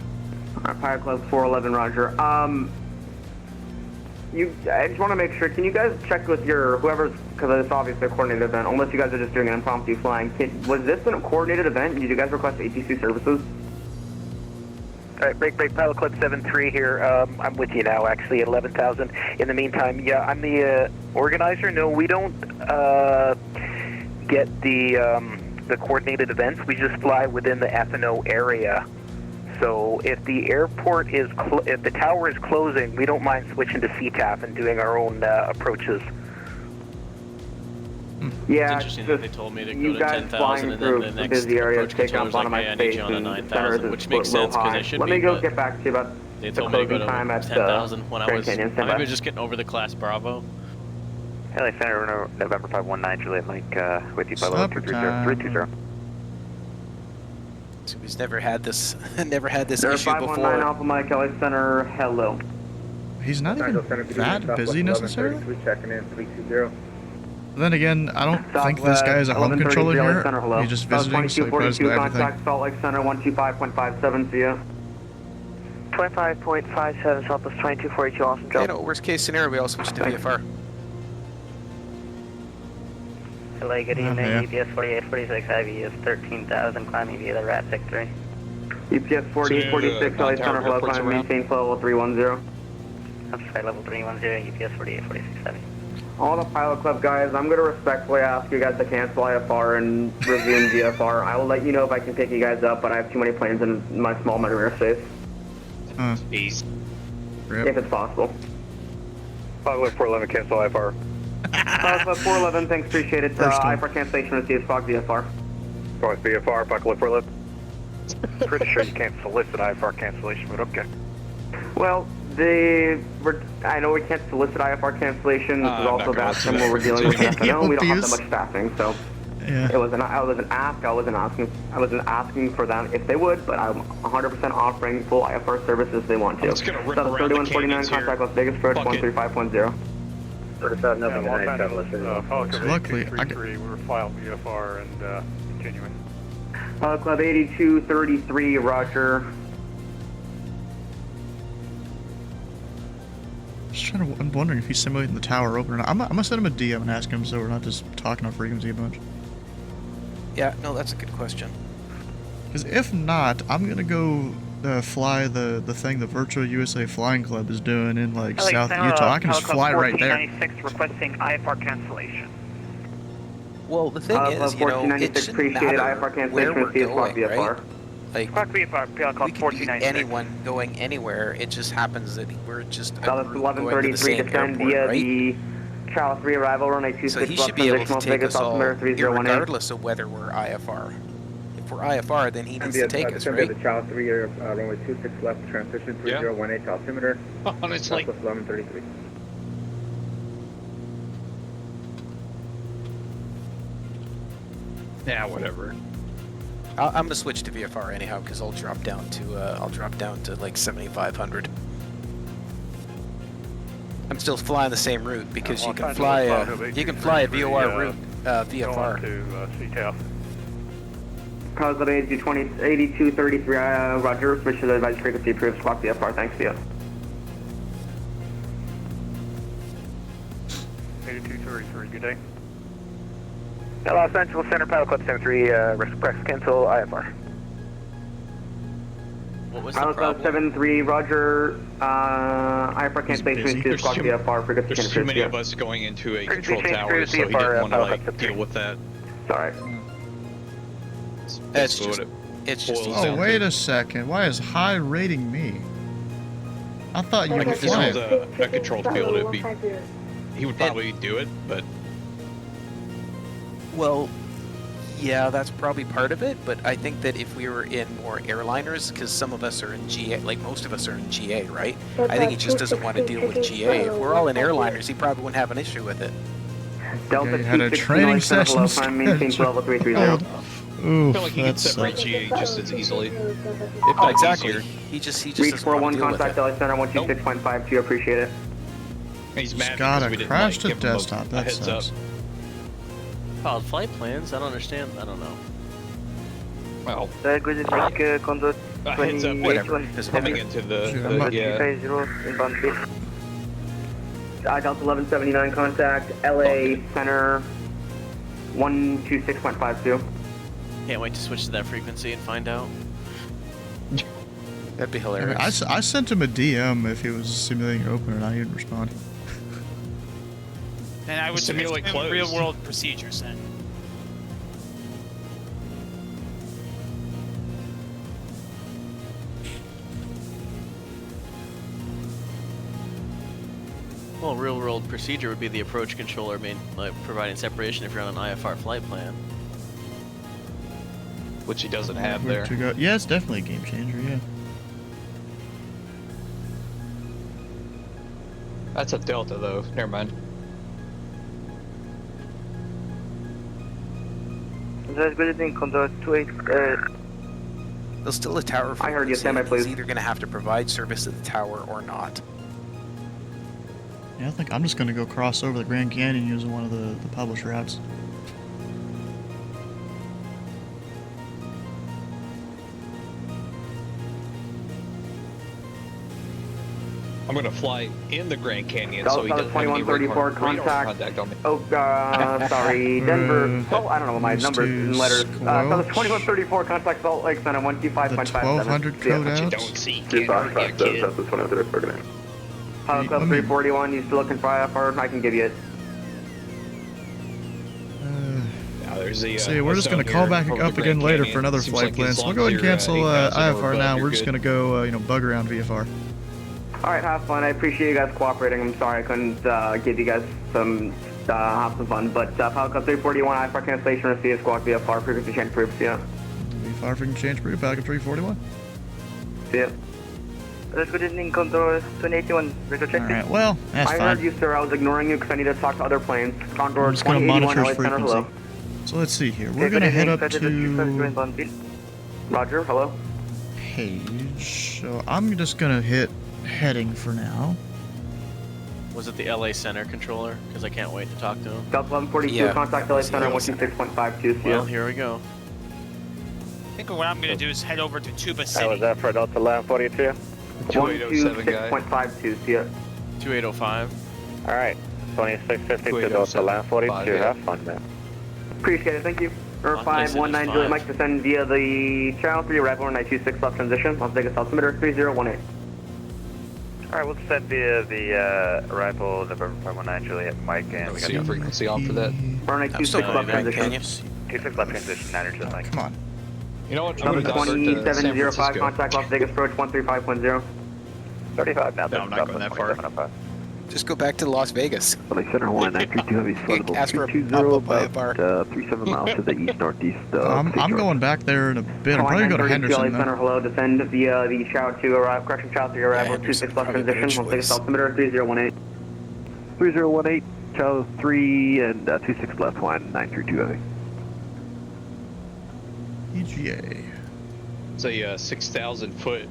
Pilot Club 411, roger. I just want to make sure, can you guys check with your, whoever's, because it's obviously a coordinated event, unless you guys are just doing an impromptu flying. Was this a coordinated event? Did you guys request ATC services? Alright, break, Pilot Club 73 here. I'm with you now, actually, at 11,000. In the meantime, yeah, I'm the organizer. No, we don't get the coordinated events. We just fly within the FNO area. So if the airport is, if the tower is closing, we don't mind switching to CTAF and doing our own approaches. Yeah, it's interesting that they told me to go to 10,000 and then the next busy area, approach take controller's up like, my hey, I need space you on a and 9,000, which makes sense because they should Let be, me go but get back to you about they the told me to go closing to time at 10,000 when I Grand was, Canyon. maybe I was just getting over the class Bravo. LA Center, November 519, Juliet Mike, with you, by level 330. So he's never had this, never had this There issue 519 before. Alpha Mike, LA Center, hello. He's not even that busy necessarily. Checking in 320. Then again, I don't think this guy is a home controller here. He's just visiting, so he probably does everything. Contact Salt Lake Center 125.57, see ya. 25.57, Southwest 2242, awesome job. You know, worst case scenario, we all switch to VFR. LA, good evening, EPS 4846, IVS 13,000, climbing via the RAT 63. EPS 4846, LA Center, hello, climb, maintain flow level 310. I'm sorry, level 310, EPS 4846, heavy. All the Pilot Club guys, I'm going to respectfully ask you guys to cancel IFR and resume VFR. I will let you know if I can pick you guys up, but I have too many planes in my small measure space. Please. If it's possible. Pilot Club 411, cancel IFR. Pilot Club 411, thanks, appreciate it. IFR cancellation received, fog VFR. VFR, Pilot Club 411. Pretty sure you can't solicit IFR cancellation, but okay. Well, I know we can't solicit IFR cancellation. This is also that time where we're dealing with FNO. We don't have that much staffing, so Yeah. I wasn't asking for them if they would, but I'm 100% offering full IFR services if they want to. It's gonna rip Southern around the 3149, canyons here. contact Las Vegas approach Fuck it. 13510. Luckily, I got... We're file VFR and continuing. Club 8233, roger. I'm wondering if he's simulating the tower open or not. I'm gonna send him a DM and ask him so we're not just talking on frequency a bunch. Yeah, no, that's a good question. Because if not, I'm gonna go fly the thing the Virtual USA Flying Club is doing in like South Utah. I can just fly right there. 1496 requesting IFR cancellation. Well, the thing is, you know, it shouldn't matter where we're going, right? Like, we could be anyone going anywhere. It just happens that we're just a group going to the same descend airport, via right? the Charles 3 arrival, runway 26 So he should be able to take us all, regardless of whether we're IFR. If we're IFR, then he needs to take us, right? The Charles 3 runway 26 left, transition 3018 altimeter. Honestly. Plus 1133. Yeah, whatever. I'm gonna switch to VFR anyhow because I'll drop down to like 7,500. I'm still flying the same route because you can fly a VOR route VFR. To CTAF. Cause of 8233, roger, switch to the advisory frequency approved, squawk VFR, thanks, via. 8233, good day. Los Angeles Center, Pilot Club 73, request cancel IFR. What was the Pilot Club problem? 73, roger, IFR cancellation to squawk VFR, frequency There's too many of us going into a control change tower, so he frequency didn't want to for, like deal with that. Sorry. It's That's just, what it's just boils Oh, down wait to. a second. Why is high rating me? I thought you Like could if this fly was it. a controlled field, it'd be. He would probably do it, but well, yeah, that's probably part of it. But I think that if we were in more airliners, because some of us are in GA, like most of us are in GA, right? I think he just doesn't want to deal with GA. If we're all in airliners, he probably wouldn't have an issue with it. Delta Okay, had a training session scheduled. Ooh, I feel like he could that separate sucks. GA just as easily. If Oh, not exactly. easier. He just Reach doesn't want 41, to deal with contact it. LA Center 126.52, appreciate it. He's mad Got because a we didn't crashed like, give him desktop. a That heads up. sucks. Filed flight plans? I don't understand. I don't know. Well, Good evening, conduct a heads up, Whatever. 28. Doesn't coming matter. into the Dude, I'm not- yeah. inbound please. Delta 1179, contact LA Center 126.52. Can't wait to switch to that frequency and find out. That'd be I, hilarious. mean, I sent him a DM if he was simulating open and he didn't respond. And I would Simulate him closed. real world procedures then. Well, real world procedure would be the approach controller providing separation if you're on an IFR flight plan. Which he doesn't have Where there. to go? Yeah, it's definitely a game changer, yeah. That's a Delta though. Never mind. Good evening, conduct 28. There's still a tower frequency. I heard you, stand by, please. He's either going to have to provide service at the tower or not. Yeah, I think I'm just gonna go cross over the Grand Canyon using one of the published routes. I'm gonna fly in the Grand Canyon Delta so he doesn't have any 2134, radar contact. contact on me. Oh, sorry, Denver. Oh, I don't know what my numbers and letters. Delta 2134, contact Salt Lake Center The 125.57. 1200 code What you outs. don't see, can't hurt you, kid. Pilot Club 341, you still looking for IFR? I can give you it. Now there's the. See, we're just gonna call back up again later for another flight plan. So we'll go ahead and cancel IFR now. We're just gonna go, bug around VFR. Alright, have fun. I appreciate you guys cooperating. I'm sorry I couldn't give you guys some have some fun. But Pilot Club 341, IFR cancellation, receive squawk VFR, frequency change approved, yeah. fire freaking change for you, Falcon 341. Yeah. Good evening, Condor 2081. Visual check. Alright, well, that's I fine. heard you, sir. I was ignoring you because I need to talk to other planes. Condor I'm just gonna 2081 monitor LA his Center, hello. frequency. So let's see here. We're gonna head up to Roger, hello. Page. So I'm just gonna hit heading for now. Was it the LA Center controller? Because I can't wait to talk to him. Delta 1142, Yeah. contact LA Center 126.52. Well, here we go. I think what I'm gonna do is head over to Tuba City. How was that for Delta 1142? 2807 guy. 126.52, see ya. 2805. All right, 2650 to Delta 1142. Have fun, man. Appreciate it, thank you. Nice, it is 519 Juliet fine. Mike, descend via the channel 3 arrival on 926 left transition, Las Vegas altimeter 3018. All right, we'll descend via the arrival November 519 Juliet Mike, and we got See frequency on for that. We're on I'm still 926 going left to Grand transition. Canyon. 26 left transition, 9 Juliet Mike. Come on. You know what? I'm Number gonna divert to San 2705, Francisco. contact Las Vegas approach 135.0. 35 now. No, I'm not going that far. Just go back to Las Vegas. LA Center 1932 heavy floodable Ask for a 320 pop-up by a about bar. 37 miles to the east-northeast. I'm going back there in a bit. I'm probably gonna go to Henderson LA Center, though. hello, descend via the Chow 2 arrival, correction, Chow 3 arrival, Henderson 26 left probably better transition, Las Vegas choice. altimeter 3018. 3018, Chow 3 and 26 left line 932 heavy. EGA. It's a 6,000 foot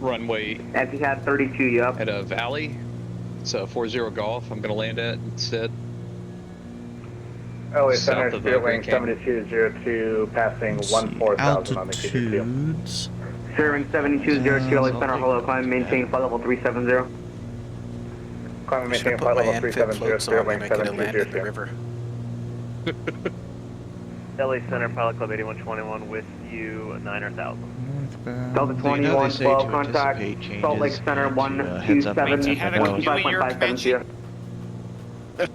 runway Etihad 32, yup. at a valley. It's a 40 Golf. I'm gonna land at instead. LA South Center, of the Spirit Wing Grand Canyon. 7202, passing Let's see, 14,000 on the KG2. altitudes. Steering 7202, LA Center, hello, climb, maintain flight level 370. Climb and Should maintain have flight put my level amphib 370, floats Spirit on Wing when I could have landed in the 7202. river. LA Center, Pilot Club 8121 with you, 9,000. Northbound. Delta So you know they say 2112, to contact anticipate Salt Lake changes Center and to, heads up 127, maintain Have a canoe in your 125.57 convention?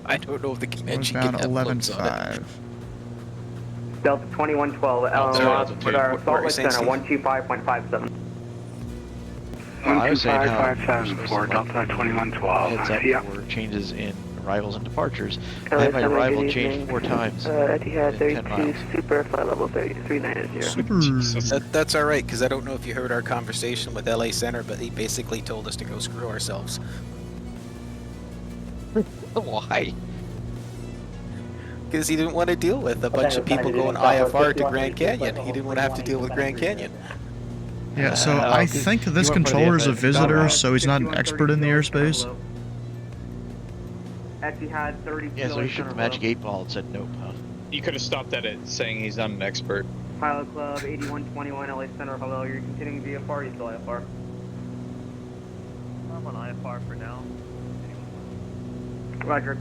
I don't know if the convention Northbound can have floats on it. 11.5. Delta 2112, altitude. with our What Salt were you Lake saying, Center Steve? 125.57. I was saying how 12557 for Delta 2112. heads up Yeah. for changes in arrivals and departures. I LA had my Center, arrival good changed evening. 4 times. Etihad in 10 32 miles. Super, flight level 3390. Super. That's all right, because I don't know if you heard our conversation with LA Center, but he basically told us to go screw ourselves. Why? Because he didn't want to deal with a bunch of people going IFR to Grand Canyon. He didn't want to have to deal with Grand Canyon. Yeah, so Uh, I okay. think this You went for the controller's a FS. visitor, so he's not an expert in the airspace. Etihad 32, Yeah, so LA he shoot Center, the magic 8 ball and said nope, huh? You could have stopped that at saying he's not an expert. Pilot Club 8121, LA Center, hello, you're continuing VFR, you still IFR? I'm on IFR for now. Roger,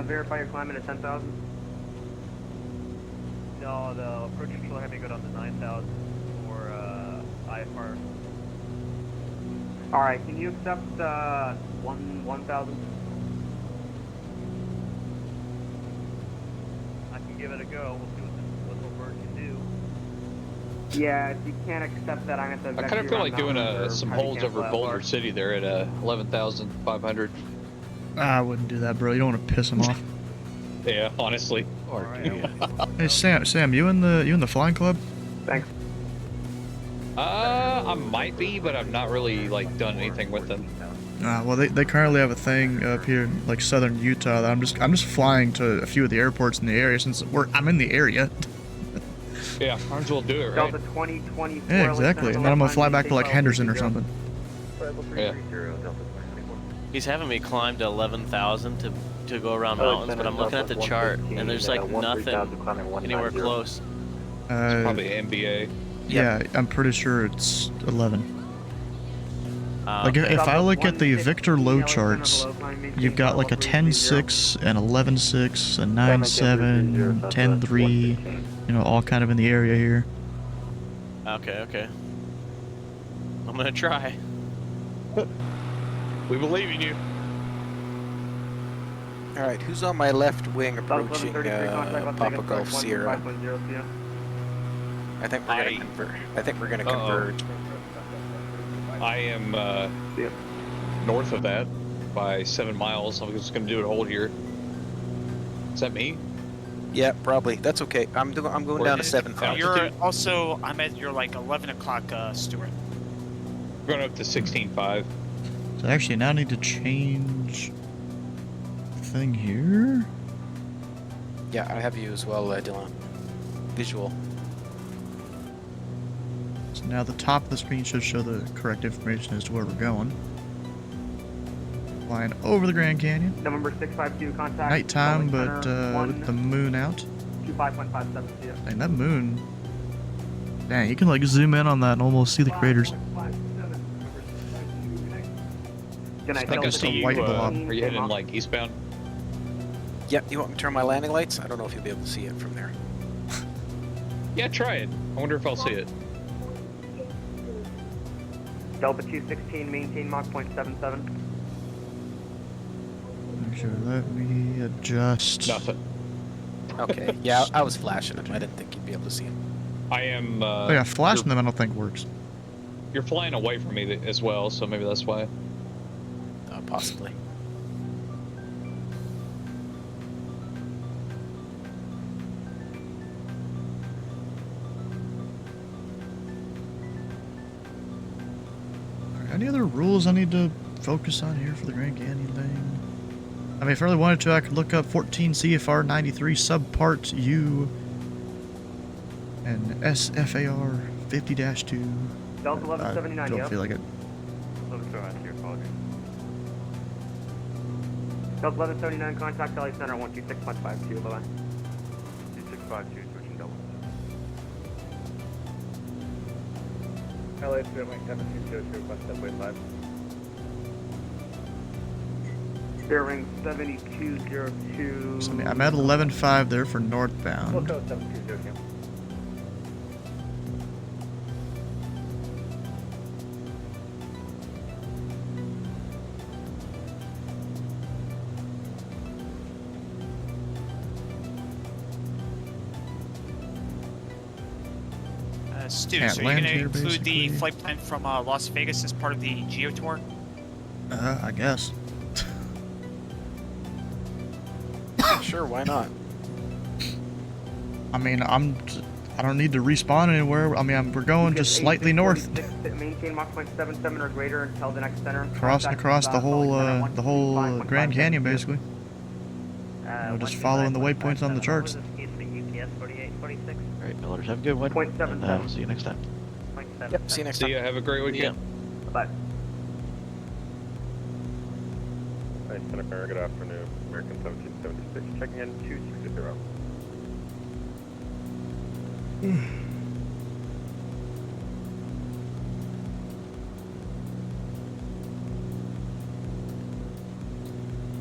verify your climate at 10,000. No, the approach controller had me go down to 9,000 for IFR. Alright, can you accept 1,000? I can give it a go. We'll see what the bird can do. Yeah, if you can't accept that, I'm going to have to I kind of feel like doing some holds over Boulder City there at 11,500. I wouldn't do that, bro. You don't want to piss him off. Yeah, honestly. Hey, Sam, you in the flying club? Thanks. I might be, but I've not really like done anything with them. Well, they currently have a thing up here in like southern Utah that I'm just flying to a few of the airports in the area since I'm in the area. Yeah, might as well do it, right? Delta 2024. Yeah, exactly. And then I'm gonna fly back to like Henderson or something. Yeah. He's having me climb to 11,000 to go around mountains, but I'm looking at the chart and there's like nothing anywhere close. Probably an MBA. Yeah, I'm pretty sure it's 11. Like if I look at the Victor low charts, you've got like a 10.6, an 11.6, a 9.7, 10.3, you know, all kind of in the area here. Okay. I'm gonna try. We believe in you. Alright, who's on my left wing approaching Papa Golf Sierra? I think we're gonna converge. I am north of that by 7 miles. I'm just gonna do a hold here. Is that me? Yeah, probably. That's okay. I'm going down to 7.5. You're also, I'm at your like 11 o'clock, Stuart. We're going up to 16.5. So actually now I need to change the thing here. Yeah, I have you as well, Dylan. Visual. So now the top of the screen should show the correct information as to where we're going. Flying over the Grand Canyon. November 652 contact. Nighttime, but with the moon out. 25.57. Dang, that moon. Dang, you can like zoom in on that and almost see the craters. I can see you, white blob. are you heading like eastbound? Yep, you want me to turn my landing lights? I don't know if you'll be able to see it from there. Yeah, try it. I wonder if I'll see it. Delta 216, maintain Mach 0.77. Make sure, let me adjust. Nothing. Okay, yeah, I was flashing them. I didn't think you'd be able to see them. I am. Oh yeah, flashing them I don't think works. You're flying away from me as well, so maybe that's why. Possibly. Any other rules I need to focus on here for the Grand Canyon thing? I mean, if I really wanted to, I could look up 14 CFR 93 subpart U and SFAR 50-2. Delta 1179, I don't yep. feel like it. Delta 1179, contact LA Center 126.52, bye-bye. 2652, switching double. LA 7202, request 7.5. Bearing 7202. So I'm at 11.5 there for northbound. Full code 7202. Stu, Can't so you're land going to here, include the basically. flight plan from Las Vegas as part of the Geo Tour? I guess. Sure, why not? I mean, I don't need to respawn anywhere. I mean, we're going just slightly north. Maintain Mach 0.77 or greater until the next center. Crossing across the whole Grand Canyon, basically. Just following the waypoints on the charts. Alright, Millers, have a good one. And we'll see you next time. Yep, see you next See time. ya, have a great weekend. Bye. Hi, Center, good afternoon. American 1776, checking in 260.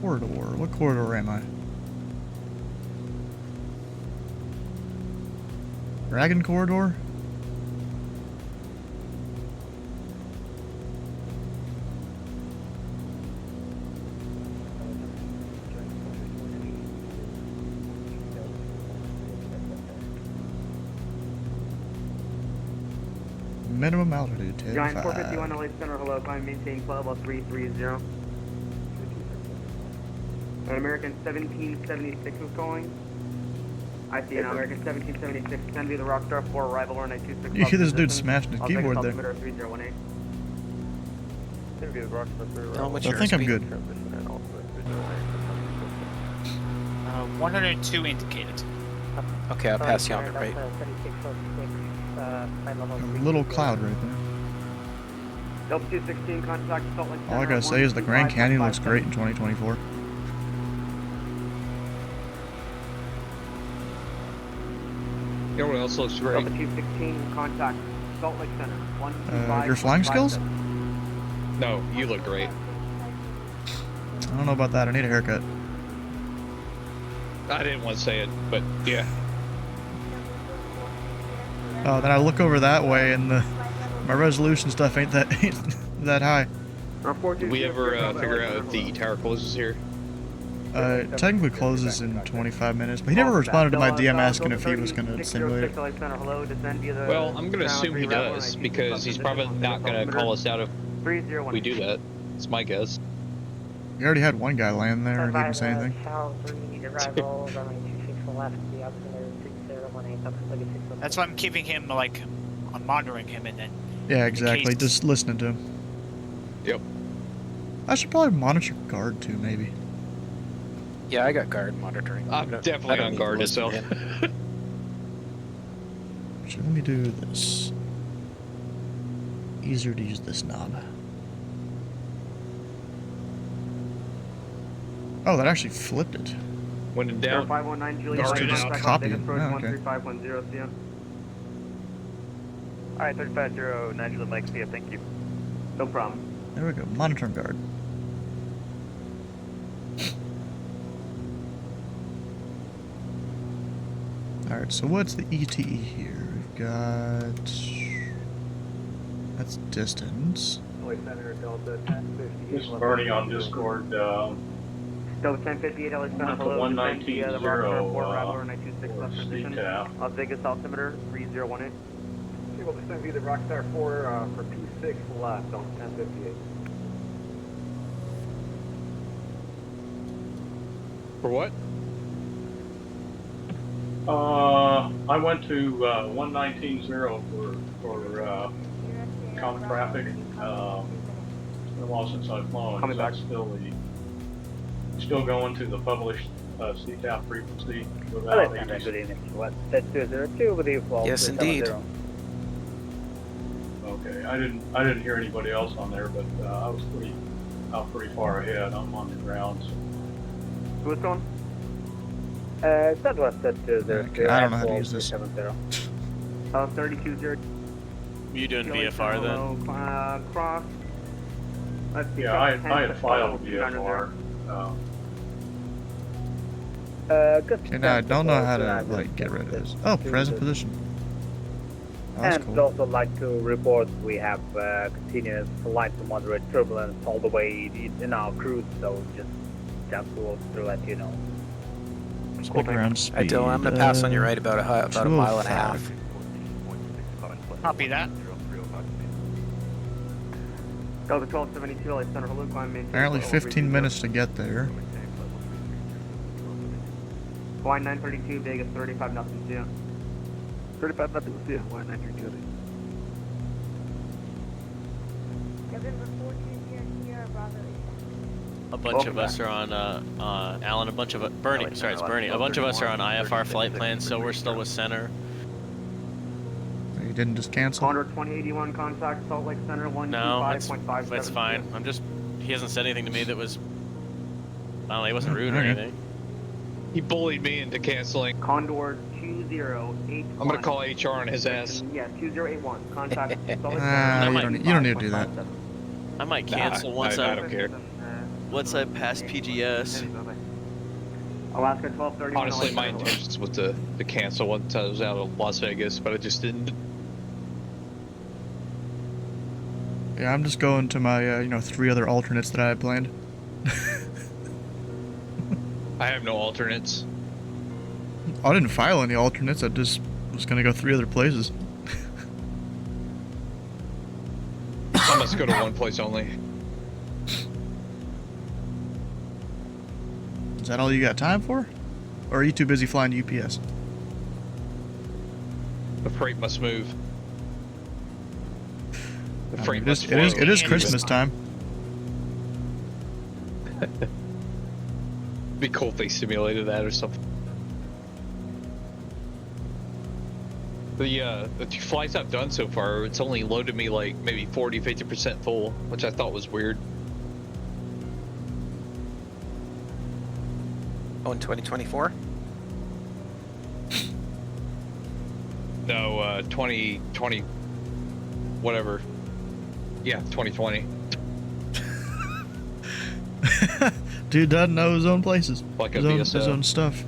Corridor. What corridor am I? Dragon Corridor? Minimum altitude, 10.5. Giant 451 LA Center, hello, climb maintain club level 330. An American 1776 is calling. I see an American 1776, 10 via the Rockstar 4 arrival or 926. You hear this dude smashing his keyboard there. 3018. 10 via the Rockstar 3 Tell him what's I your think I'm speed. good. 102 indicated. Okay, I'll pass you on the right. A little cloud right there. Delta 216, contact Salt Lake Center. All I gotta say is the Grand Canyon looks great in 2024. You know what else looks great? Delta 216, contact Salt Lake Center. 125. Your flying skills? No, you look great. I don't know about that. I need a haircut. I didn't want to say it, but yeah. Oh, then I look over that way, and my resolution stuff ain't that high. Did we ever figure out if the tower closes here? It technically closes in 25 minutes, but he never responded to my DM asking if he was going to simulate it. Well, I'm going to assume he does, because he's probably not going to call us out if we do that. It's my guess. You already had one guy land there and he didn't say anything. That's why I'm keeping him, like, I'm monitoring him and then... Yeah, exactly. Just listening to him. Yep. I should probably monitor guard too, maybe. Yeah, I got guard monitoring. I'm definitely on guard itself. Actually, let me do this. Easier to use this knob. Oh, that actually flipped it. When in doubt, 519 Juliet, Guard it out. Copy it. approach Oh, okay. 13510, see ya. Alright, 350, Juliet Mike, see ya, thank you. No problem. There we go. Monitoring guard. Alright, so what's the ETE here? We've got... That's distance. This is Bernie on Discord. Delta 1058, LA Center, Went to hello. 119.0 the Rockstar 4 Rattler 926 left position. CTAP. Las Vegas altimeter 3018. People to send you the Rockstar 4 for P6 left on 1058. for what? I went to 119.0 for common traffic. It's been a while since I've flown. Coming back. Still going to the published CTAP frequency Hello, without Sandra. any. Good evening. What's that 202 with you? Yes, indeed. Okay, I didn't hear anybody else on there, but I was pretty far ahead. I'm on the ground. So. Who's going? Southwest 202. Okay, I don't know how to use this. 320. You doing VFR then? Cross. Let's see. Yeah, I had filed VFR. Okay, now I don't know how to like get rid of this. Oh, present position. Oh, that's And cool. we'd also like to report we have continuous light to moderate turbulence all the way in our cruise, so just to let you know. Cool. Ground speed. Alright, Dylan, I'm going to pass on your right about a mile and a half. Copy that. Delta 1272, LA Center, hello. Climb maintain. Apparently 15 minutes to get there. Line 932, Vegas 35, nothing to you. 35, nothing to you. Line 932. A bunch of us are on, Alan, a bunch of, Bernie, sorry, it's Bernie. A bunch of us are on IFR flight plans, so we're still with center. You didn't just cancel? Condor 2081, contact Salt Lake Center, No, 125.57. that's fine. I'm just, he hasn't said anything to me that was, I don't know, he wasn't rude or anything. He bullied me into canceling. Condor 2081. I'm gonna call HR on his ass. Yeah, 2081. Contact Salt Lake you don't need to do that. I might cancel once I don't care. Once I pass PGS. Alaska 1231. Honestly, my intentions was to cancel once I was out of Las Vegas, but I just didn't. Yeah, I'm just going to my, 3 other alternates that I had planned. I have no alternates. I didn't file any alternates, I just was gonna go 3 other places. I must go to one place only. Is that all you got time for? Or are you too busy flying UPS? The freight must move. The freight It must is flow. Christmas time. Be cool if they simulated that or something. The 2 flights I've done so far, it's only loaded me like maybe 40-50% full, which I thought was weird. Oh, in 2024? No, 2020, whatever. Yeah, 2020. Dude doesn't know his own places. Like a his VSO. own stuff.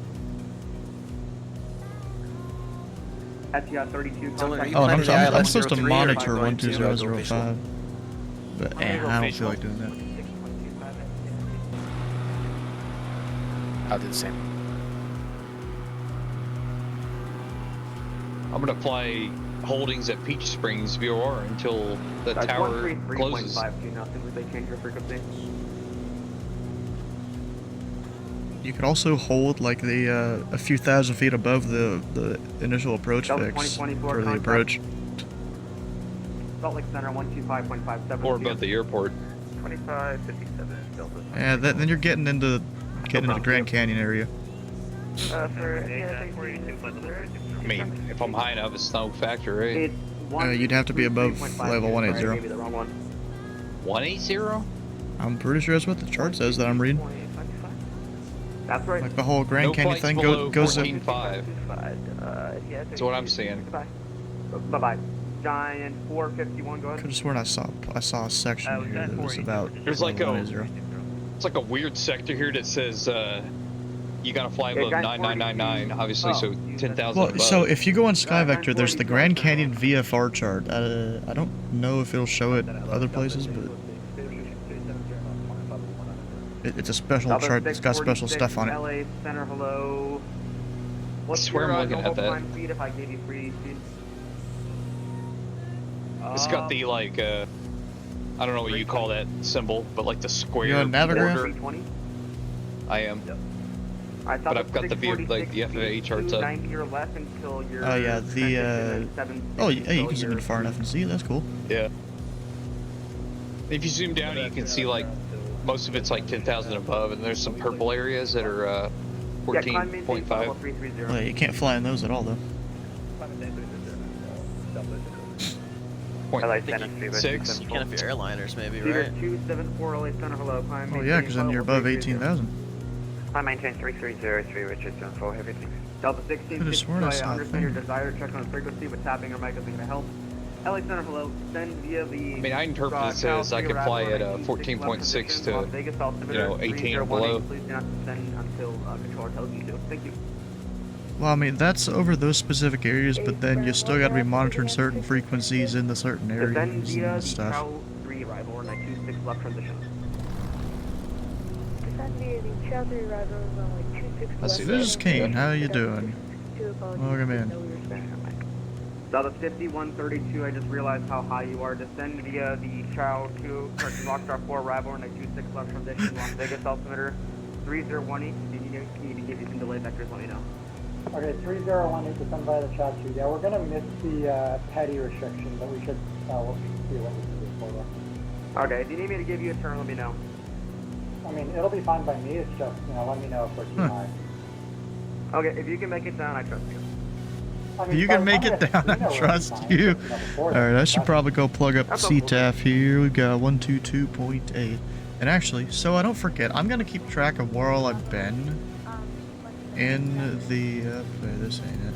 SEI 32. Dylan, are you Oh, planning I'm the ILS supposed to 03 or monitor are you going to go visual? 12005. But I'm gonna go I don't visual. feel like doing that. I'll do the same. I'm gonna fly holdings at Peach Springs VOR until the tower closes. 133.52, nothing. Would they change your frequency? You could also hold like the a few thousand feet above the initial approach Delta fix 2024 for the contact. approach. Salt Lake Center 125.57. Or above the airport. 2557 Delta. Yeah, then you're getting into the Grand Canyon area. I mean, if I'm high enough, it's no factor, right? You'd have to be above level 180. 180? I'm pretty sure that's what the chart says that I'm reading. That's right. Like the whole Grand Canyon thing goes up. 14.5. That's what I'm seeing. Bye bye. Giant 451. Go ahead. Could have sworn I saw a section here that was about. There's like a 180. it's like a weird sector here that says you gotta fly above 9999, obviously, so 10,000 Well, above. so if you go on SkyVector, there's the Grand Canyon VFR chart. I don't know if it'll show it other places, but it's a special chart that's got special stuff on it. LA Center, hello. What's I swear your I'm looking at that. climb speed if I gave you free speed? It's got the like I don't know what you call that symbol, but like the square You on Navigram? border. I am. But I've got the like the FAA charts up. 90 or less until you're Oh yeah, the oh yeah, you can zoom in far enough and see. That's cool. Yeah. If you zoom down, you can see like most of it's like 10,000 above, and there's some purple areas that are 14.5. Well, you can't fly in those at all though. Point Six. You can if you're airliners, maybe, right? 274 LA Center, hello. Climb Oh yeah, because then you're above 18,000. Climb maintain 3303, Richardson, full everything. Delta 16, Could've sworn I saw a understand your thing. desire to check on frequency, but tapping or mic isn't going to help. LA Center, hello. Send via the. I mean, I interpret this as I could fly at 14.6 to, 18 or below. Please do not descend until controller tells you to. Thank you. Well, I mean that's over those specific areas, but then you still got to be monitoring certain frequencies in the certain Descend areas via and the stuff. Chow 3 arrival or 926 left transition. Descend via the Chow 3 arrival on like 26 Let's see, this is Kane. How you doing? Welcome in. Delta 5132, I just realized how high you are. Descend via the Chow 2, Rockstar 4 arrival or 926 left transition, Las Vegas altimeter 3018. If you need to give you some delay vectors, let me know. Okay, 3018 descend via the Chow 2. Yeah, we're gonna miss the petty restriction, but we should we'll see what we can do for that. Okay, if you need me to give you a turn, let me know. I mean, it'll be fine by me. It's just let me know if we're too high. Okay, if you can make it down, I trust you. I mean, You by can the make time it we down, have I to trust know you. before Alright, that. I should probably go plug up That's CTAF here. We've got 122.8. And actually, so I don't forget, I'm going to keep track of where all I've been in the... wait, this ain't it.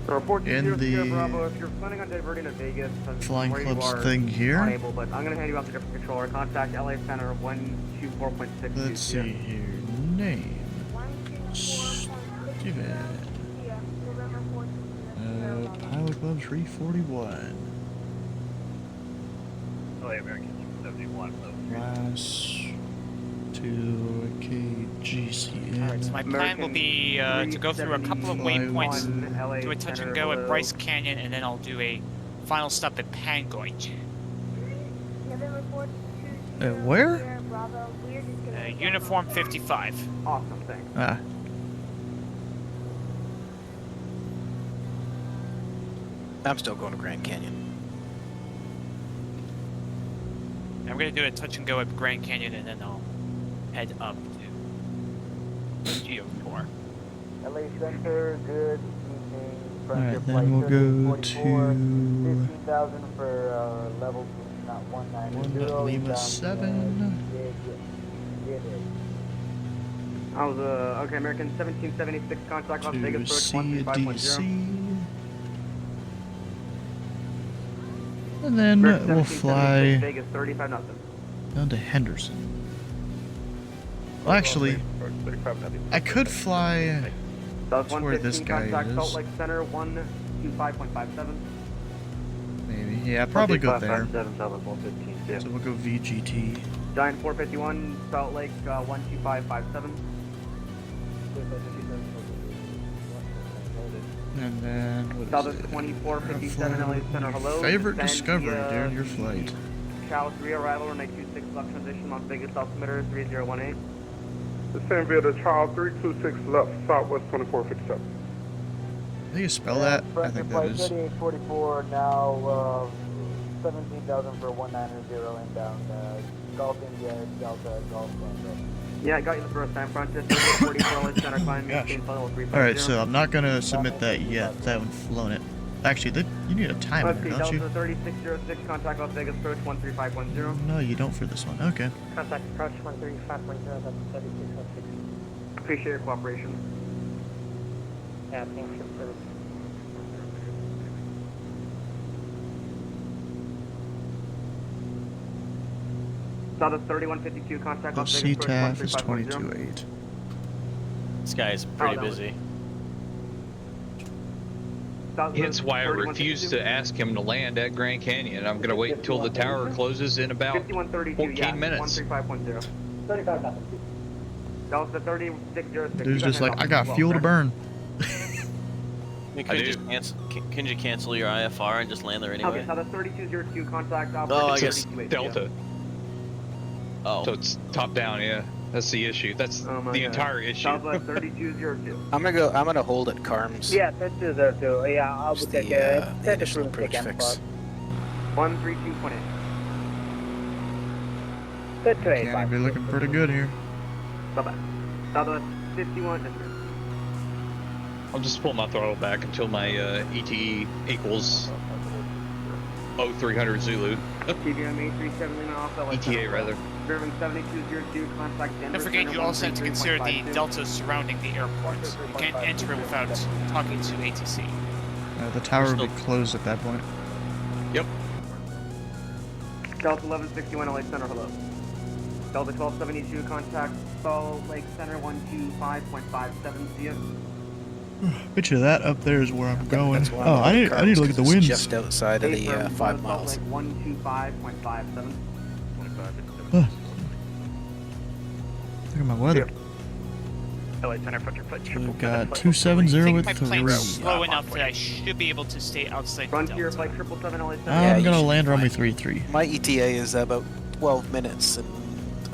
Report In to the Bravo, if you're planning on diverting to Vegas, Flying where Clubs you are thing here. unable, but I'm going to hand you off to different controller. Contact LA Center 124.6. Let's see here. Name. Steven. Pilot Club 341. LA American 71. Class 2 KGCN. Alright, so my plan will be to go through a couple of waypoints, do a touch and go at Bryce Canyon, and then I'll do a final stop at Pangoit. Where? Uniform 55. Awesome, thanks. Ah. I'm still going to Grand Canyon. I'm gonna do a touch and go at Grand Canyon, and then I'll head up to Geo4. LA Center, good evening. Alright, then we'll go to 15,000 for level not 190. 1 Lima 7. I was okay, American 1776 contact Las To Vegas approach 135.0. And then we'll fly Vegas 35 nothing. down to Henderson. Well, actually, I could fly to where this guy contact Salt is. Lake Center 125.57. Maybe. Yeah, probably go there. 125.57, So we'll go VGT. Giant 451 Salt Lake 125.57. And then what Delta is it? 2457 LA Center, hello. Favorite Descend discovery via during your the flight. Chow 3 arrival or 926 left transition Las Vegas altimeter 3018. Descend via the Child 326 left, southwest 2457. How do you spell that? I think that is. 3844 now, 17,000 for 190 inbound, Golf India, Delta, Golf Tango. Yeah, I got you the first time, Francis. 44 center climb, maintain final 350. Alright, so I'm not gonna submit that yet. I haven't flown it. Actually, you need a time in there, don't you? Delta 3606, contact Las Vegas approach 13510. No, you don't for this one. Okay. Contact approach 13510, that's 3606. Appreciate your cooperation. Yeah, thanks for the service. Delta 3152, contact Oh, Las Vegas approach CTAF is 13510. 22.8. This guy's pretty busy. Hence why I refused to ask him to land at Grand Canyon. I'm going to wait until the tower closes in about 14 minutes. 13510. 35 nothing. Delta 3606. Dude's just like, I got fuel to burn. Can you cancel your IFR and just land there anyway? Okay, so that's 3202, contact Oh, I guess Delta. Oh. So it's top down, yeah. That's the issue. That's the entire issue. Southwest 3202. I'm gonna hold at Carms. Yeah, 3202. Yeah, I'll Just take the take initial approach fix. 132.8. Good trade. Can't be looking pretty good here. Bye-bye. Southwest 51. I'll just pull my throttle back until my ETE equals 0300 Zulu. TVM 837 off ETA rather. Observing 7202, contact Denver. Don't forget, you also have to consider the deltas surrounding the airport. You can't enter it without talking to ATC. The tower will be closed at that point. Yep. Delta 1161 LA Center, hello. Delta 1272, contact Salt Lake Center 125.57, see ya. Bet you that up there is where I'm going. That's why Oh, I need to look at the winds. Just outside of the 5 miles. Like 125.57. Look at my weather. LA Center, put your foot triple. We've got 270 with My 3. plane's slow enough that I should be able to stay outside the Frontier delta. flight 777 LA Center. I'm gonna land runway 33. My ETA is about 12 minutes, and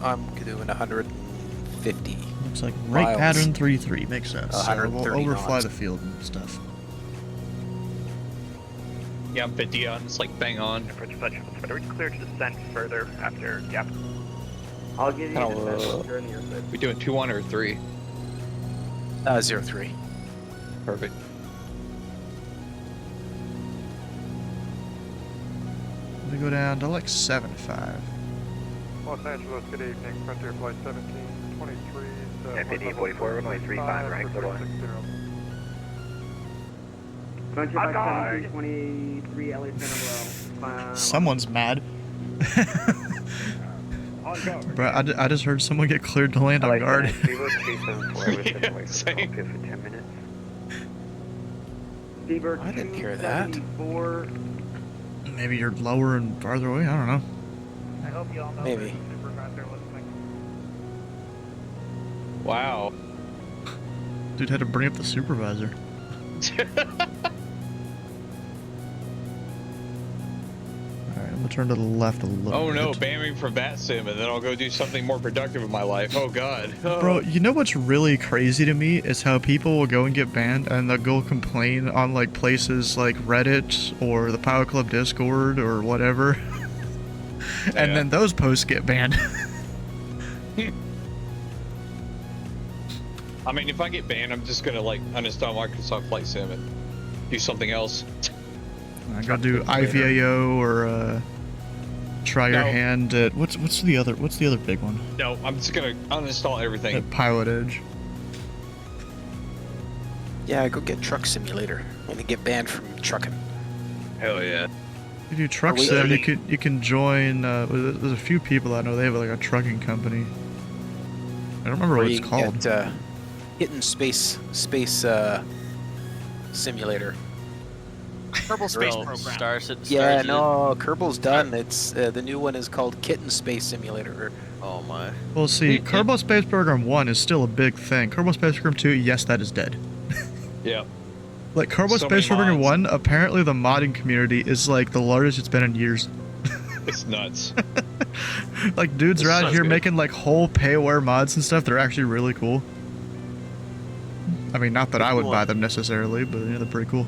I'm doing 150. Looks like right miles. pattern 33 makes sense. So we'll 130 overfly knots. the field and stuff. Yeah, I'm 50 on. It's like bang on. Approach flight 777. Are we clear to descend further after gap? I'll give you the during the airspace. We doing 2-1 or 3? 03. Perfect. We go down to like 7.5. Los Angeles, good evening. Frontier Flight 1723. FAD 44, runway 35, right, good one. Frontier flight 7323 LA Center below. Someone's mad. Bro, I just heard someone get cleared to land on guard. Yeah, same. For 10 minutes. I didn't hear that. Maybe you're lower and farther away. I don't know. I hope you all know Maybe. Wow. Dude had to bring up the supervisor. Alright, I'm gonna turn to the left a little Oh bit. no, banning from Bat Sim, and then I'll go do something more productive in my life. Oh god. Bro, you know what's really crazy to me is how people will go and get banned and they'll go complain on like places like Reddit or the Power Club Discord or whatever. And then those posts get banned. I mean, if I get banned, I'm just gonna like uninstall Microsoft Flight Sim and do something else. I gotta do IVAO or try your hand at what's the other big one? No, I'm just gonna uninstall everything. At Pilot Edge. Yeah, go get Truck Simulator. I'm gonna get banned from trucking. Hell yeah. If you do truck sim, you can join. There's a few people I know. They have like a trucking company. I don't remember what it's called. Get, Hidden Space Simulator. Kerbal Space Program. Yeah, no, Kerbal's done. It's the new one is called Kitten Space Simulator. Oh my. Well, see, Kerbal Space Program 1 is still a big thing. Kerbal Space Program 2, yes, that is dead. Yeah. Like, Kerbal Space Program 1, apparently the modding community is like the largest it's been in years. It's nuts. Like, dudes are out here making, like, whole pay-aware mods and stuff. They're actually really cool. I mean, not that I would buy them necessarily, but yeah, they're pretty cool.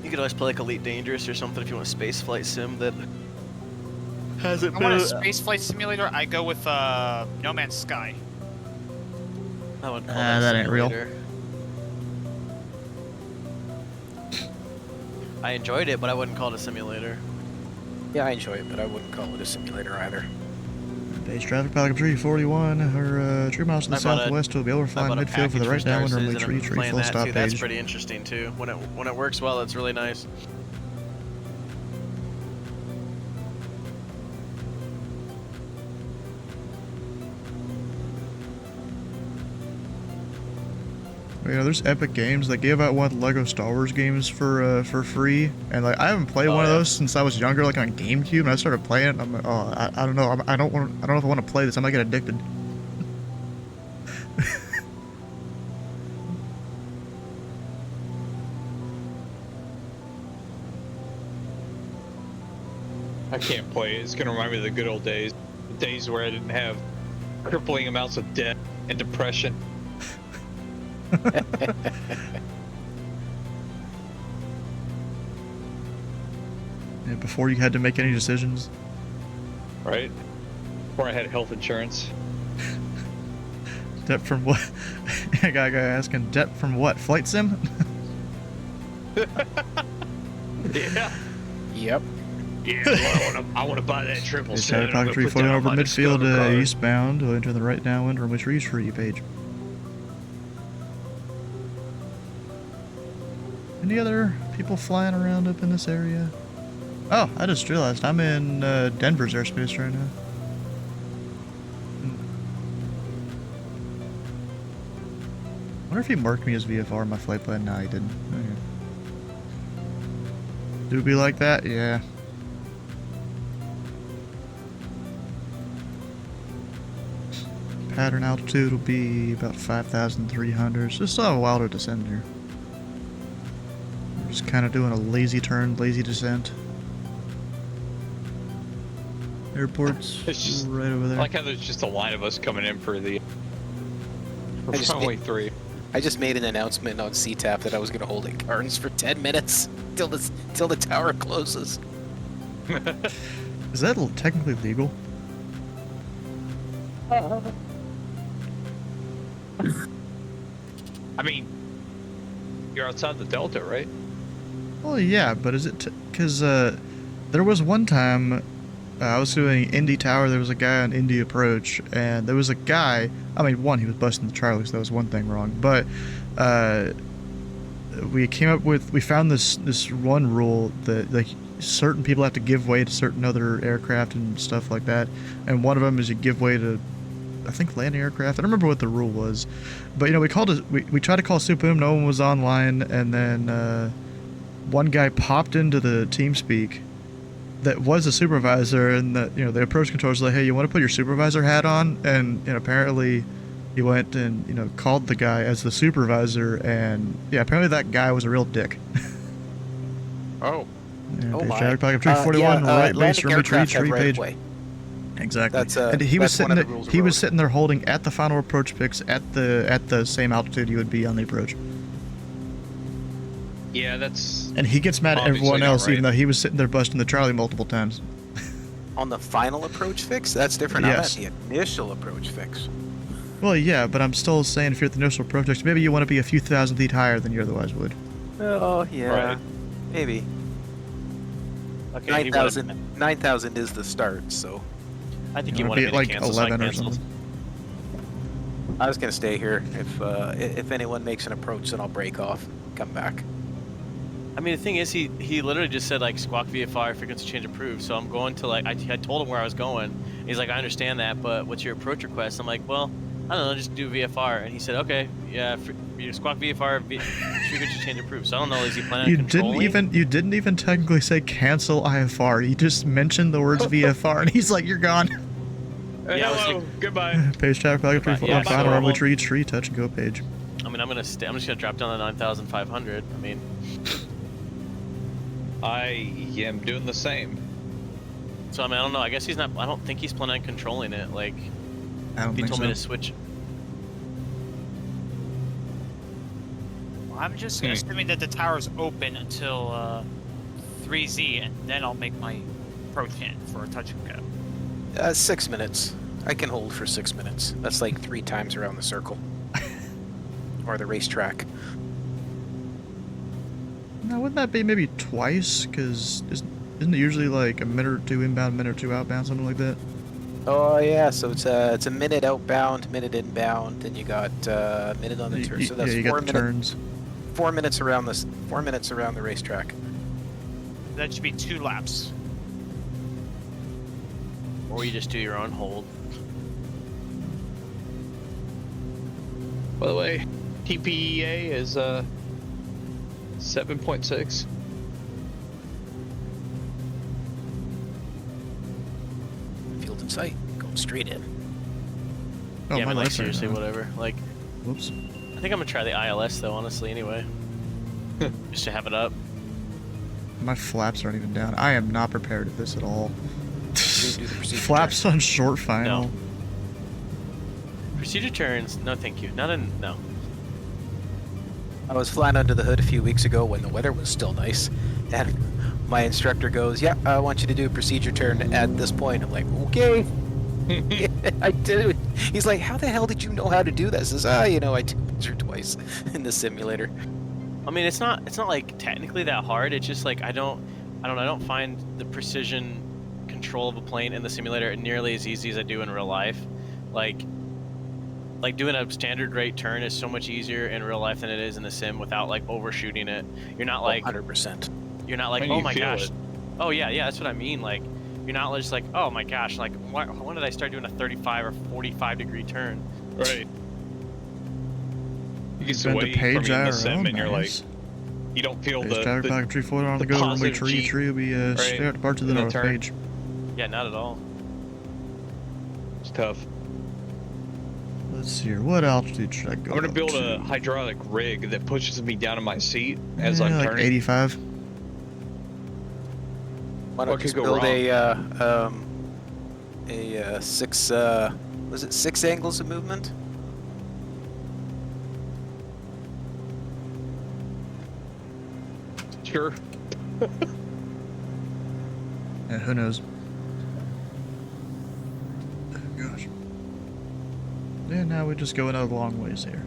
You could always play, like, Elite Dangerous or something if you want a space flight sim that hasn't I been... want a space flight simulator, I go with No Man's Sky. I wouldn't call that ain't real. I enjoyed it, but I wouldn't call it a simulator. Yeah, I enjoy it, but I wouldn't call it a simulator either. Base traffic, Pelican 341, or 3 miles to the southwest will be overflying midfield for the right downwind runway tree full stop page. That's pretty interesting too. When it works well, it's really nice. You know, there's Epic Games that gave out one of the Lego Star Wars games for free, and like I haven't played one of those since I was younger, like on GameCube. And I started playing it. And I'm like, oh, I don't know. I don't know if I want to play this. I might get addicted. I can't play it. It's gonna remind me of the good old days, the days where I didn't have crippling amounts of debt and depression. Yeah, before you had to make any decisions. Right? Before I had health insurance. Debt from what? I got a guy asking, debt from what? Flight sim? Yeah. Yep. Yeah, well, I want to buy that 777. Pelican 341 over midfield eastbound. We'll enter the right downwind runway tree free page. Any other people flying around up in this area? Oh, I just realized I'm in Denver's airspace right now. I wonder if he marked me as VFR in my flight plan. No, he didn't. Okay. Do it be like that? Yeah. Pattern altitude will be about 5,300. So just a while to descend here. We're just kind of doing a lazy turn, lazy descent. Airport's just right over there. I like how there's just a line of us coming in for the runway 3. I just made an announcement on CTAP that I was going to hold it gardens for 10 minutes till the tower closes. Is that technically legal? I mean, you're outside the Delta, right? Well, yeah, but is it... Because there was one time I was doing Indy Tower, there was a guy on Indy Approach, and there was a guy... I mean, one, he was busting the Charlie, so that was one thing wrong, but we came up with... We found this one rule that, like, certain people have to give way to certain other aircraft and stuff like that, and one of them is you give way to, I think, landing aircraft. I don't remember what the rule was, but, you know, we tried to call Supum, no one was online, and then one guy popped into the TeamSpeak that was a supervisor, and that, you know, the approach controller was like, hey, you want to put your supervisor hat on? And, you know, apparently he went and, you know, called the guy as the supervisor, and yeah, apparently that guy was a real dick. Oh. Yeah, oh my. Pelican 341, right base, landing aircraft have retreat page. right-of-way. Exactly. That's, and he was that's sitting one of the rules of he was road. sitting there holding at the final approach picks at the same altitude you would be on the approach. Yeah, that's... And he gets mad at everyone else, even though he was sitting there busting the Charlie multiple times. On the final approach fix? That's different. Yes. I'm at the initial approach fix. Well, yeah, but I'm still saying if you're at the initial approach fix, maybe you want to be a few thousand feet higher than you otherwise would. Oh, yeah. Right. Maybe. Okay, 9,000 is the start, so... I think You you wanna want be me at, to like, cancel, 11 so I or canceled. something. I was going to stay here. If anyone makes an approach, then I'll break off and come back. I mean, the thing is, he literally just said, like, squawk VFR, frequency change approved. So I'm going to, like, I told him where I was going. He's like, I understand that, but what's your approach request? I'm like, well, I don't know, just do VFR. And he said, okay, yeah, you squawk VFR, frequency change approved. So I don't know, is he planning on controlling? You didn't even technically say cancel IFR. You just mentioned the words VFR, and he's like, you're gone. Yeah, hello, goodbye. Page traffic, Pelican 341, Yeah, final so runway we'll- tree, touch and go page. I mean, I'm just gonna drop down to 9,500. I mean, I am doing the same. So I mean, I don't know. I guess he's not. I don't think he's planning on controlling it. Like, I don't if he think told so. me to switch. Well, I'm just assuming that the tower's open until 3Z, and then I'll make my approach in for a touch and go. 6 minutes. I can hold for 6 minutes. That's like 3 times around the circle. Or the racetrack. Now, wouldn't that be maybe twice? Because isn't it usually like a minute or 2 inbound, minute or 2 outbound, something like that? Oh yeah, so it's a minute outbound, minute inbound, then you got minute on the turn. So that's yeah, you 4 got the minutes. turns. 4 minutes around this. 4 minutes around the racetrack. That should be 2 laps. Or you just do your own hold. By the way, TPEA is 7.6. Field in sight. Going straight in. Oh, yeah, my but like lights are seriously, on. whatever. Like, Whoops. I think I'm gonna try the ILS though, honestly. Anyway, just to have it up. My flaps aren't even down. I am not prepared for this at all. Do the procedure Flaps turn. on short final. No. Procedure turns. No, thank you. Not in. No. I was flying under the hood a few weeks ago when the weather was still nice, and my instructor goes, "Yeah, I want you to do a procedure turn at this point." I'm like, "Okay." Yeah, I did it. He's like, "How the hell did you know how to do this?" I says, you know, I did once or twice in the simulator. I mean, it's not like technically that hard. It's just like I don't find the precision control of a plane in the simulator nearly as easy as I do in real life. Like doing a standard rate turn is so much easier in real life than it is in the sim without like overshooting it. You're not like 100%. You're not like, When oh you my feel gosh. it. Oh yeah, that's what I mean. Like, you're not just like, oh my gosh, like when did I start doing a 35 or 45 degree turn? Right. You get Been to away Page from in the IRL, sim, and you're like, nice. you don't feel Page the traffic pocket 34 on the go, runway positive tree. G, Tree will be straight out depart to the in the north. turn. Page. Yeah, not at all. It's tough. Let's see here. What altitude should I go I'm gonna up build to? a hydraulic rig that pushes me down in my seat as I'm like turning. 85. Why What don't could just go build wrong? a 6 was it 6 angles of movement? Sure. Yeah, who knows? Oh, gosh. Yeah, now we just go another long ways here.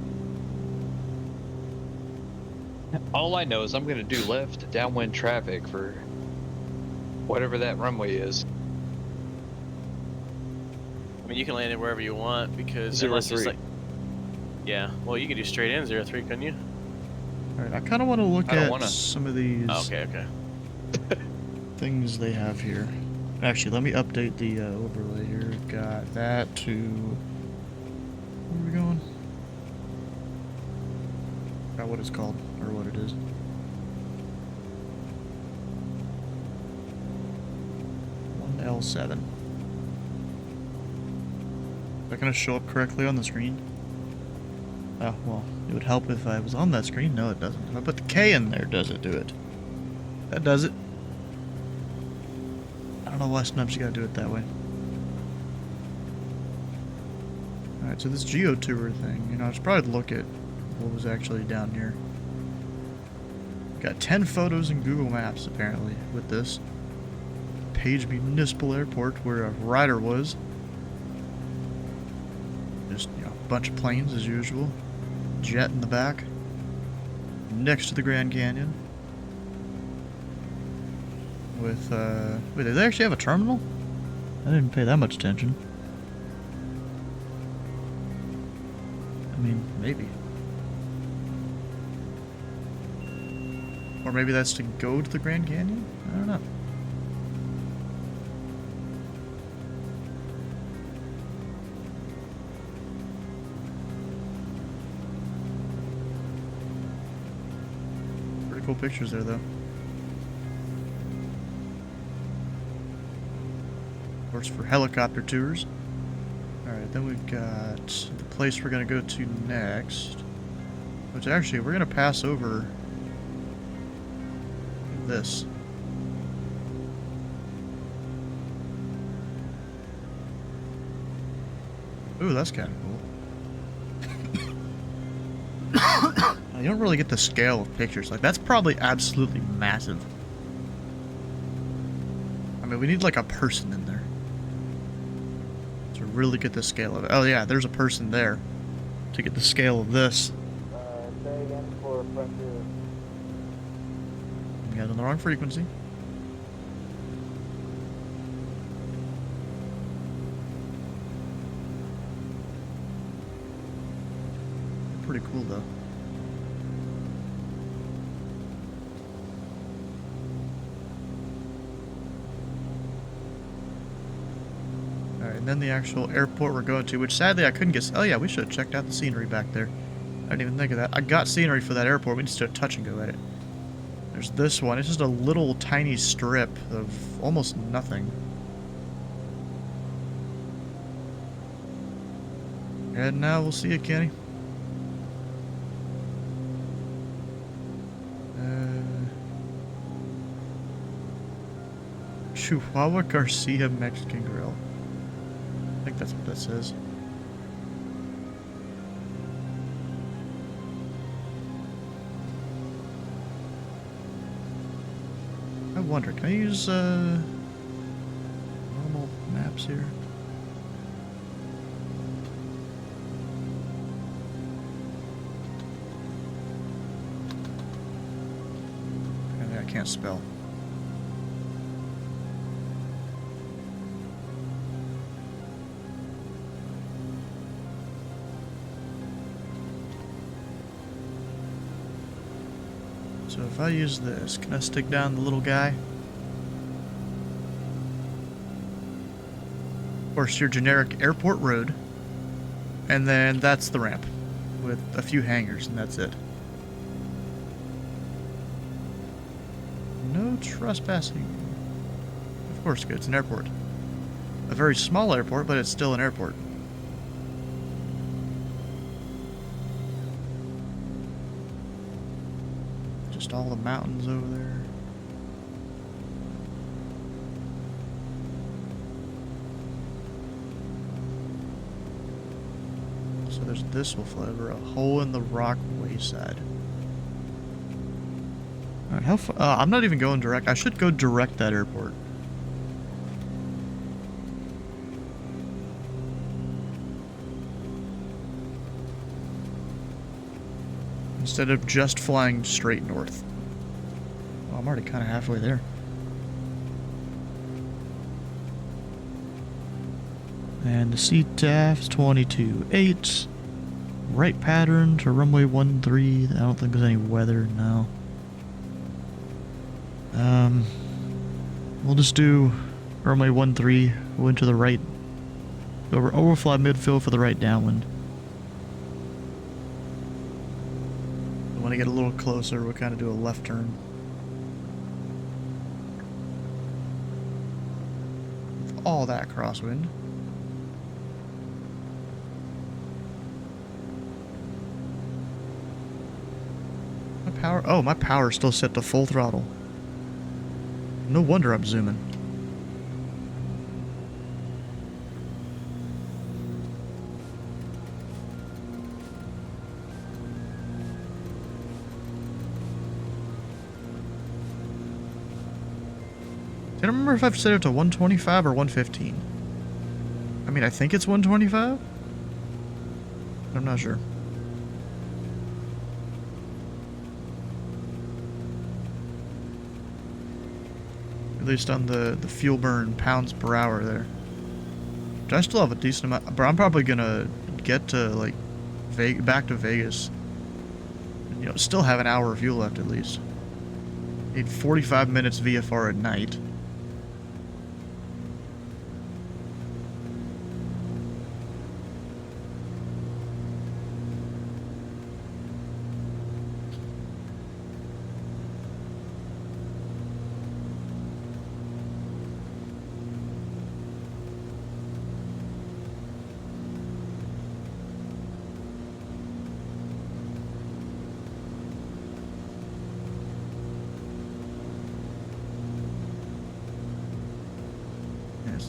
All I know is I'm gonna do left downwind traffic for whatever that runway is. I mean, you can land it wherever you want because 03. unless it's like, yeah. Well, you could do straight in 03, couldn't you? All right, I kind of want to look I don't at wanna. some of these Oh, okay. things they have here. Actually, let me update the overlay here. Got that to... Where are we going? Forgot what it's called, or what it is. L7. Is that going to show up correctly on the screen? Oh, well, it would help if I was on that screen. No, it doesn't. If I put the K in there, does it do it? That does it. I don't know why sometimes you gotta do it that way. Alright, so this GeoTour thing, you know, I should probably look at what was actually down here. Got 10 photos in Google Maps, apparently, with this. Page Municipal Airport, where a rider was. Just, you know, a bunch of planes as usual. Jet in the back. Next to the Grand Canyon. With, wait, do they actually have a terminal? I didn't pay that much attention. I mean, maybe. Or maybe that's to go to the Grand Canyon? I don't know. Pretty cool pictures there, though. Of course, for helicopter tours. Alright, then we've got the place we're going to go to next. Which actually, we're going to pass over this. Ooh, that's kind of cool. You don't really get the scale of pictures. Like, that's probably absolutely massive. I mean, we need like a person in there to really get the scale of it. Oh yeah, there's a person there to get the scale of this. Say again for Frontier. You got on the wrong frequency. Pretty cool though. Alright, and then the actual airport we're going to, which sadly I couldn't get. Oh yeah, we should have checked out the scenery back there. I didn't even think of that. I got scenery for that airport, we just did a touch and go at it. There's this one, it's just a little tiny strip of almost nothing. And now we'll see you, Kenny. Chihuahua Garcia Mexican Grill. I think that's what that says. I wonder, can I use normal maps here? I can't spell. So if I use this, can I stick down the little guy? Of course, your generic airport road. And then that's the ramp with a few hangars, and that's it. No trespassing. Of course, it's an airport. A very small airport, but it's still an airport. Just all the mountains over there. So there's this will fly over a hole in the rock wayside. Alright, how far? I'm not even going direct. I should go direct that airport. Instead of just flying straight north. Well, I'm already kind of halfway there. And the CTAF's 22.8. Right pattern to runway 13. I don't think there's any weather, no. We'll just do runway 13, go into the right, overfly midfield for the right downwind. When I get a little closer, we'll kind of do a left turn. With all that crosswind. My power, oh, my power's still set to full throttle. No wonder I'm zooming. I don't remember if I've set it to 125 or 115. I mean, I think it's 125. I'm not sure. At least on the fuel burn pounds per hour there. Which I still have a decent amount, but I'm probably gonna get to like back to Vegas. And, you know, still have an hour of fuel left at least. Need 45 minutes VFR at night.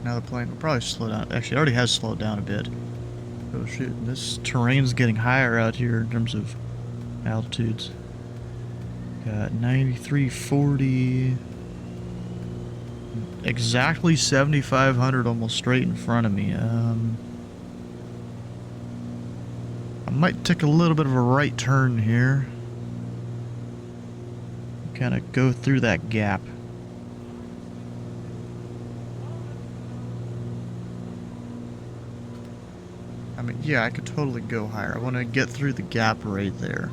Now the plane will probably slow down. Actually, it already has slowed down a bit. Oh shit, this terrain's getting higher out here in terms of altitudes. Got 9340. Exactly 7,500 almost straight in front of me. I might take a little bit of a right turn here. Kind of go through that gap. I mean, yeah, I could totally go higher. I want to get through the gap right there.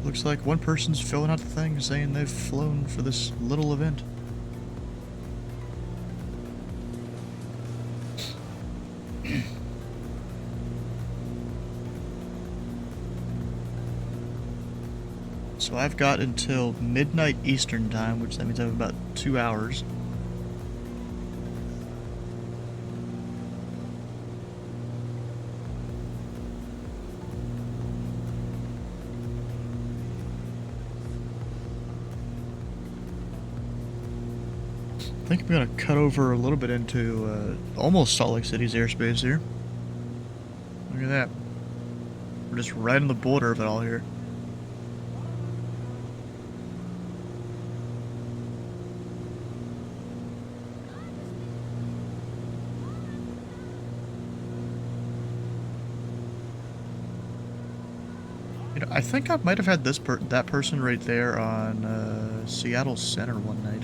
Looks like one person's filling out the thing saying they've flown for this little event. So I've got until midnight Eastern time, which that means I have about 2 hours. I think I'm gonna cut over a little bit into almost Salt Lake City's airspace here. Look at that. We're just right on the border of it all here. You know, I think I might have had that person right there on Seattle Center one night.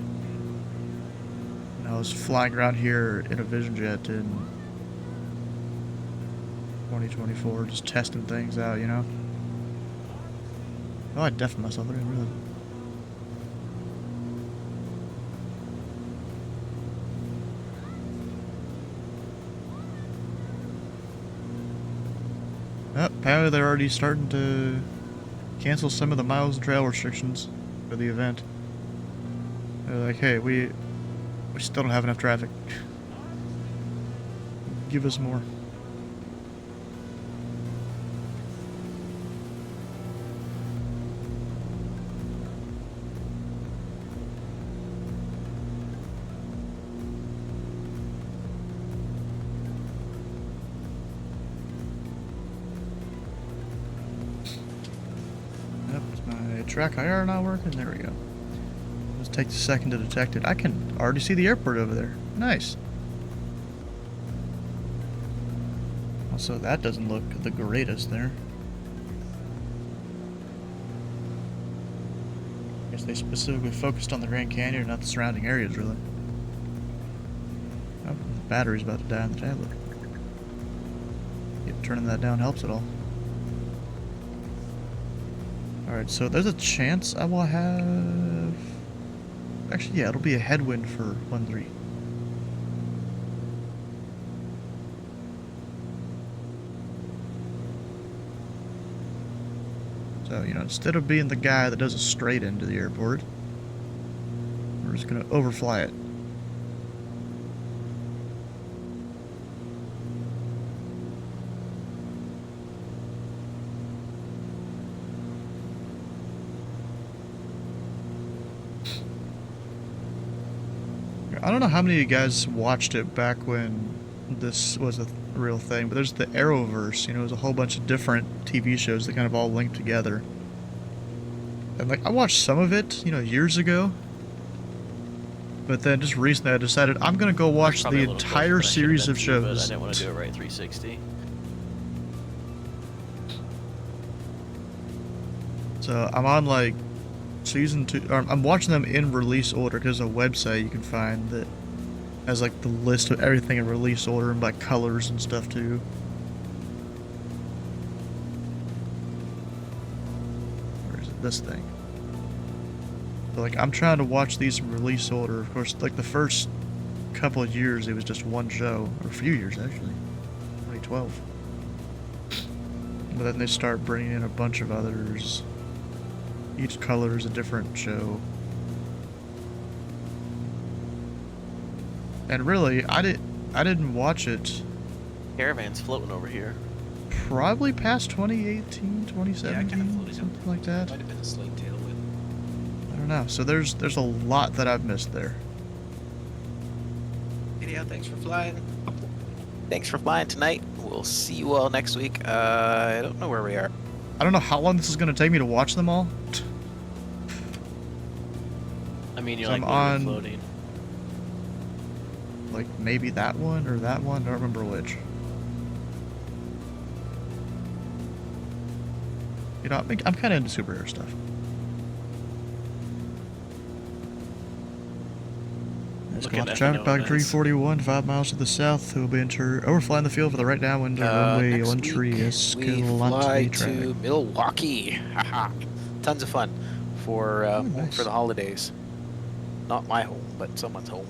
I was flying around here in a Vision Jet in 2024, just testing things out, you know? Oh, I deafened myself, I didn't realize. Oh, apparently they're already starting to cancel some of the miles and trail restrictions for the event. They're like, hey, we still don't have enough traffic. Give us more. Yep, is my track IR not working? There we go. Takes a second to detect it. I can already see the airport over there. Nice. Also, that doesn't look the greatest there. I guess they specifically focused on the Grand Canyon, not the surrounding areas, really. Oh, the battery's about to die on the tablet. If turning that down helps at all. Alright, so there's a chance I will have... Actually, yeah, it'll be a headwind for 1-3. So, you know, instead of being the guy that does a straight into the airport, we're just gonna overfly it. I don't know how many of you guys watched it back when this was a real thing, but there's the Arrowverse, you know, there's a whole bunch of different TV shows that kind of all link together. And, like, I watched some of it, you know, years ago. But then just recently I decided I'm going to go watch the entire series of shows. But I didn't want to do it right 360. So I'm on, like, season 2, or I'm watching them in release order because there's a website you can find that has like the list of everything in release order and by colors and stuff too. Where is it? This thing. So, like, I'm trying to watch these in release order. Of course, like the first couple of years it was just one show, or a few years actually. 2012. But then they start bringing in a bunch of others. Each color is a different show. And really, I didn't watch it. Caravan's floating over here. Probably past 2018, 2017, something like that. Might have been a slate tail with. I don't know. So there's a lot that I've missed there. Anyhow, thanks for flying. Thanks for flying tonight. We'll see you all next week. I don't know where we are. I don't know how long this is going to take me to watch them all. I mean, you're So like I'm literally on- floating. Like maybe that one or that one. I don't remember which. You know, I'm kind of into superhero stuff. Let's go Looking off at traffic the back no 341, 5 miles to the south. Who will be overflying the field for the right downwind runway Next 13 week, we Escalante fly traffic. to Milwaukee. Haha. Tons of fun for nice. for the holidays. Not my home, but someone's home.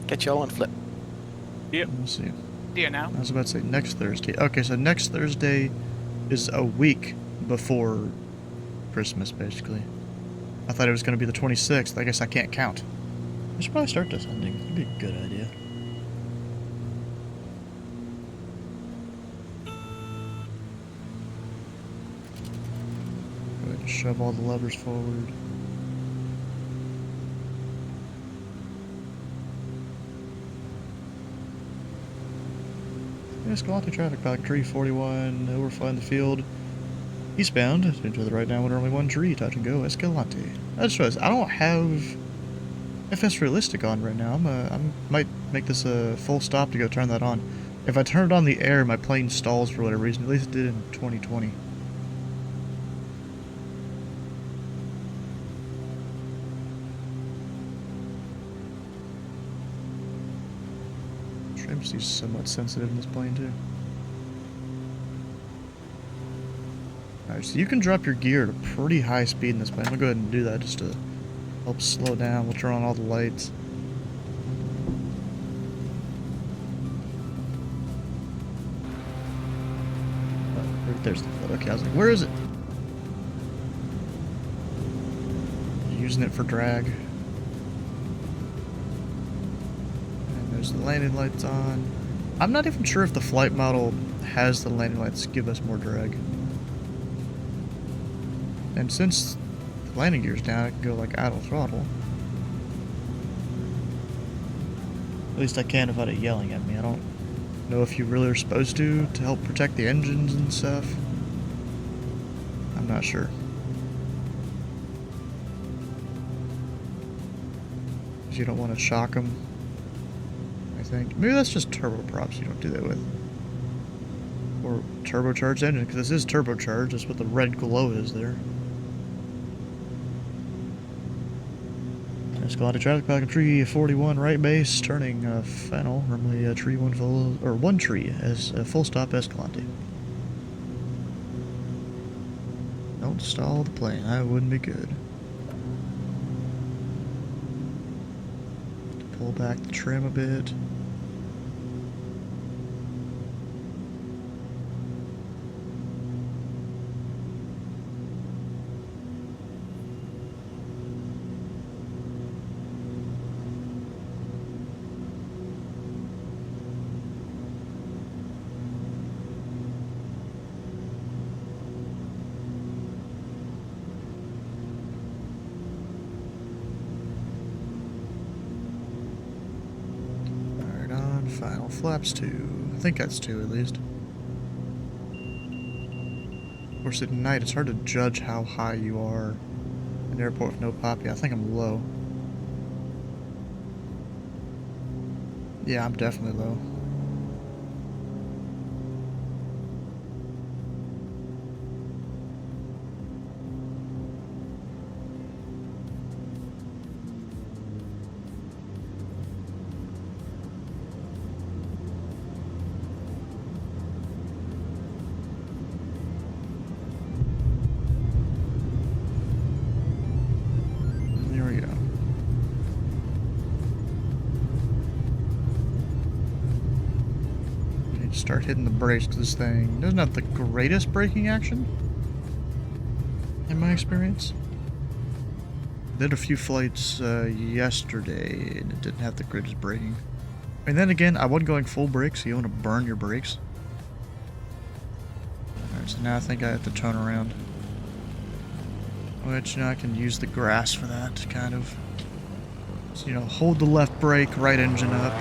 Catch y'all on flip. Yep. Let's see. Yeah, now. I was about to say next Thursday. Okay, so next Thursday is a week before Christmas, basically. I thought it was going to be the 26th. I guess I can't count. I should probably start this ending. That'd be a good idea. Go ahead and shove all the levers forward. Escalante traffic back 341, overflying the field. Eastbound, into the right downwind, only one tree, touch and go, Escalante. I just realized, I don't have FS Realistic on right now. I might make this a full stop to go turn that on. If I turn it on the air, my plane stalls for whatever reason. At least it did in 2020. Trimsy's somewhat sensitive in this plane too. Alright, so you can drop your gear at a pretty high speed in this plane. I'm gonna go ahead and do that just to help slow down. We'll turn on all the lights. Oh, right there's the flood. Okay, I was like, where is it? Using it for drag. There's the landing lights on. I'm not even sure if the flight model has the landing lights to give us more drag. And since the landing gear's down, I can go like idle throttle. At least I can without it yelling at me. I don't know if you really are supposed to help protect the engines and stuff. I'm not sure. Because you don't want to shock them. I think. Maybe that's just turboprops you don't do that with. Or turbocharged engine, because this is turbocharged. That's what the red glow is there. Escalante traffic back in tree 41 right base, turning final, runway tree 1 full, or 1 tree as a full stop Escalante. Don't stall the plane, that wouldn't be good. Pull back the trim a bit. Final flaps 2. I think that's 2 at least. Of course, at night it's hard to judge how high you are in an airport with no poppy. I think I'm low. Yeah, I'm definitely low. start hitting the brakes because this thing doesn't have the greatest braking action, in my experience. Did a few flights yesterday, and it didn't have the greatest braking. And then again, I wasn't going full brakes, so you want to burn your brakes. Alright, so now I think I have to turn around. Which, you know, I can use the grass for that, kind of. So, you know, hold the left brake, right engine up.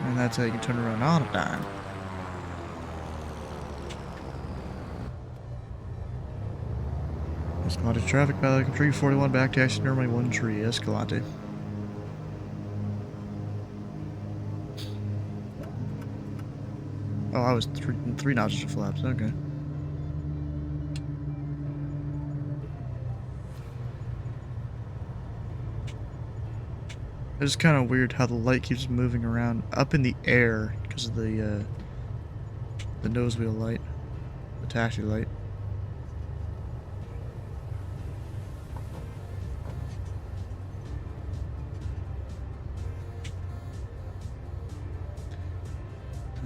And that's how you can turn around on a dime. Escalante traffic, Pelican 341, back to taxi normally 1 tree, Escalante. Oh, I was three notches of flaps, okay. It's kind of weird how the light keeps moving around up in the air because of the nose wheel light, the taxi light.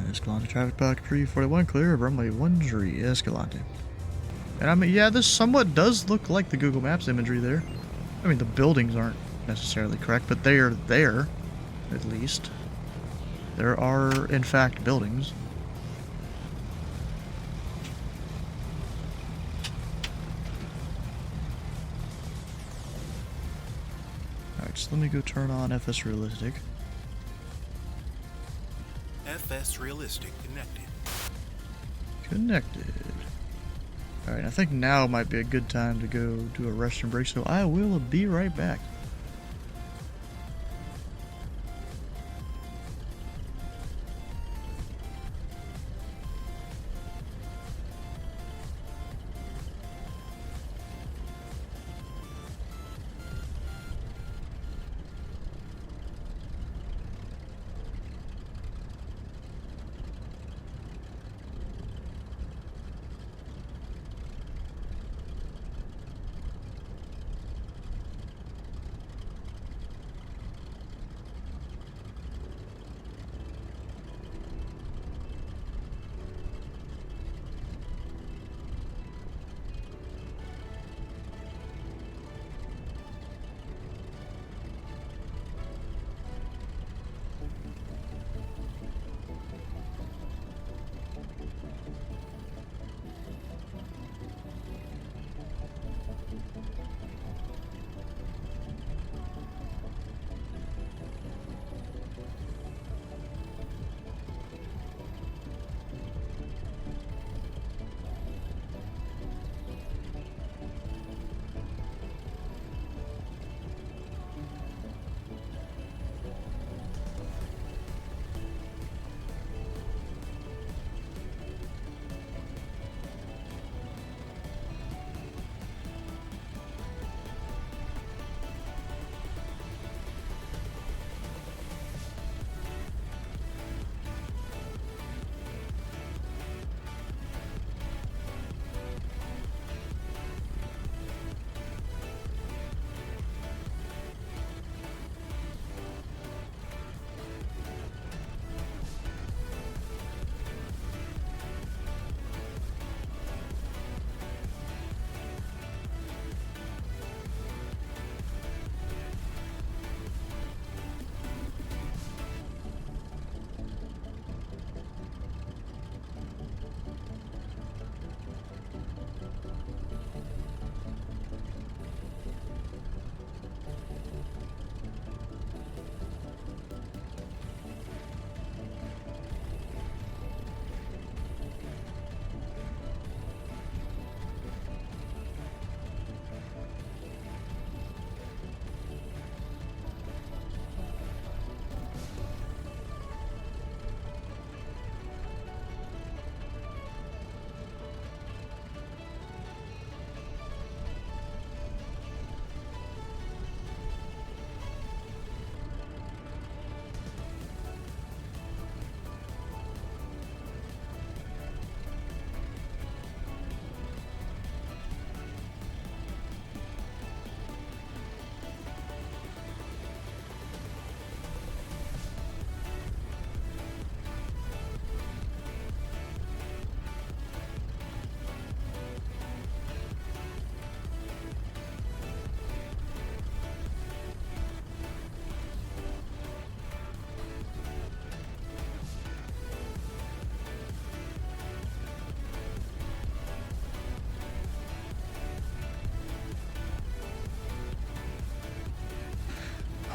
Escalante traffic pack 341 clear of runway 13 Escalante. And I mean, yeah, this somewhat does look like the Google Maps imagery there. I mean, the buildings aren't necessarily correct, but they are there, at least. There are, in fact, buildings. Alright, so let me go turn on FS Realistic. FS Realistic connected. Connected. Alright, I think now might be a good time to go do a rest and break, so I will be right back.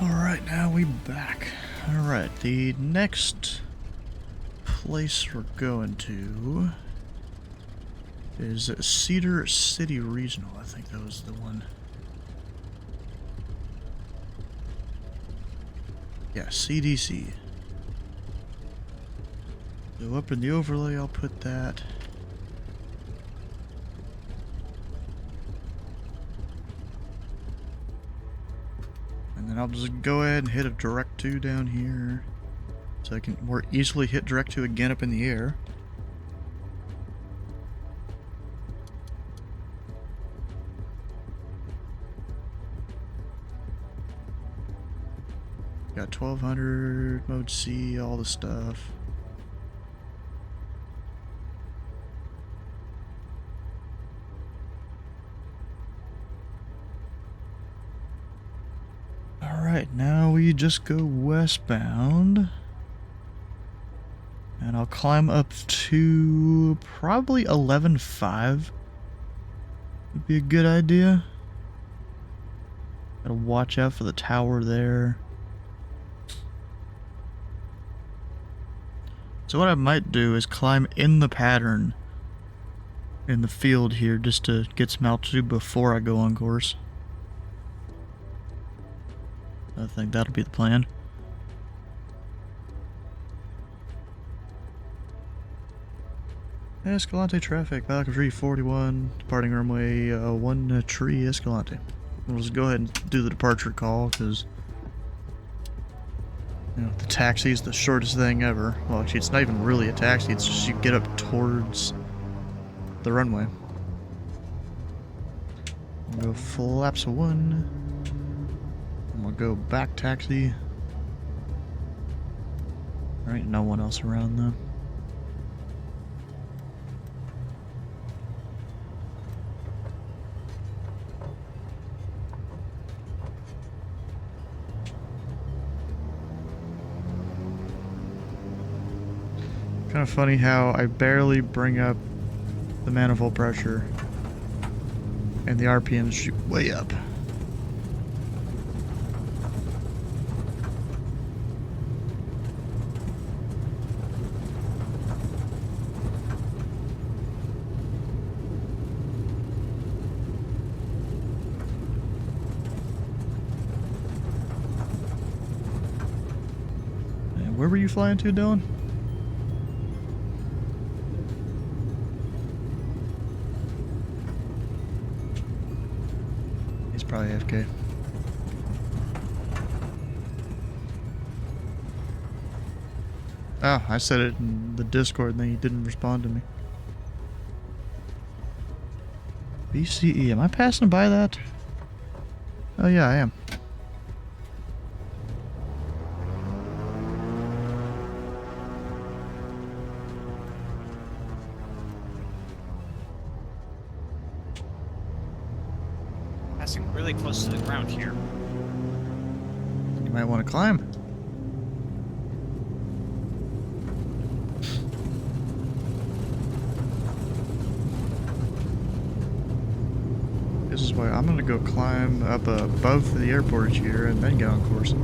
Alright, now we back. Alright, the next place we're going to is Cedar City Regional. I think that was the one. Yeah, CDC. So up in the overlay, I'll put that. And then I'll just go ahead and hit a direct to down here, so I can more easily hit direct to again up in the air. Got 1200, mode C, all the stuff. Alright, now we just go westbound. And I'll climb up to probably 11.5. Would be a good idea. Gotta watch out for the tower there. So what I might do is climb in the pattern in the field here just to get some altitude before I go on course. I think that'll be the plan. Escalante traffic, Falcon 341, departing runway 13 Escalante. We'll just go ahead and do the departure call because, you know, the taxi is the shortest thing ever. Well, actually, it's not even really a taxi, it's just you get up towards the runway. We'll go flaps 1. And we'll go back taxi. Alright, no one else around though. Kind of funny how I barely bring up the manifold pressure and the RPMs shoot way up. And where were you flying to, Dylan? Probably AFK. Oh, I said it in the Discord and then he didn't respond to me. BCE, am I passing by that? Oh yeah, I am. Passing really close to the ground here. You might want to climb. This is why I'm going to go climb up above the airport here and then get on course. I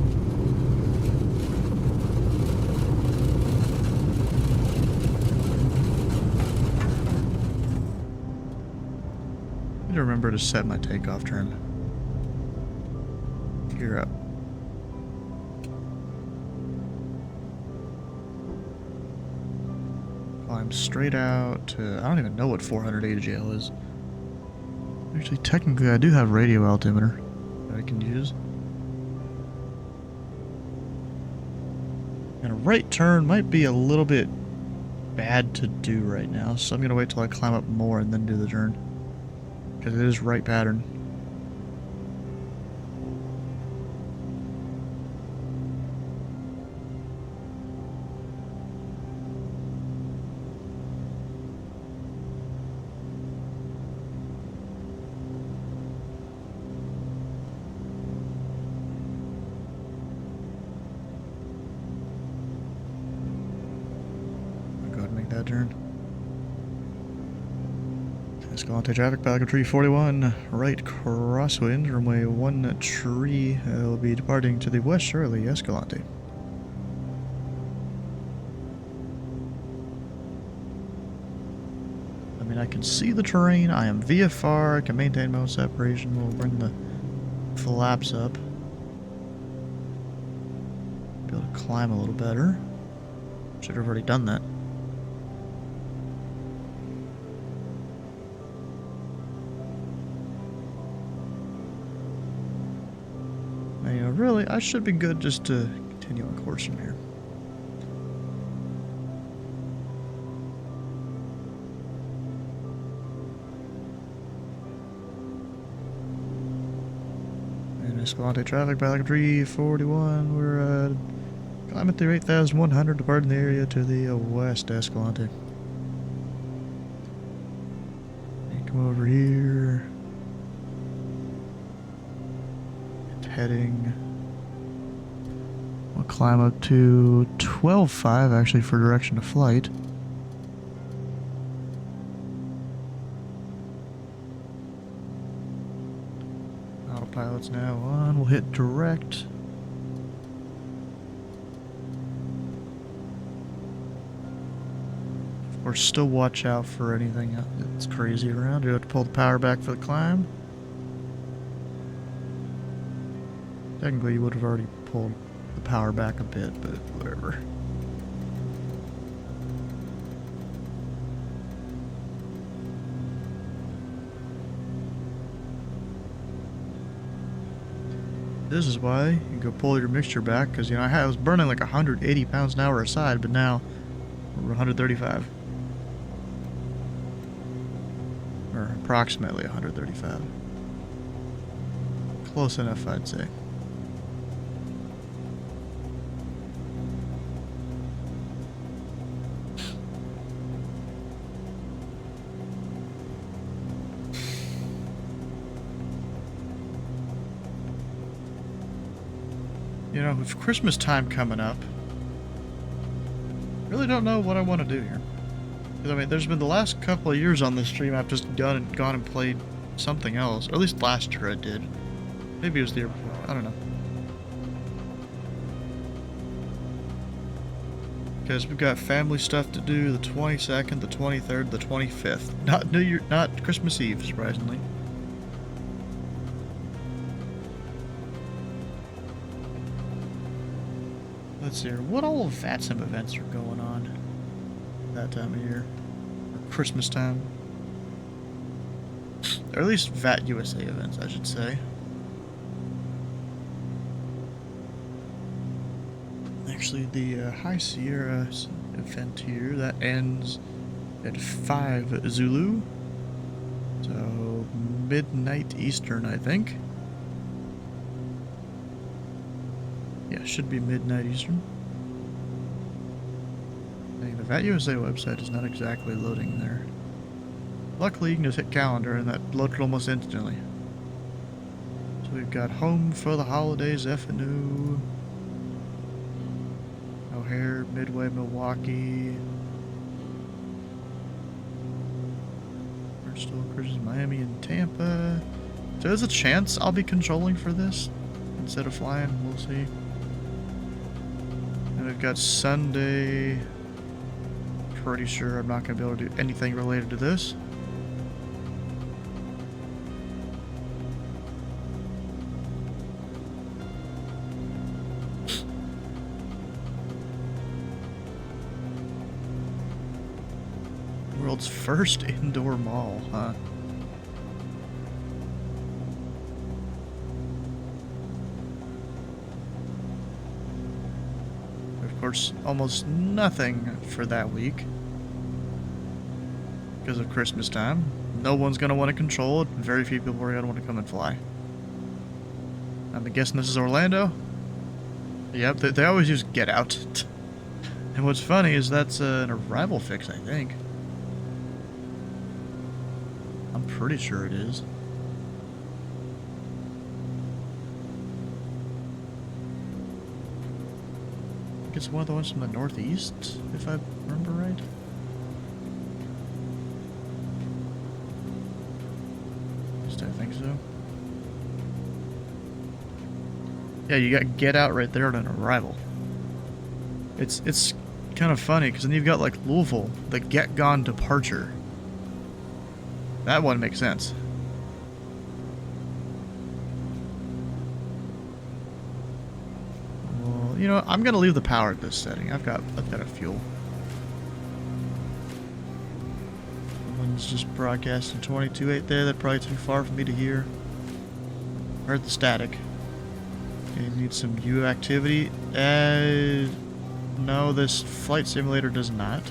need to remember to set my takeoff turn. Gear up. Climb straight out to... I don't even know what 400 AJL is. Actually, technically, I do have radio altimeter that I can use. And a right turn might be a little bit bad to do right now, so I'm going to wait till I climb up more and then do the turn. Because it is right pattern. I'll go ahead and make that turn. Escalante traffic, Pelican Tree 41, right crosswind, runway 13, will be departing to the west shortly, Escalante. I mean, I can see the terrain, I am VFR, I can maintain my own separation, we'll bring the flaps up. Be able to climb a little better. Should have already done that. You know, really, I should be good just to continue on course from here. And Escalante traffic, Pelican Tree 41, we're climbing through 8,100, departing the area to the west, Escalante. And come over here. Heading. We'll climb up to 12.5 actually for direction of flight. Autopilot's now on. We'll hit direct. Of course, still watch out for anything that's crazy around. You have to pull the power back for the climb. Technically, you would have already pulled the power back a bit, but whatever. This is why you go pull your mixture back, because, you know, I was burning like 180 pounds an hour aside, but now we're 135. Or approximately 135. Close enough, I'd say. You know, with Christmas time coming up, really don't know what I want to do here. Because, I mean, there's been the last couple of years on this stream I've just gone and played something else. Or at least last year I did. Maybe it was the year before. I don't know. Because we've got family stuff to do the 22nd, the 23rd, the 25th. Not New Year, not Christmas Eve, surprisingly. Let's see here. What all of VATSIM events are going on that time of year? Or Christmas time? Or at least VAT USA events, I should say. Actually, the High Sierra event here, that ends at 5 Zulu. So, midnight Eastern, I think. Yeah, should be midnight Eastern. Dang, the VAT USA website is not exactly loading there. Luckily, you can just hit calendar and that loaded almost instantly. So we've got Home for the Holidays, FNU, O'Hare, Midway, Milwaukee, Bristol, Cruises, Miami, and Tampa. So there's a chance I'll be controlling for this instead of flying. We'll see. And we've got Sunday. Pretty sure I'm not going to be able to do anything related to this. World's first indoor mall, huh? Of course, almost nothing for that week because of Christmas time. No one's going to want to control it. Very few people are going to want to come and fly. I'm guessing this is Orlando. Yep, they always use Get Out. And what's funny is that's an arrival fix, I think. I'm pretty sure it is. I think it's one of the ones from the Northeast, if I remember right. East, I think so. Yeah, you got get out right there on an arrival. It's kind of funny, because then you've got, like, Louisville, the get gone departure. That one makes sense. Well, you know, I'm gonna leave the power at this setting. I've got a fuel. One's just broadcasting 22.8 there. That's probably too far for me to hear. Heard the static. Okay, need some U activity. No, this flight simulator does not.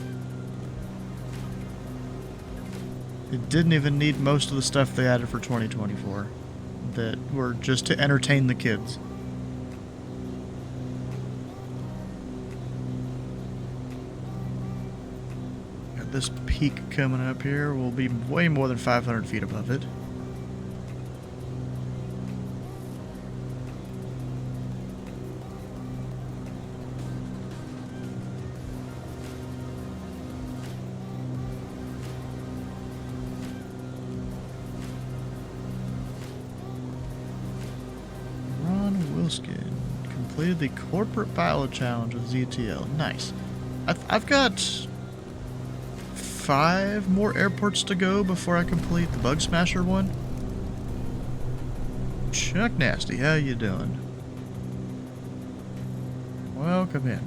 It didn't even need most of the stuff they added for 2024 that were just to entertain the kids. Got this peak coming up here. We'll be way more than 500 feet above it. Completed the corporate pilot challenge with ZTL. Nice. I've got 5 more airports to go before I complete the Bug Smasher one. Chuck Nasty, how you doing? Welcome in.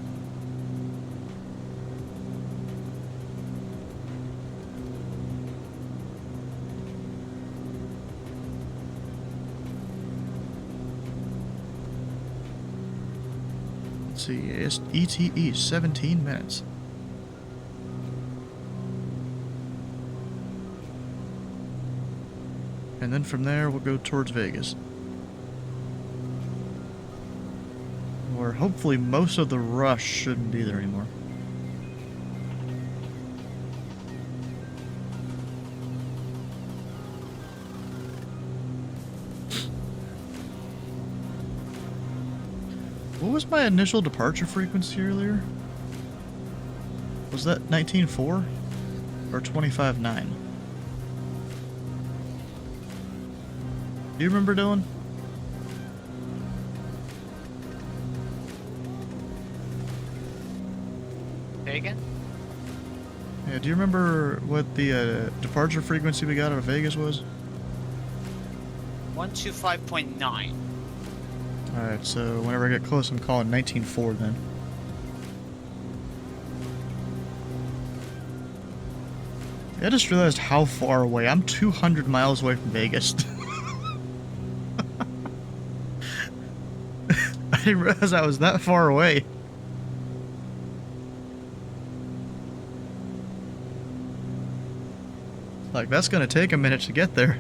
Let's see, it's ETE, 17 minutes. And then from there, we'll go towards Vegas. Where hopefully most of the rush shouldn't be there anymore. What was my initial departure frequency earlier? Was that 19.4 or 25.9? Do you remember, Dylan? Say again? Yeah, do you remember what the departure frequency we got out of Vegas was? 125.9. Alright, so whenever I get close, I'm calling 19.4 then. I just realized how far away. I'm 200 miles away from Vegas. I didn't realize I was that far away. Like, that's gonna take a minute to get there.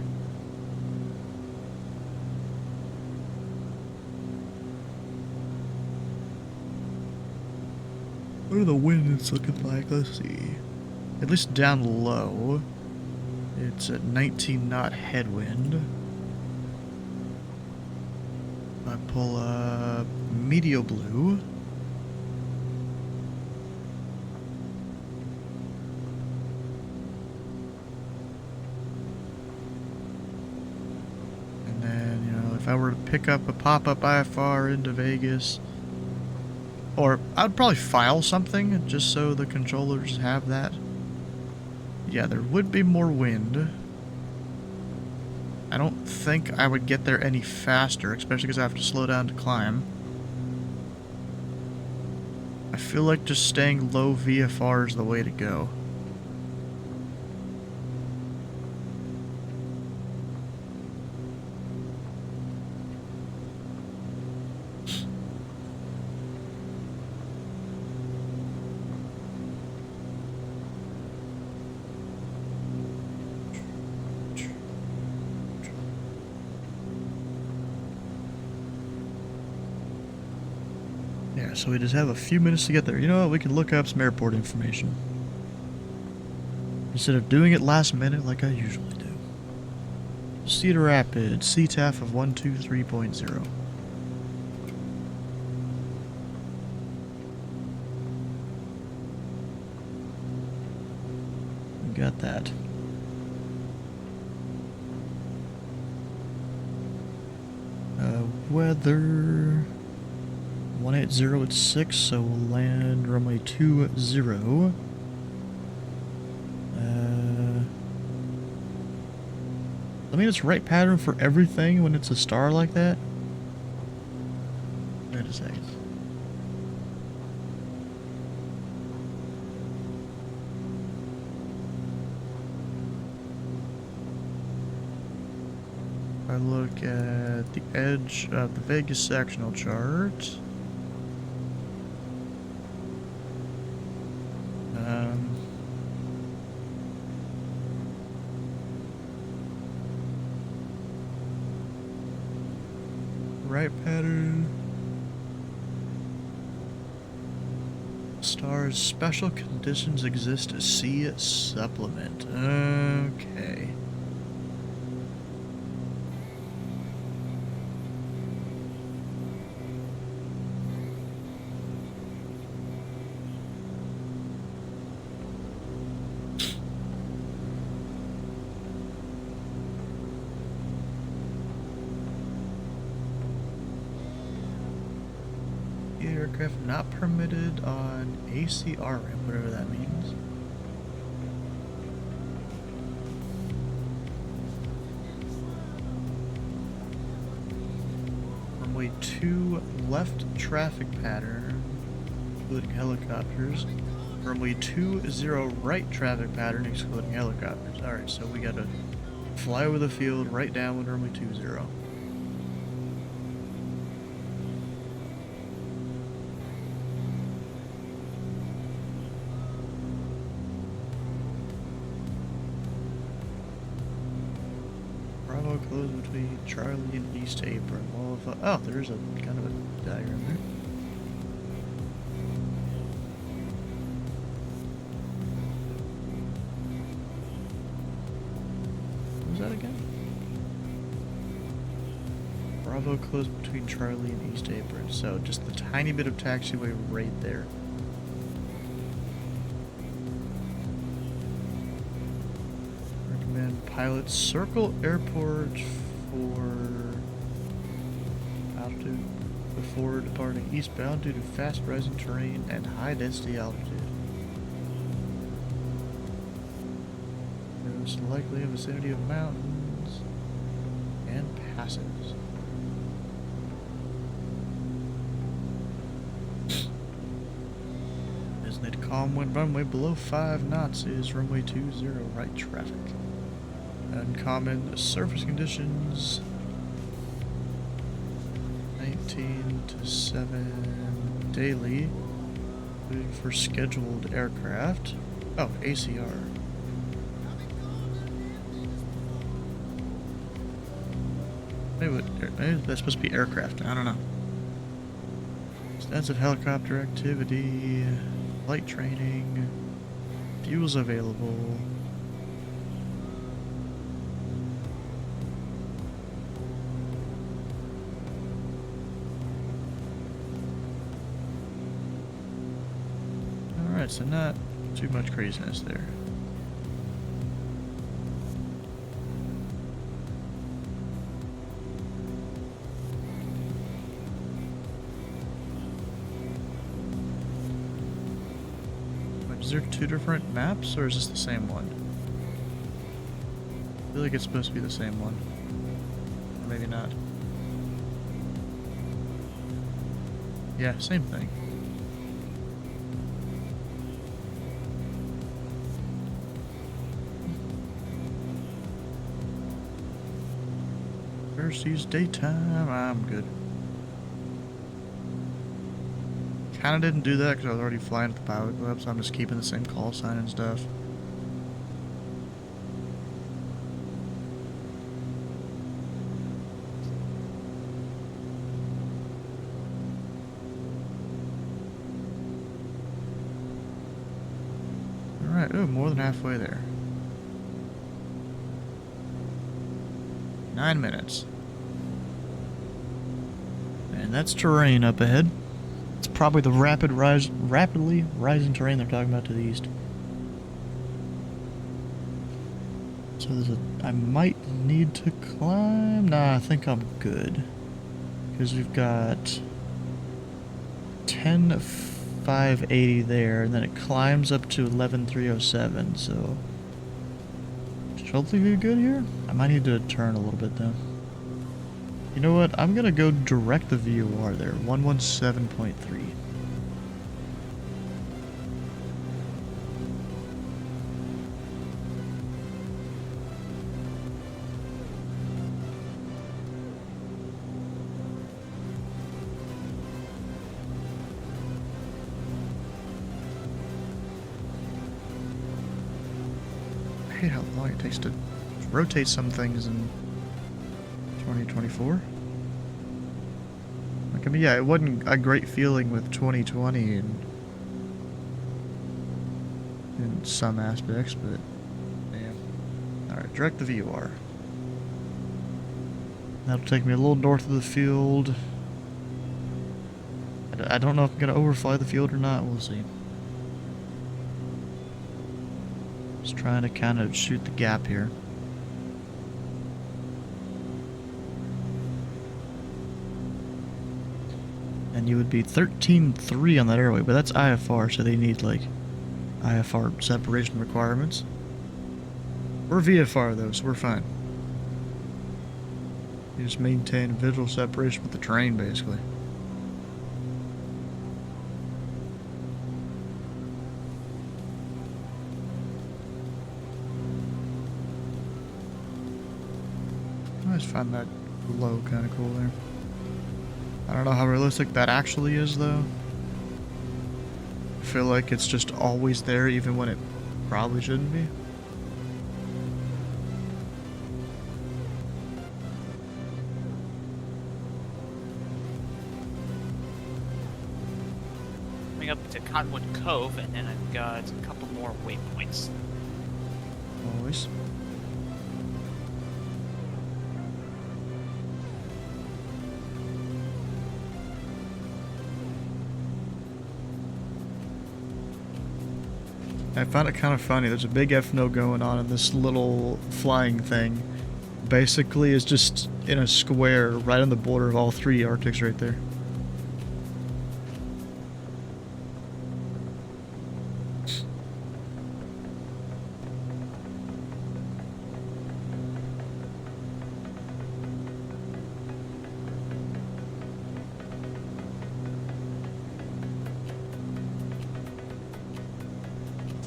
What are the winds looking like? Let's see. At least down low, it's at 19 knot headwind. I pull up Medio Blue. And then, you know, if I were to pick up a pop-up IFR into Vegas, or I'd probably file something just so the controllers have that. Yeah, there would be more wind. I don't think I would get there any faster, especially because I have to slow down to climb. I feel like just staying low VFR is the way to go. Yeah, so we just have a few minutes to get there. You know what? We can look up some airport information instead of doing it last minute like I usually do. Cedar Rapids, CTAF of 123.0. We got that. weather. 180 at 6, so we'll land runway 20. I mean, it's right pattern for everything when it's a star like that. Wait a second. If I look at the edge of the Vegas sectional chart. Right pattern. Stars special conditions exist. See supplement. Okay. Aircraft not permitted on ACR ramp, whatever that means. Runway 2 left traffic pattern, including helicopters. Runway 20 right traffic pattern, excluding helicopters. Alright, so we gotta fly over the field right down with runway 20. Close between Charlie and East Apron. Well, if oh, there's a kind of a diagram there. What was that again? Bravo close between Charlie and East Apron. So just the tiny bit of taxiway right there. Pilots circle airport for altitude before departing eastbound due to fast rising terrain and high density altitude. Most likely a vicinity of mountains and passes. Designated calm wind runway below 5 knots is runway 20 right traffic. Uncommon surface conditions 19 to 7 daily, including for scheduled aircraft. Oh, ACR. Maybe that's supposed to be aircraft. I don't know. Extensive helicopter activity, flight training, fuels available. So not too much craziness there. Wait, is there two different maps, or is this the same one? I feel like it's supposed to be the same one. Or maybe not. Yeah, same thing. Sees daytime. I'm good. Kinda didn't do that because I was already flying at the pilot club, so I'm just keeping the same call sign and stuff. Alright, oh, more than halfway there. 9 minutes. And that's terrain up ahead. It's probably the rapidly rising terrain they're talking about to the east. So there's I might need to climb. Nah, I think I'm good. Because we've got 10,580 there, and then it climbs up to 11,307, so should hopefully be good here. I might need to turn a little bit though. You know what? I'm gonna go direct the VOR there, 117.3. I hate how long it takes to rotate some things in 2024. Like, I mean, yeah, it wasn't a great feeling with 2020 in some aspects, but yeah. Alright, direct the VOR. That'll take me a little north of the field. I don't know if I'm going to overfly the field or not. We'll see. Just trying to kind of shoot the gap here. And you would be 13.3 on that airway, but that's IFR, so they need like IFR separation requirements. We're VFR though, so we're fine. You just maintain visual separation with the terrain, basically. I just find that glow kind of cool there. I don't know how realistic that actually is, though. I feel like it's just always there, even when it probably shouldn't be. Coming up to Cottonwood Cove, and then I've got a couple more waypoints. Always. I found it kind of funny. There's a big FNO going on, and this little flying thing basically is just in a square right on the border of all three Arctics right there.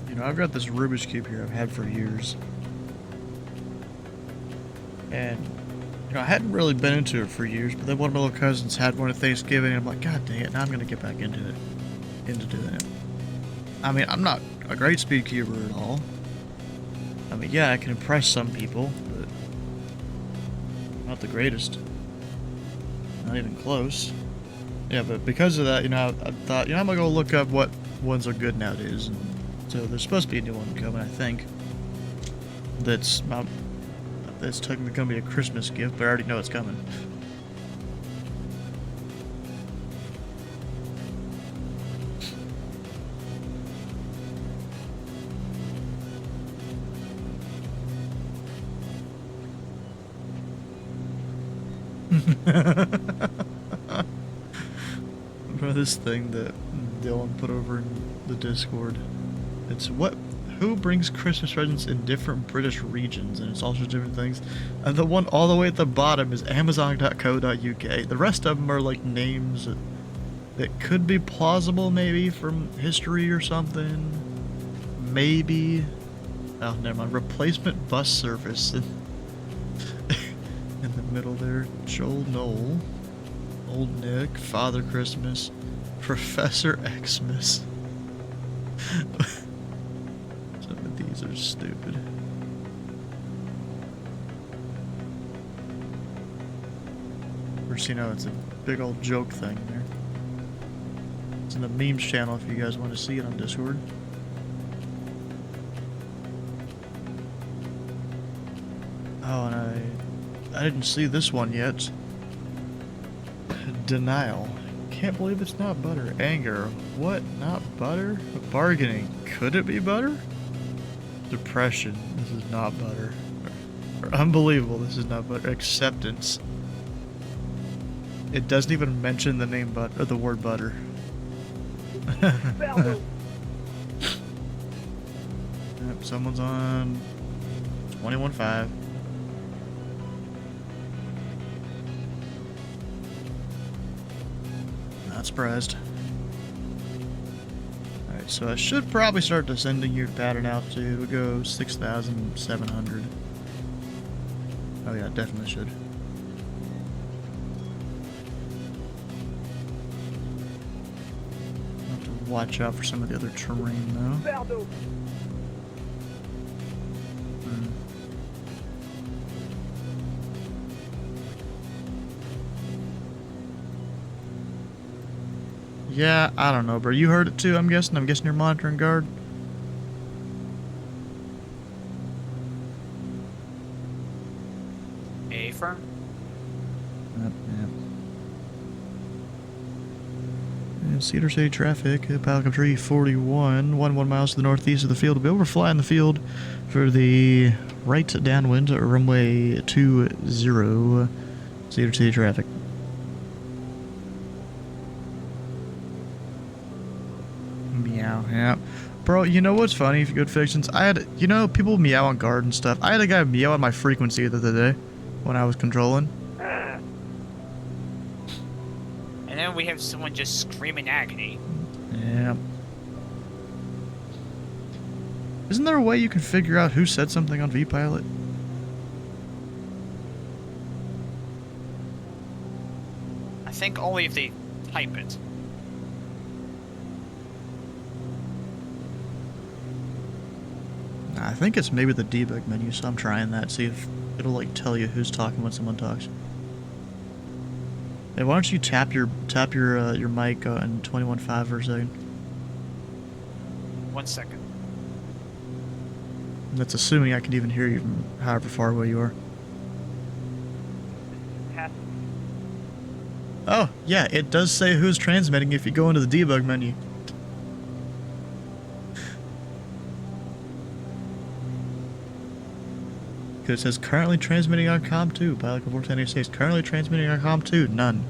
You know, I've got this Rubik's Cube here I've had for years. And, you know, I hadn't really been into it for years, but then one of my little cousins had one at Thanksgiving, and I'm like, God dang it, now I'm going to get back into doing it. I mean, I'm not a great speed cuber at all. I mean, yeah, I can impress some people, but not the greatest. Not even close. Yeah, but because of that, you know, I thought, you know, I'm going to go look up what ones are good nowadays. And so there's supposed to be a new one coming, I think. That's technically going to be a Christmas gift, but I already know it's coming. Bro, this thing that Dylan put over in the Discord. It's who brings Christmas presents in different British regions, and it's also different things. And the one all the way at the bottom is Amazon.co.uk. The rest of them are like names that could be plausible, maybe from history or something. Maybe. Oh, never mind. Replacement bus service in the middle there. Joel Knoll, Old Nick, Father Christmas, Professor Xmas. Some of these are stupid. Of course, you know, it's a big old joke thing there. It's in the memes channel if you guys want to see it on Discord. Oh, and I didn't see this one yet. Denial. Can't believe it's not butter. Anger. What? Not butter? Bargaining. Could it be butter? Depression. This is not butter. Or unbelievable. This is not butter. Acceptance. It doesn't even mention the name or the word butter. Yep, someone's on 21.5. Not surprised. Alright, so I should probably start descending here to pattern altitude. We'll go 6,700. Oh yeah, definitely should. I'll have to watch out for some of the other terrain though. Yeah, I don't know, bro. You heard it too, I'm guessing? I'm guessing you're monitoring guard? A-firm? Yep, yep. And Cedar City traffic, Pelican Tree 41, 1 miles to the northeast of the field. We'll be overflying the field for the right downwind, runway 20, Cedar City traffic. Meow, yeah. Bro, you know what's funny, if you good fictions? I had, you know, people meow on guard and stuff. I had a guy meow on my frequency the other day when I was controlling. And then we have someone just screaming agony. Yeah. Isn't there a way you can figure out who said something on vPilot? I think only if they type it. I think it's maybe the debug menu, so I'm trying that. See if it'll like tell you who's talking when someone talks. Hey, why don't you tap your mic in 21.5 for a second? 1 second. That's assuming I can even hear you from however far away you are. Oh, yeah, it does say who's transmitting if you go into the debug menu. Because it says currently transmitting on COM 2. Pelican 410 says currently transmitting on COM 2. None.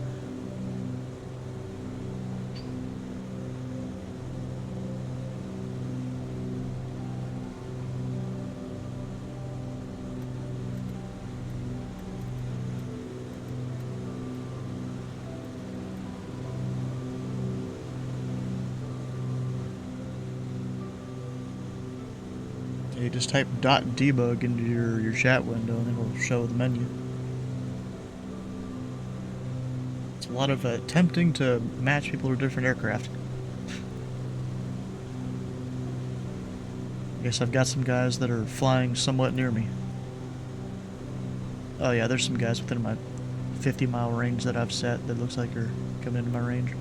You just type .debug into your chat window and it'll show the menu. It's a lot of attempting to match people to different aircraft. I guess I've got some guys that are flying somewhat near me. Oh yeah, there's some guys within my 50-mile range that I've set that looks like are coming into my range.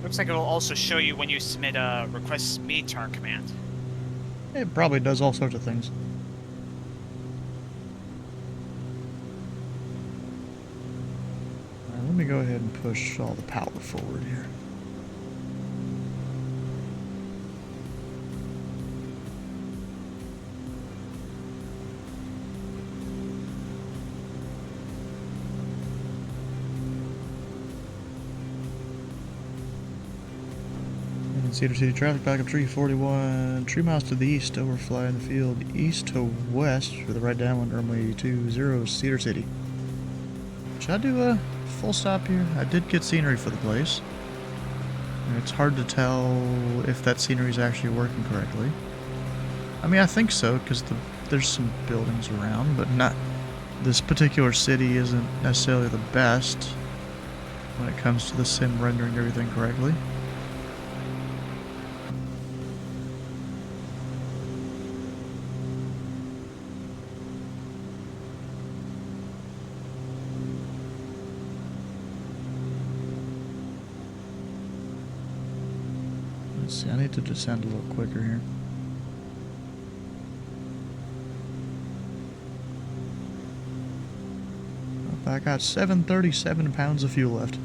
Looks like it'll also show you when you submit a request METAR command. It probably does all sorts of things. Alright, let me go ahead and push all the power forward here. Cedar City traffic, back up tree 41, 3 miles to the east, overflying the field east to west for the right downwind, runway 20, Cedar City. Should I do a full stop here? I did get scenery for the place. And it's hard to tell if that scenery is actually working correctly. I mean, I think so, because there's some buildings around, but not. This particular city isn't necessarily the best when it comes to the sim rendering everything correctly. Let's see, I need to descend a little quicker here. Oh, I got 737 pounds of fuel left.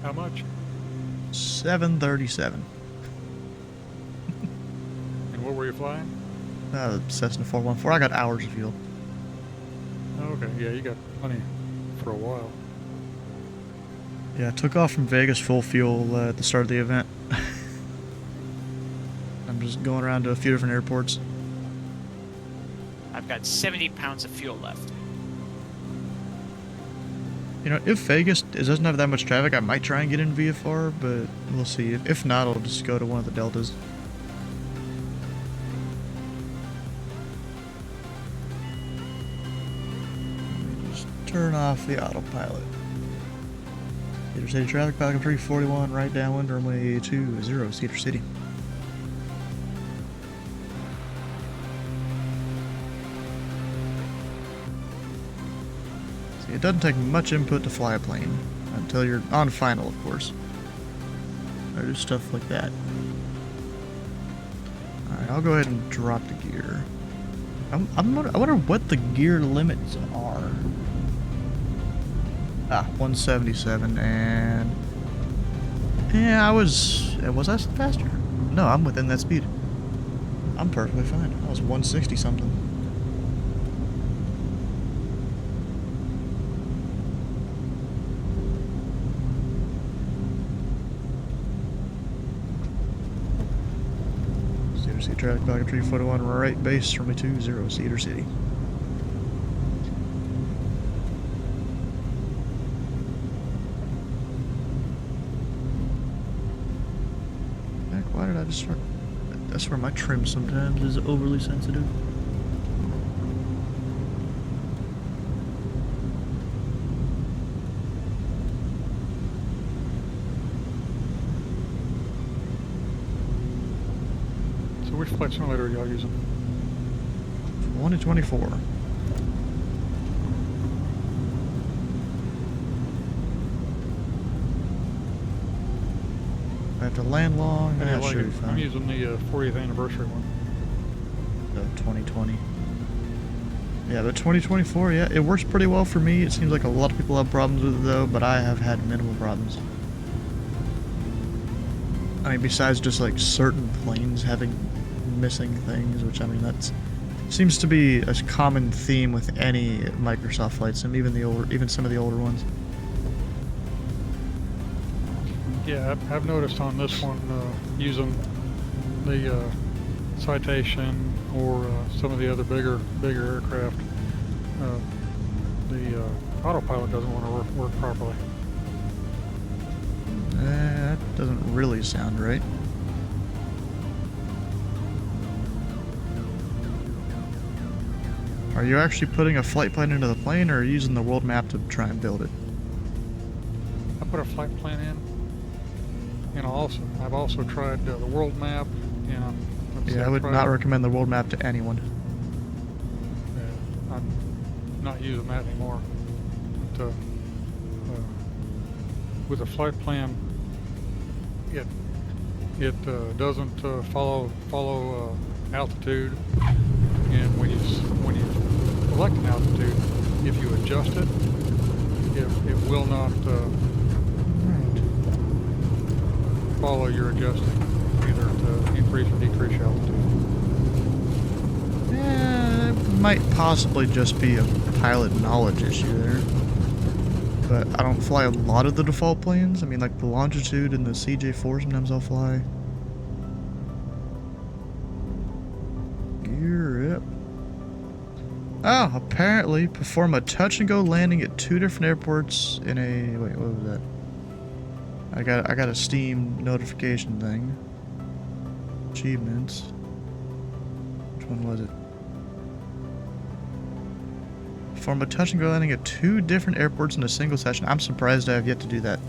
How much? 737. And what were you flying? Cessna 414. I got hours of fuel. Oh, okay, yeah, you got plenty for a while. Yeah, I took off from Vegas full fuel at the start of the event. I'm just going around to a few different airports. I've got 70 pounds of fuel left. You know, if Vegas doesn't have that much traffic, I might try and get in VFR, but we'll see. If not, I'll just go to one of the Deltas. Just turn off the autopilot. Cedar City traffic, Falcon 341, right downwind, runway 20, Cedar City. See, it doesn't take much input to fly a plane, until you're on final, of course. I do stuff like that. Alright, I'll go ahead and drop the gear. I wonder what the gear limits are. Ah, 177, and yeah, was I faster? No, I'm within that speed. I'm perfectly fine. I was 160 something. Cedar City traffic, Falcon 341, right base, runway 20, Cedar City. Why did I just start? That's where my trim sometimes is overly sensitive. So which flight simulator are y'all using? 2024. I have to land long. How do you That like should it? be fine. I'm using the 40th anniversary one. The 2020. Yeah, but 2024, yeah, it works pretty well for me. It seems like a lot of people have problems with it though, but I have had minimal problems. I mean, besides just like certain planes having missing things, which I mean that seems to be a common theme with any Microsoft flight sim, even some of the older ones. Yeah, I've noticed on this one, using the Citation or some of the other bigger aircraft, the autopilot doesn't want to work properly. That doesn't really sound right. Are you actually putting a flight plan into the plane, or are you using the world map to try and build it? I put a flight plan in, and I've also tried the world map, and Yeah, I would not recommend the world map to anyone. Yeah, I'm not using that anymore. But, with a flight plan, it doesn't follow altitude, and when you select an altitude, if you adjust it, it will not follow your adjusting, either to increase or decrease altitude. Yeah, it might possibly just be a pilot knowledge issue there. But I don't fly a lot of the default planes. I mean, like the Longitude and the CJ4 sometimes I'll fly. Gear up. Oh, apparently perform a touch and go landing at 2 different airports in a... Wait, what was that? I got a Steam notification thing. Achievements. Which one was it? Perform a touch and go landing at 2 different airports in a single session. I'm surprised I have yet to do that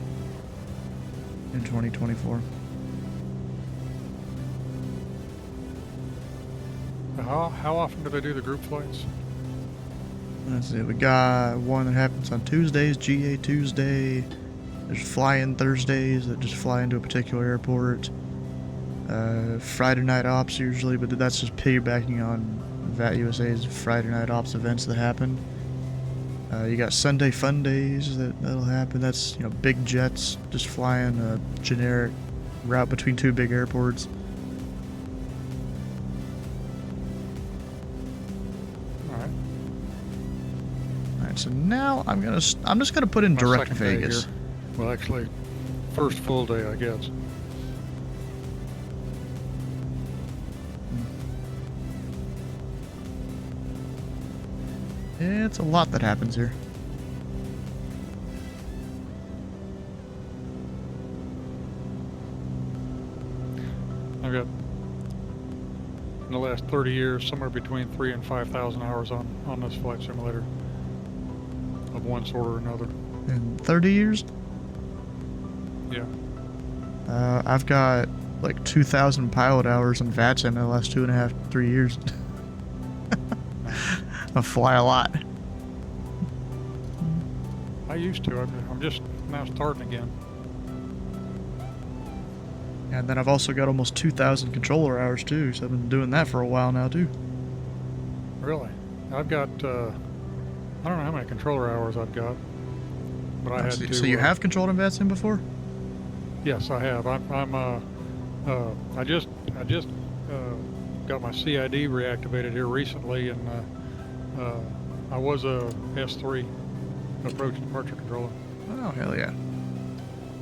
in 2024. How often do they do the group flights? Let's see, we got one that happens on Tuesdays, GA Tuesday. There's fly-in Thursdays that just fly into a particular airport. Friday night ops usually, but that's just piggybacking on VAT USA's Friday night ops events that happen. You got Sunday Fun Days that'll happen. That's, you know, big jets just flying a generic route between 2 big airports. Alright, so now I'm just gonna put in My direct second day Vegas. here. Well, actually, first full day, I guess. It's a lot that happens here. I've got, in the last 30 years, somewhere between 3,000 and 5,000 hours on this flight simulator of one sort or another. In 30 years? Yeah. I've got like 2,000 pilot hours on VATSIM in the last 2.5, 3 years. I fly a lot. I used to. I'm just now starting again. And then I've also got almost 2,000 controller hours too, so I've been doing that for a while now too. Really? I've got, I don't know how many controller hours I've got, but I had to... So you have controlled in VATSIM before? Yes, I have. I just got my CID reactivated here recently, and I was a S3 approach departure controller. Oh, hell yeah.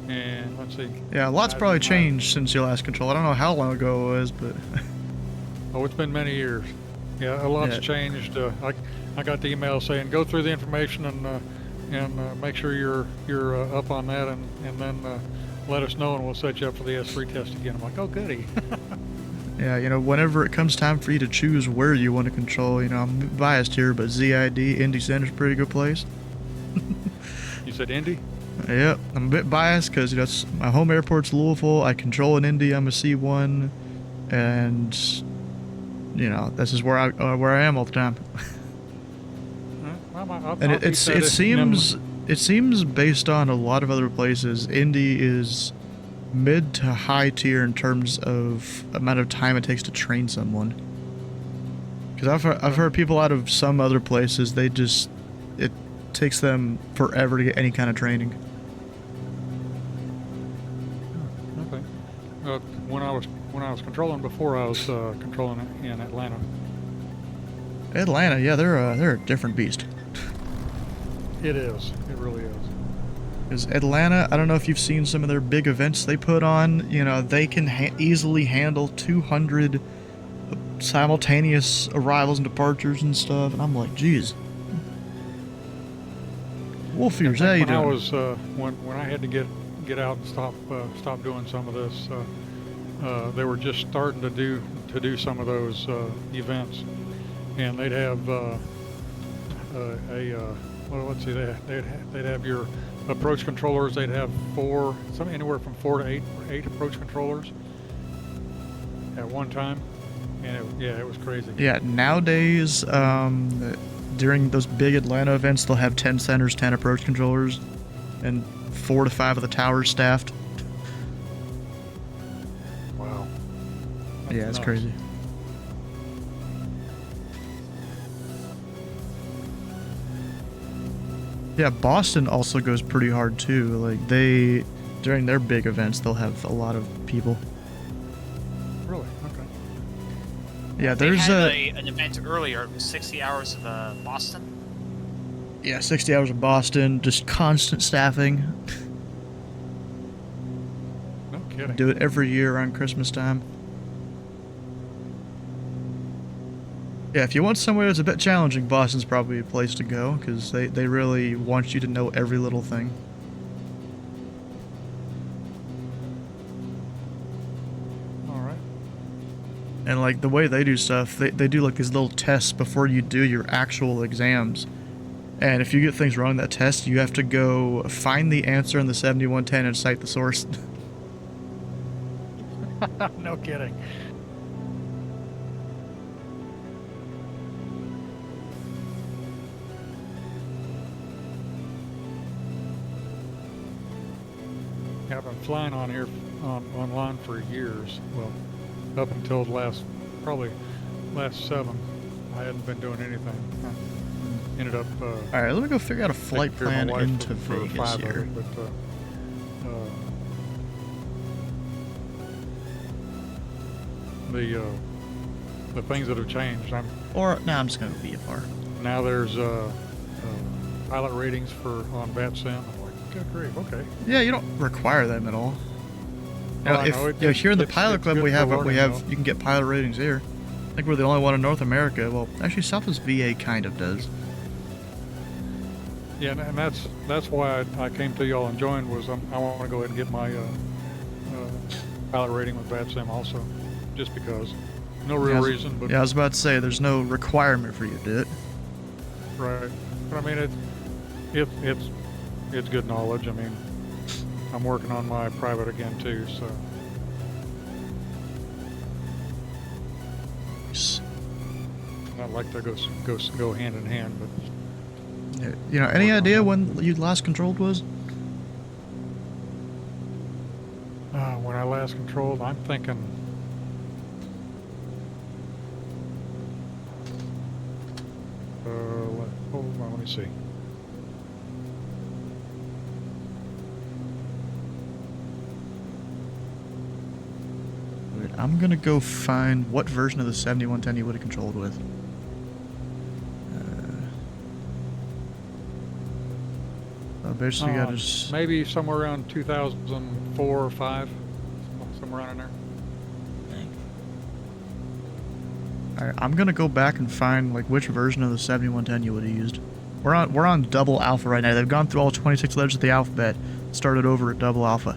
And let's see. Yeah, a lot's probably changed since your last control. I don't know how long ago it was, but... Oh, it's been many years. Yeah, a lot's changed. I got the email saying go through the information and make sure you're up on that, and then let us know, and we'll set you up for the S3 test again. I'm like, oh, goody. Yeah, you know, whenever it comes time for you to choose where you want to control, you know, I'm biased here, but ZID, Indy Center's a pretty good place. You said Indy? Yep, I'm a bit biased because, you know, my home airport's Louisville. I control in Indy. I'm a C1, and you know, this is where I am all the time. And it seems based on a lot of other places, Indy is mid to high tier in terms of amount of time it takes to train someone. Because I've heard people out of some other places, it takes them forever to get any kind of training. Okay. When I was controlling before, I was controlling in Atlanta. Atlanta, yeah, they're a different beast. It is. It really is. Because Atlanta, I don't know if you've seen some of their big events they put on. You know, they can easily handle 200 simultaneous arrivals and departures and stuff, and I'm like, geez. Wolf ears, how you doing? When I had to get out and stop doing some of this, they were just starting to do some of those events, and they'd have well, let's see, they'd have your approach controllers. They'd have anywhere from 4 to 8 approach controllers at one time, and it was crazy. Yeah, nowadays, during those big Atlanta events, they'll have 10 centers, 10 approach controllers, and 4 to 5 of the towers staffed. Wow. Yeah, it's crazy. Yeah, Boston also goes pretty hard too. Like during their big events, they'll have a lot of people. Really? Okay. Yeah, they there's had an event earlier, 60 hours of Boston. Yeah, 60 hours of Boston, just constant staffing. No kidding. Do it every year around Christmas time. Yeah, if you want somewhere that's a bit challenging, Boston's probably a place to go, because they really want you to know every little thing. Alright. And like the way they do stuff, they do like these little tests before you do your actual exams. And if you get things wrong in that test, you have to go find the answer in the 7110 and cite the source. No kidding. I've been flying on here online for years. Well, up until probably last 7, I hadn't been doing anything. I ended up. All right, let me go figure out a flight plan into Vegas here. The things that have changed. I'm just gonna go VFR. Now there's pilot ratings on VATSIM. I'm like, good grief, okay. Yeah, you don't require them at all. Well, I If know, here in the pilot club good we for have learning, though. you can get pilot ratings here. I think we're the only one in North America. Well, actually, Southwest VA kind of does. Yeah, and that's why I came to y'all and joined, was I want to go ahead and get my pilot rating with VATSIM also, just because. No real reason, but yeah, I was about to say there's no requirement for you to do it. right. But I mean, it's good knowledge. I mean, I'm working on my private again too, so. Not like they go hand in hand, but. Yeah, you know, any idea when you last controlled was? When I last controlled, I'm thinking. Hold on, let me see. Wait, I'm gonna go find what version of the 7110 you would have controlled with. Basically, you gotta just... Maybe somewhere around 2004 or 5, somewhere around in there. Alright, I'm gonna go back and find like which version of the 7110 you would have used. We're on double alpha right now. They've gone through all 26 letters of the alphabet, started over at double alpha.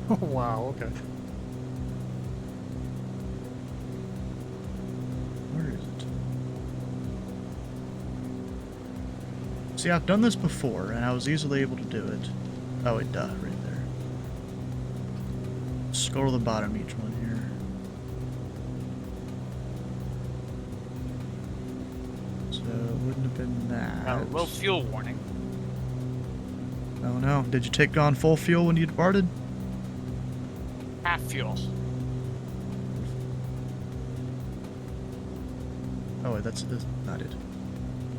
Oh wow, okay. Where is it? See, I've done this before, and I was easily able to do it. Oh wait, duh, right there. Scroll to the bottom each one here. So it wouldn't have been that. Low fuel warning. Oh no, did you take on full fuel when you departed? Half fuel. Oh wait, that's not it.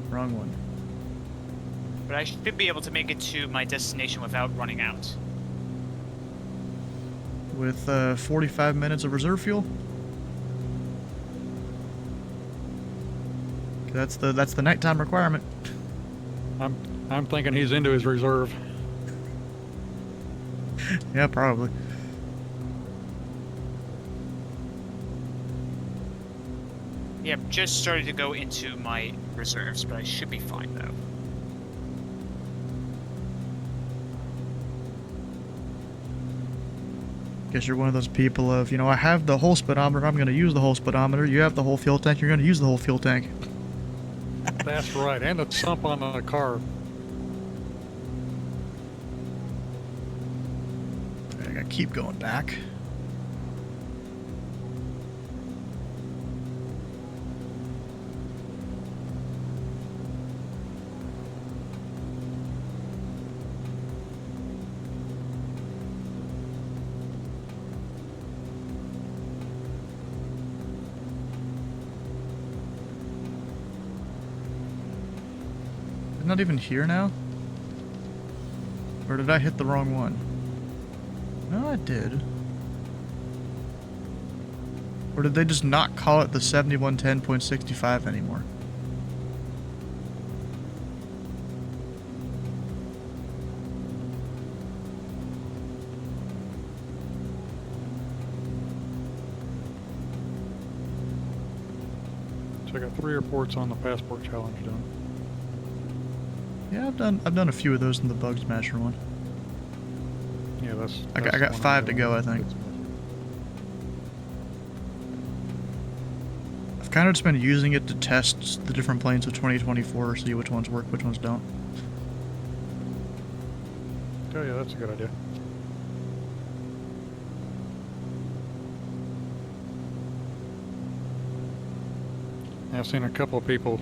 Wrong one. But I should be able to make it to my destination without running out. With 45 minutes of reserve fuel? That's the nighttime requirement. I'm thinking he's into his reserve. Yeah, probably. Yeah, just started to go into my reserves, but I should be fine though. Guess you're one of those people of, you know, I have the whole speedometer, I'm going to use the whole speedometer. You have the whole fuel tank, you're going to use the whole fuel tank. That's right, and the sump on the car. I gotta keep going back. Not even here now? Or did I hit the wrong one? No, I did. Or did they just not call it the 7110.65 anymore? So I got 3 reports on the passport challenge done. Yeah, I've done a few of those in the Bug Smasher one. Yeah, that's I got 5 to go, I think. I've kind of just been using it to test the different planes of 2024, see which ones work, which ones don't. Oh yeah, that's a good idea. I've seen a couple of people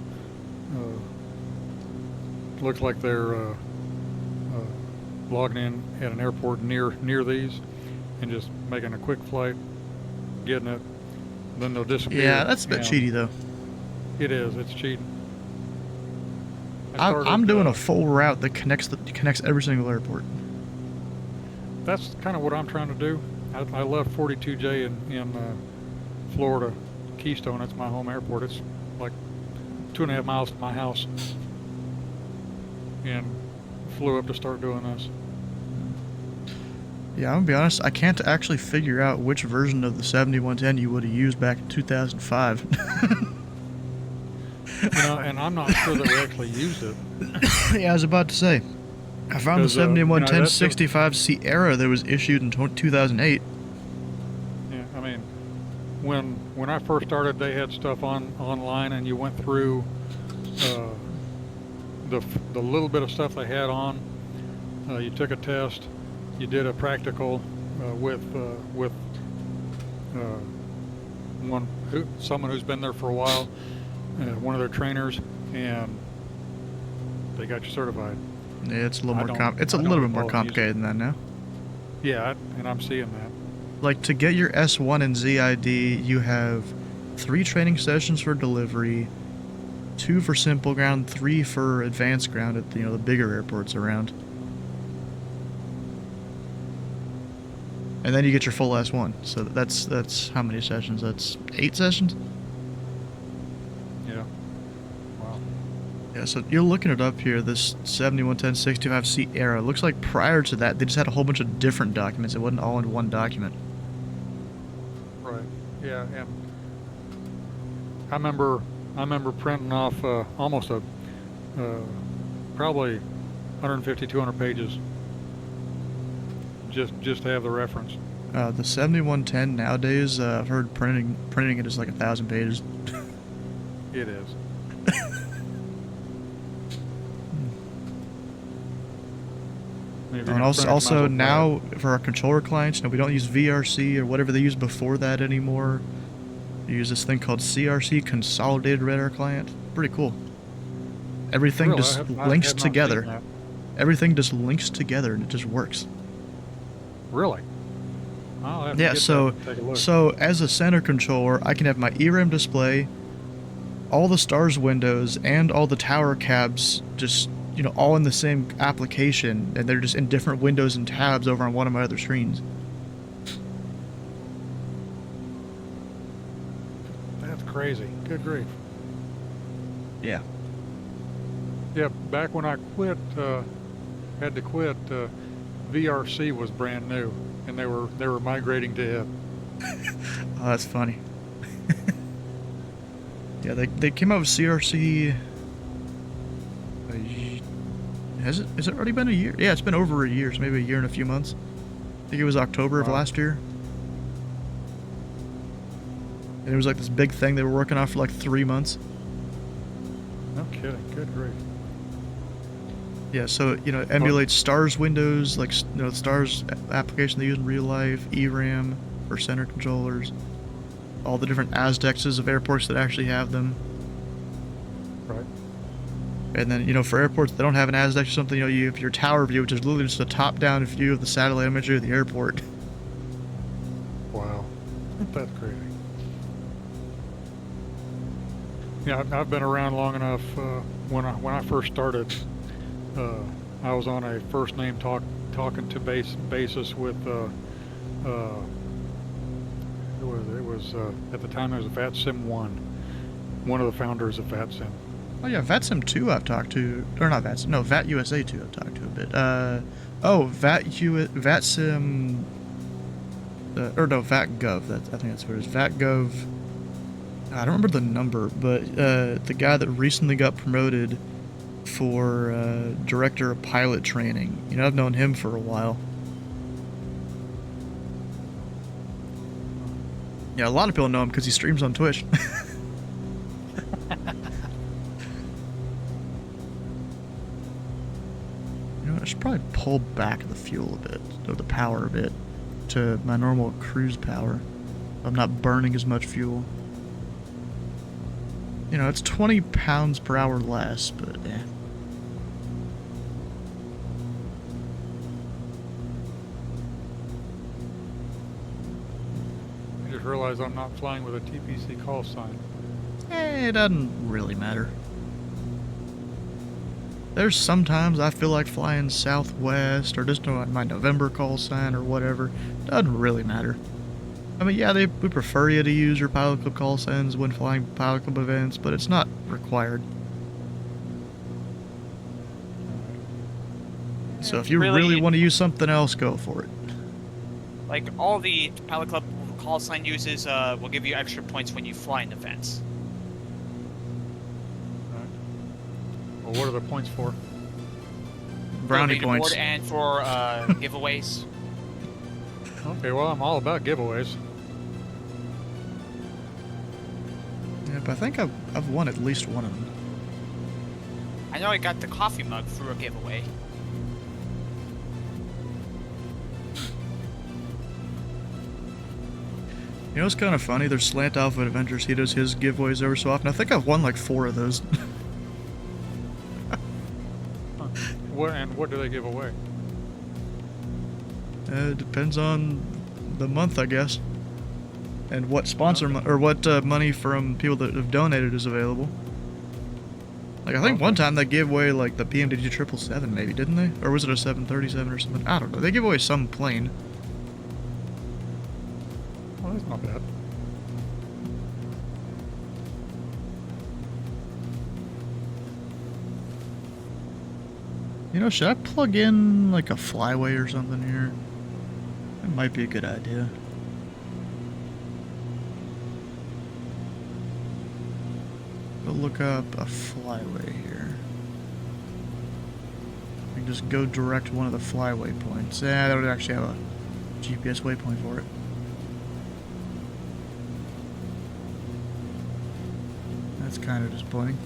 look like they're logging in at an airport near these and just making a quick flight, getting it, then they'll disappear. Yeah, that's a bit cheaty though. It is. It's cheating. I'm doing a full route that connects every single airport. That's kind of what I'm trying to do. I left 42J in Florida, Keystone. That's my home airport. It's like 2.5 miles from my house. and flew up to start doing this. Yeah, I'm gonna be honest, I can't actually figure out which version of the 7110 you would have used back in 2005. And I'm not sure that we actually used it. Yeah, I was about to say. I found the 7110 65 Sierra that was issued in 2008. Yeah, I mean, when I first started, they had stuff online, and you went through the little bit of stuff they had on. You took a test, you did a practical with someone who's been there for a while, one of their trainers, and they got you certified. Yeah, it's a little more it's a little bit more complicated than that now. Yeah, and I'm seeing that. Like, to get your S1 and ZID, you have 3 training sessions for delivery, 2 for simple ground, 3 for advanced ground at the bigger airports around. And then you get your full S1. So that's how many sessions? That's 8 sessions? Yeah. Wow. Yeah, so you're looking it up here, this 7110 65 Sierra. It looks like prior to that, they just had a whole bunch of different documents. It wasn't all in one document. Right. Yeah, and I remember printing off almost probably 150, 200 pages just to have the reference. The 7110 nowadays, I've heard printing it is like 1,000 pages. It is. And also now for our controller clients, we don't use VRC or whatever they used before that anymore. We use this thing called CRC, Consolidated Radar Client. Pretty cool. Everything Really? just I links have not together. seen that. Everything just links together and it just works. Really? I'll have to Yeah, get so that and take a look. so as a center controller, I can have my ERAM display, all the stars windows, and all the tower cabs just all in the same application, and they're just in different windows and tabs over on one of my other screens. That's crazy. Good grief. Yeah. Yeah, back when I quit, had to quit, VRC was brand new, and they were migrating to it. Oh, that's funny. Yeah, they came out with CRC. Has it already been a year? Yeah, it's been over a year, so maybe a year and a few months. I think it was October of last year. And it was like this big thing they were working on for like 3 months. No kidding. Good grief. Yeah, so emulates stars windows, like the stars application they use in real life, ERAM for center controllers, all the different ASDEXs of airports that actually have them. Right. And then, for airports that don't have an ASDEX or something, you have your tower view, which is literally just a top-down view of the satellite imagery of the airport. Wow. That's crazy. Yeah, I've been around long enough. When I first started, I was on a first name talking to basis with who was it? It was at the time it was VATSIM 1, one of the founders of VATSIM. Oh yeah, VATSIM 2 I've talked to, or not VATSIM, no, VATUSA 2 I've talked to a bit. VATSIM, or no, VATGov, I think that's what it is, VATGov, I don't remember the number, but the guy that recently got promoted for director of pilot training, I've known him for a while. Yeah, a lot of people know him because he streams on Twitch. I should probably pull back the fuel a bit, or the power a bit, to my normal cruise power. I'm not burning as much fuel. It's 20 pounds per hour less, but yeah. I just realized I'm not flying with a TPC call sign. It doesn't really matter. There's sometimes I feel like flying Southwest or just my November call sign or whatever. Doesn't really matter. I mean, yeah, we prefer you to use your Pilot Club call signs when flying Pilot Club events, but it's not required. So if you really want to use something else, go for it. Like, all the Pilot Club call sign uses will give you extra points when you fly in defense. Well, what are the points for? Brownie points. And for giveaways. Okay, well, I'm all about giveaways. Yeah, but I think I've won at least one of them. I know I got the coffee mug through a giveaway. You know, it's kind of funny. There's Slant Alpha Adventures. He does his giveaways every so often. I think I've won like 4 of those. What do they give away? It depends on the month, I guess, and what sponsor or what money from people that have donated is available. Like I think one time they gave away like the PMDG 777, maybe, didn't they? Or was it a 737 or something? I don't know. They gave away some plane. Well, that's not bad. You know, should I plug in like a flyway or something here? That might be a good idea. Go look up a flyway here. I can just go direct to one of the flyway points. Yeah, that would actually have a GPS waypoint for it. That's kind of disappointing.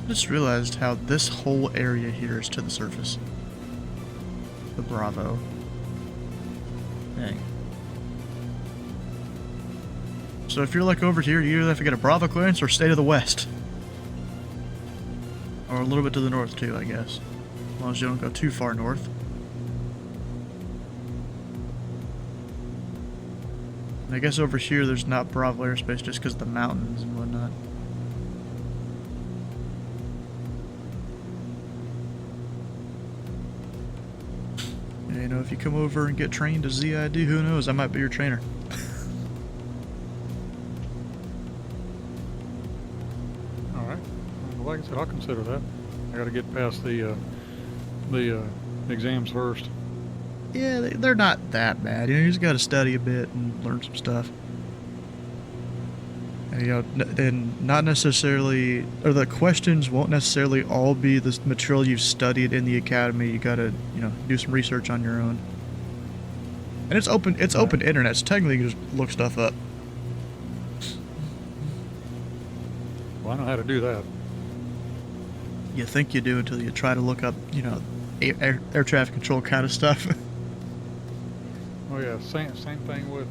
Just realized how this whole area here is to the surface. The Bravo. Dang. So if you're like over here, you either have to get a Bravo clearance or stay to the west. Or a little bit to the north too, I guess. As long as you don't go too far north. And I guess over here there's not Bravo airspace just because of the mountains and whatnot. You know, if you come over and get trained to ZID, who knows? I might be your trainer. Alright. Well, like I said, I'll consider that. I gotta get past the exams first. Yeah, they're not that bad. You know, you just gotta study a bit and learn some stuff. And, you know, and not necessarily, or the questions won't necessarily all be the material you've studied in the academy. You gotta, you know, do some research on your own. And it's open internet, so technically you can just look stuff up. Well, I know how to do that. You think you do until you try to look up, you know, air traffic control kind of stuff. Oh yeah, same thing with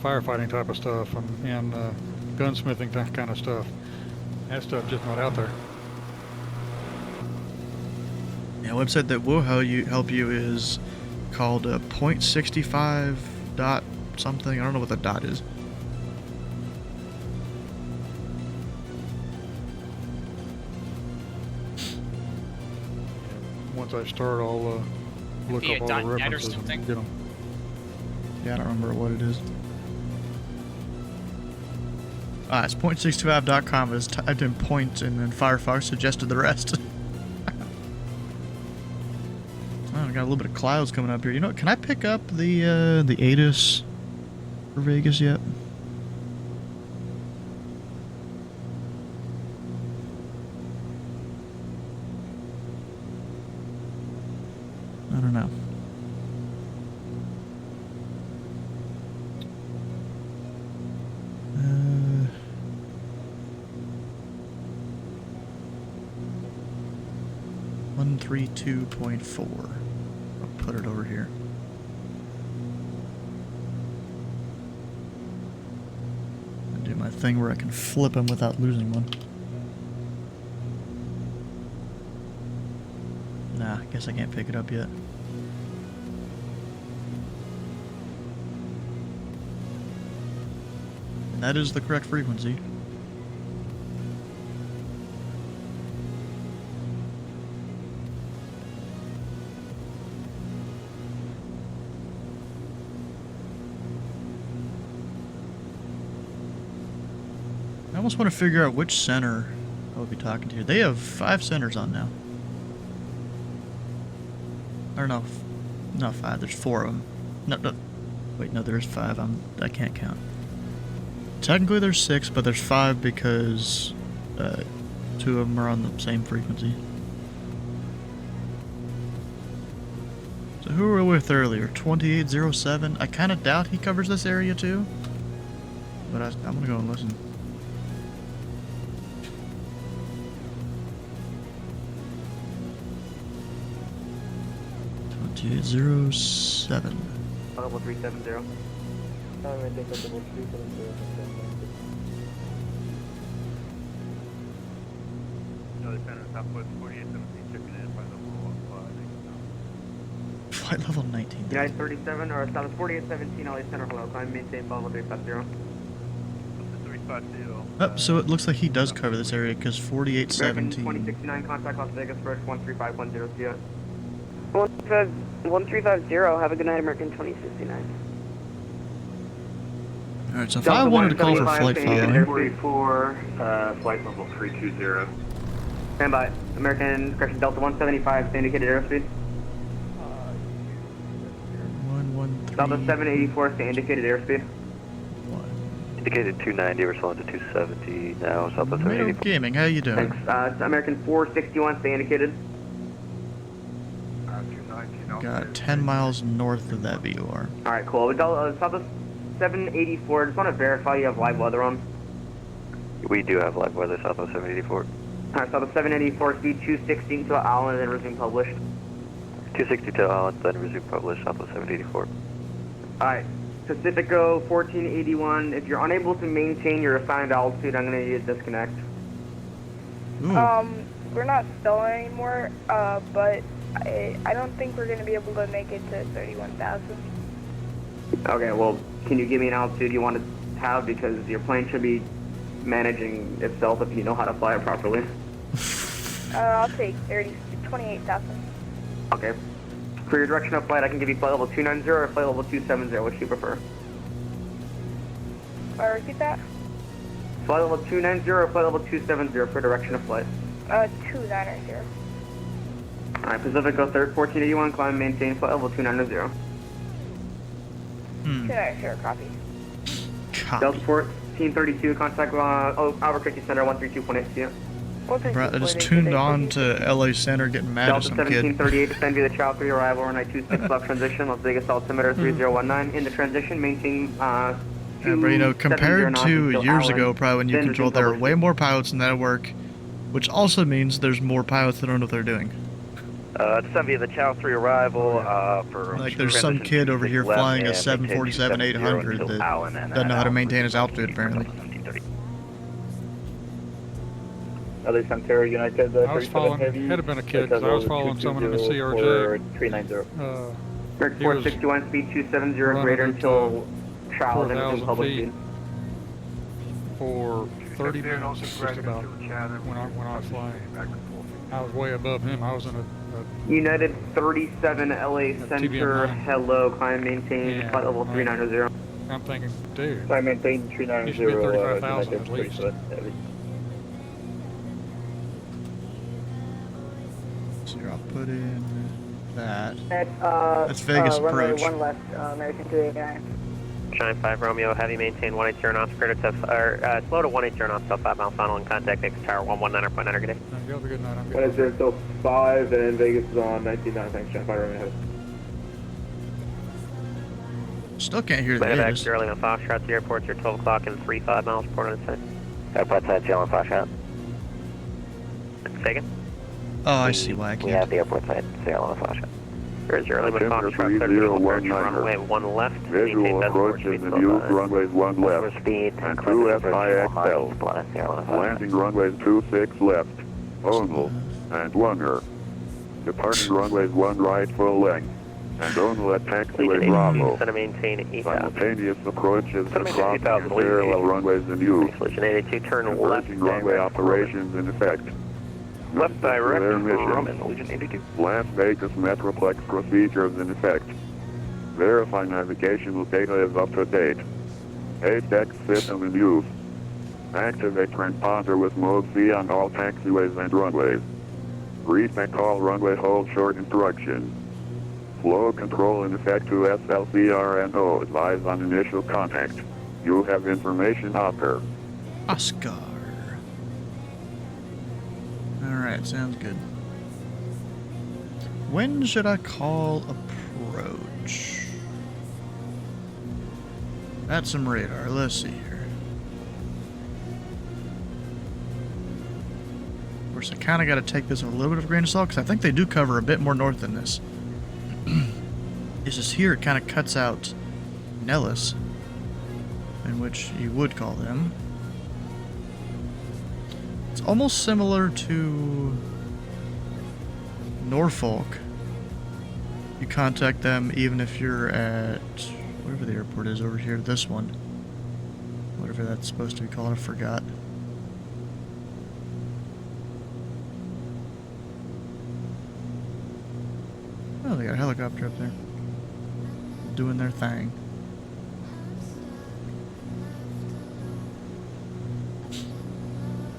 firefighting type of stuff and gunsmithing kind of stuff. That stuff just not out there. Yeah, a website that will help you is called .65 dot something. I don't know what the dot is. Once I start, I'll look up all the references and get them. Yeah, I don't remember what it is. It's .65.com. It's typed in point, and then Firefox suggested the rest. Oh, we got a little bit of clouds coming up here. You know what? Can I pick up the ATIS for Vegas yet? I don't know. Uh, 132.4. I'll put it over here. And do my thing where I can flip them without losing one. Nah, I guess I can't pick it up yet. And that is the correct frequency. I almost want to figure out which center I will be talking to. They have 5 centers on now. Or no, not 5. There's 4 of them. No. Wait, no, there's 5. I can't count. Technically there's 6, but there's 5 because 2 of them are on the same frequency. So who were we with earlier? 2807. I kind of doubt he covers this area too. But I'm gonna go and listen. 2807. Level 370. Another center Southwest 4817 checking in by level 5. Flight level 19. United 37 or South 4817 LA Center, hello, climb, maintain level 350. Oh, so it looks like he does cover this area because American 4817. 2069, contact Las Vegas, approach 13510, see ya. 1350, have a good night, American 2069. Alright, so if I wanted to call for flight following. 44, flight level 320. Stand by. American, correction, Delta 175, indicated airspeed. 113. Delta 784, stay indicated airspeed. Indicated 290, respond to 270 now, Southwest Male 784. Gaming, how you doing? Thanks. American 461, stay indicated. Got 10 miles north of that VOR. Alright, cool. Southwest 784, just want to verify you have live weather on. We do have live weather, Southwest 784. Alright, Southwest 784, speed 260 to Allen, and then resume published. 260 to Allen, then resume published, Southwest 784. Alright, Pacifico 1481, if you're unable to maintain your assigned altitude, I'm going to need a disconnect. We're not stalling anymore, but I don't think we're going to be able to make it to 31,000. Okay, well, can you give me an altitude you want to have, because your plane should be managing itself if you know how to fly it properly. I'll take 28,000. Okay. For your direction of flight, I can give you flight level 290 or flight level 270, which do you prefer? Repeat that? Flight level 290 or flight level 270 for direction of flight? 290. Alright, Pacifico 1481, climb, maintain flight level 290. 290, copy. Delta 1432, contact Albuquerque Center 132.8 to you. Right, I just tuned on to LA Center getting mad Delta at some kid. 1738, descend via the Chow 3 arrival, runway 26 left transition, Las Vegas altimeter 3019. In the transition, maintain Yeah, but you know, compared to years ago, probably when you controlled, there are way more pilots in that work, which also means there's more pilots that don't know what they're doing. Descend via the Chow 3 arrival, for... Like, there's some kid over here flying a 747-800 that doesn't know how to maintain his altitude, apparently. LA Center United. I was following, had been a kid, because I was following someone in the CRJ. 390. 461, speed 270, greater until Chow, then resume public speed. For 30 minutes, just about, when I was flying. I was way above him. I was in a United 37 LA Center, hello, climb, maintain, flight level 390. I'm thinking, dude. Climb, maintain 390. You should be 35,000 at least. So I'll put in that. That's Vegas approach. One left, American 289. China 5 Romeo, heavy maintain 180 knots, clear to slow to 180 knots, till 5 miles final and contact next tower 119.9, good day. You have a good night, I'm good. 180 till 5 and Vegas is on 19.9, thanks, China 5 Romeo. Still can't hear the Back latest. early on Foxtrot to the airport, you're 12 o'clock and 35 miles per hour inside. Airport side, tail on Foxtrot. Second? Oh, I see why I can't. We have the airport side, sail on Foxtrot. Here's your early with Foxtrot, 30 runway 1 left. Visual approach in the view, runways 1 left. Speed and 2 FIXL. Landing runways 26 left. Oval and 1er. Departing runways 1 right full length. And don't let taxiway Bravo. Center maintain 8,000. Simultaneous approaches Center across maintain 8,000, parallel runways in use. Legion 82, turn left. Converging runway operations in effect. Left direct Their for mission. Roman, Legion 82. Las Vegas Metroplex procedures in effect. Verify navigational data is up to date. ATEX system in use. Activate transponder with mode C on all taxiways and runways. Respect all runway hold short instructions. Flow control in effect to SLCRNO. Advise on initial contact. You have information Oscar. Oscar. Alright, sounds good. When should I call approach? That's some radar. Let's see here. Of course, I kind of got to take this with a little bit of a grain of salt because I think they do cover a bit more north than this. It's just here it kind of cuts out Nellis, in which you would call them. It's almost similar to Norfolk. You contact them even if you're at whatever the airport is over here, this one. Whatever that's supposed to be called, I forgot. Oh, they got a helicopter up there. Doing their thing.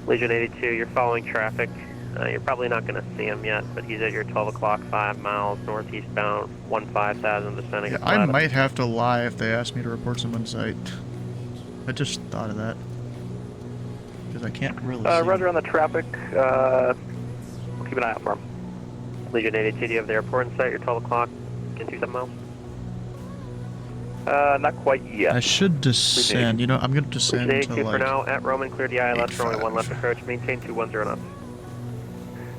Legion 82, you're following traffic. You're probably not going to see him yet, but he's at your 12 o'clock, 5 miles northeast bound, 15,000 descending. Yeah, I might have to lie if they ask me to report someone site. I just thought of that. Because I can't really see. Roger on the traffic. We'll keep an eye out for him. Legion 82, do you have the airport in sight? Your 12 o'clock, in 27 miles? Not quite yet. I should descend. You know, I'm going to descend Legion 82 to for like... now, at Roman, clear the ILS, runway 1 left approach, maintain 210 knots.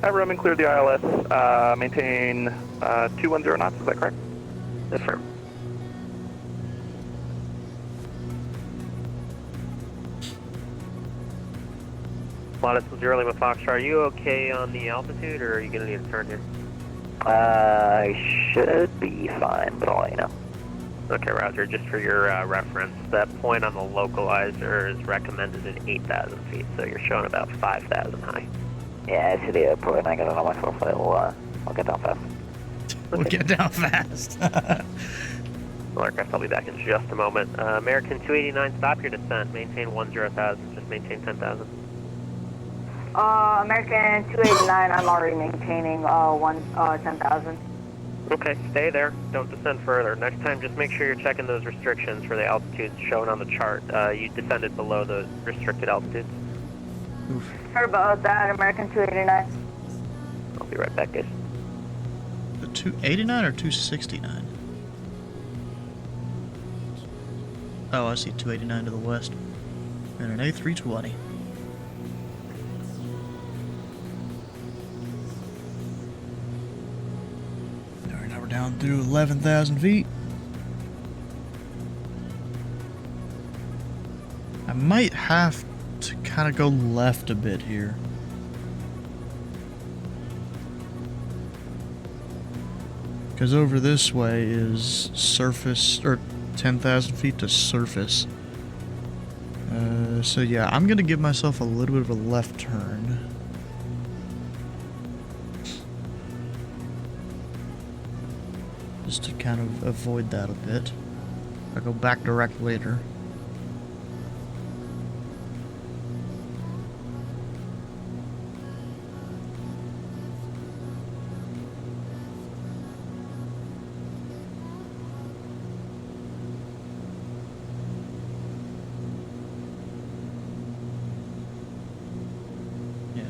At Roman, clear the ILS, maintain 210 knots, is that correct? That's firm. Lotus 0 Lima Foxtrot, are you okay on the altitude, or are you going to need a turn here? I should be fine, but I'll let you know. Okay, Roger, just for your reference, that point on the localizer is recommended at 8,000 feet, so you're showing about 5,000 high. Yeah, I see the airport, and I got it on my profile. I'll get down fast. We'll get down fast. Well, aircraft, I'll be back in just a moment. American 289, stop your descent. Maintain 10,000. Just maintain 10,000. American 289, I'm already maintaining 10,000. Okay, stay there. Don't descend further. Next time, just make sure you're checking those restrictions for the altitudes shown on the chart. You descended below the restricted altitudes. Oof. Heard about that, American 289. I'll be right back, guys. The 289 or 269? Oh, I see 289 to the west. And an A320. Alright, now we're down through 11,000 feet. I might have to kind of go left a bit here. Because over this way is surface, or 10,000 feet to surface. So yeah, I'm going to give myself a little bit of a left turn. Just to kind of avoid that a bit. I'll go back direct later.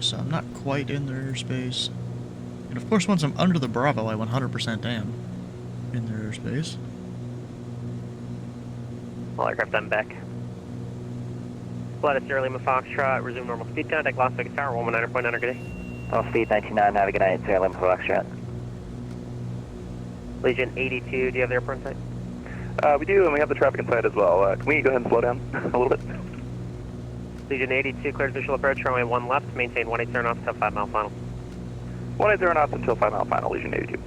So I'm not quite in their airspace. And of course, once I'm under the Bravo, I 100% am in their airspace. All aircraft, I'm back. Lotus 0 Lima Foxtrot, resume normal speed contact, Las Vegas Tower, 119.9, good day. Normal speed 99, have a good night, 0 Lima Foxtrot. Legion 82, do you have the airport in sight? We do, and we have the traffic in sight as well. Can we go ahead and slow down a little bit? Legion 82, cleared visual approach, runway 1 left, maintain 180 knots until 5 mile final. 180 knots until 5 mile final, Legion 82.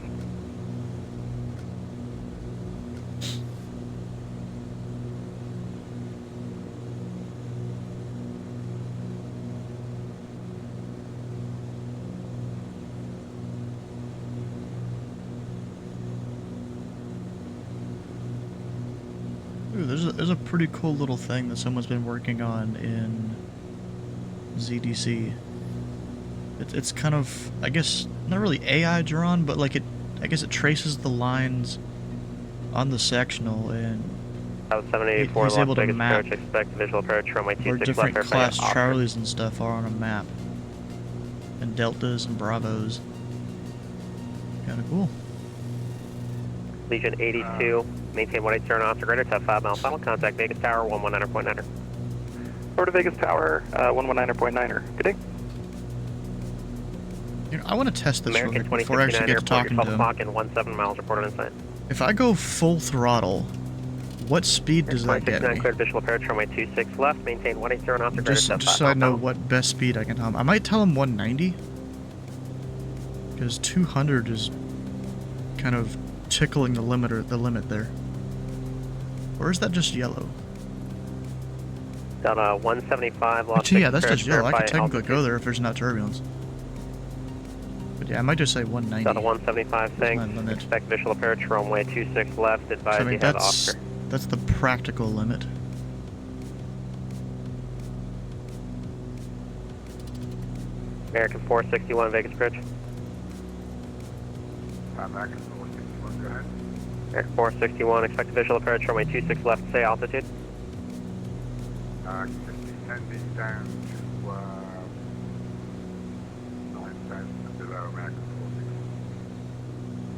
there's a pretty cool little thing that someone's been working on in ZDC. It's kind of, I guess, not really AI drawn, but like I guess it traces the lines on the sectional, and he's able to map expect visual approach runway 26 where different left, class Charlies and stuff are on a map, and Deltas and Bravos. Kind of cool. Legion 82, maintain 180 knots or greater to 5 mile final contact Vegas Tower 119.9er. Over to Vegas Tower 119.9er. Good day. You know, I want to test this American before I actually get to talking to him. In 17 miles reported in sight. If I go full throttle, what speed does that get me? Cleared visual approach runway 26 left, maintain 180 knots or greater to 5 Just so I know what best speed I can tell him. I might tell him 190, because 200 is kind of tickling the limit there. Or is that just yellow? Down 175 lost. Actually, yeah, that's just yellow. I could technically go there if there's not turbulence. But yeah, I might just say 190. Down 175 thanks. Expect visual approach runway 26 left. Advise So, I mean, you have Oscar. that's the practical limit. American 461 Vegas Bridge. American 461, go ahead. American 461, expect visual approach runway 26 left, say altitude. Descending down to 9,000 below American 461.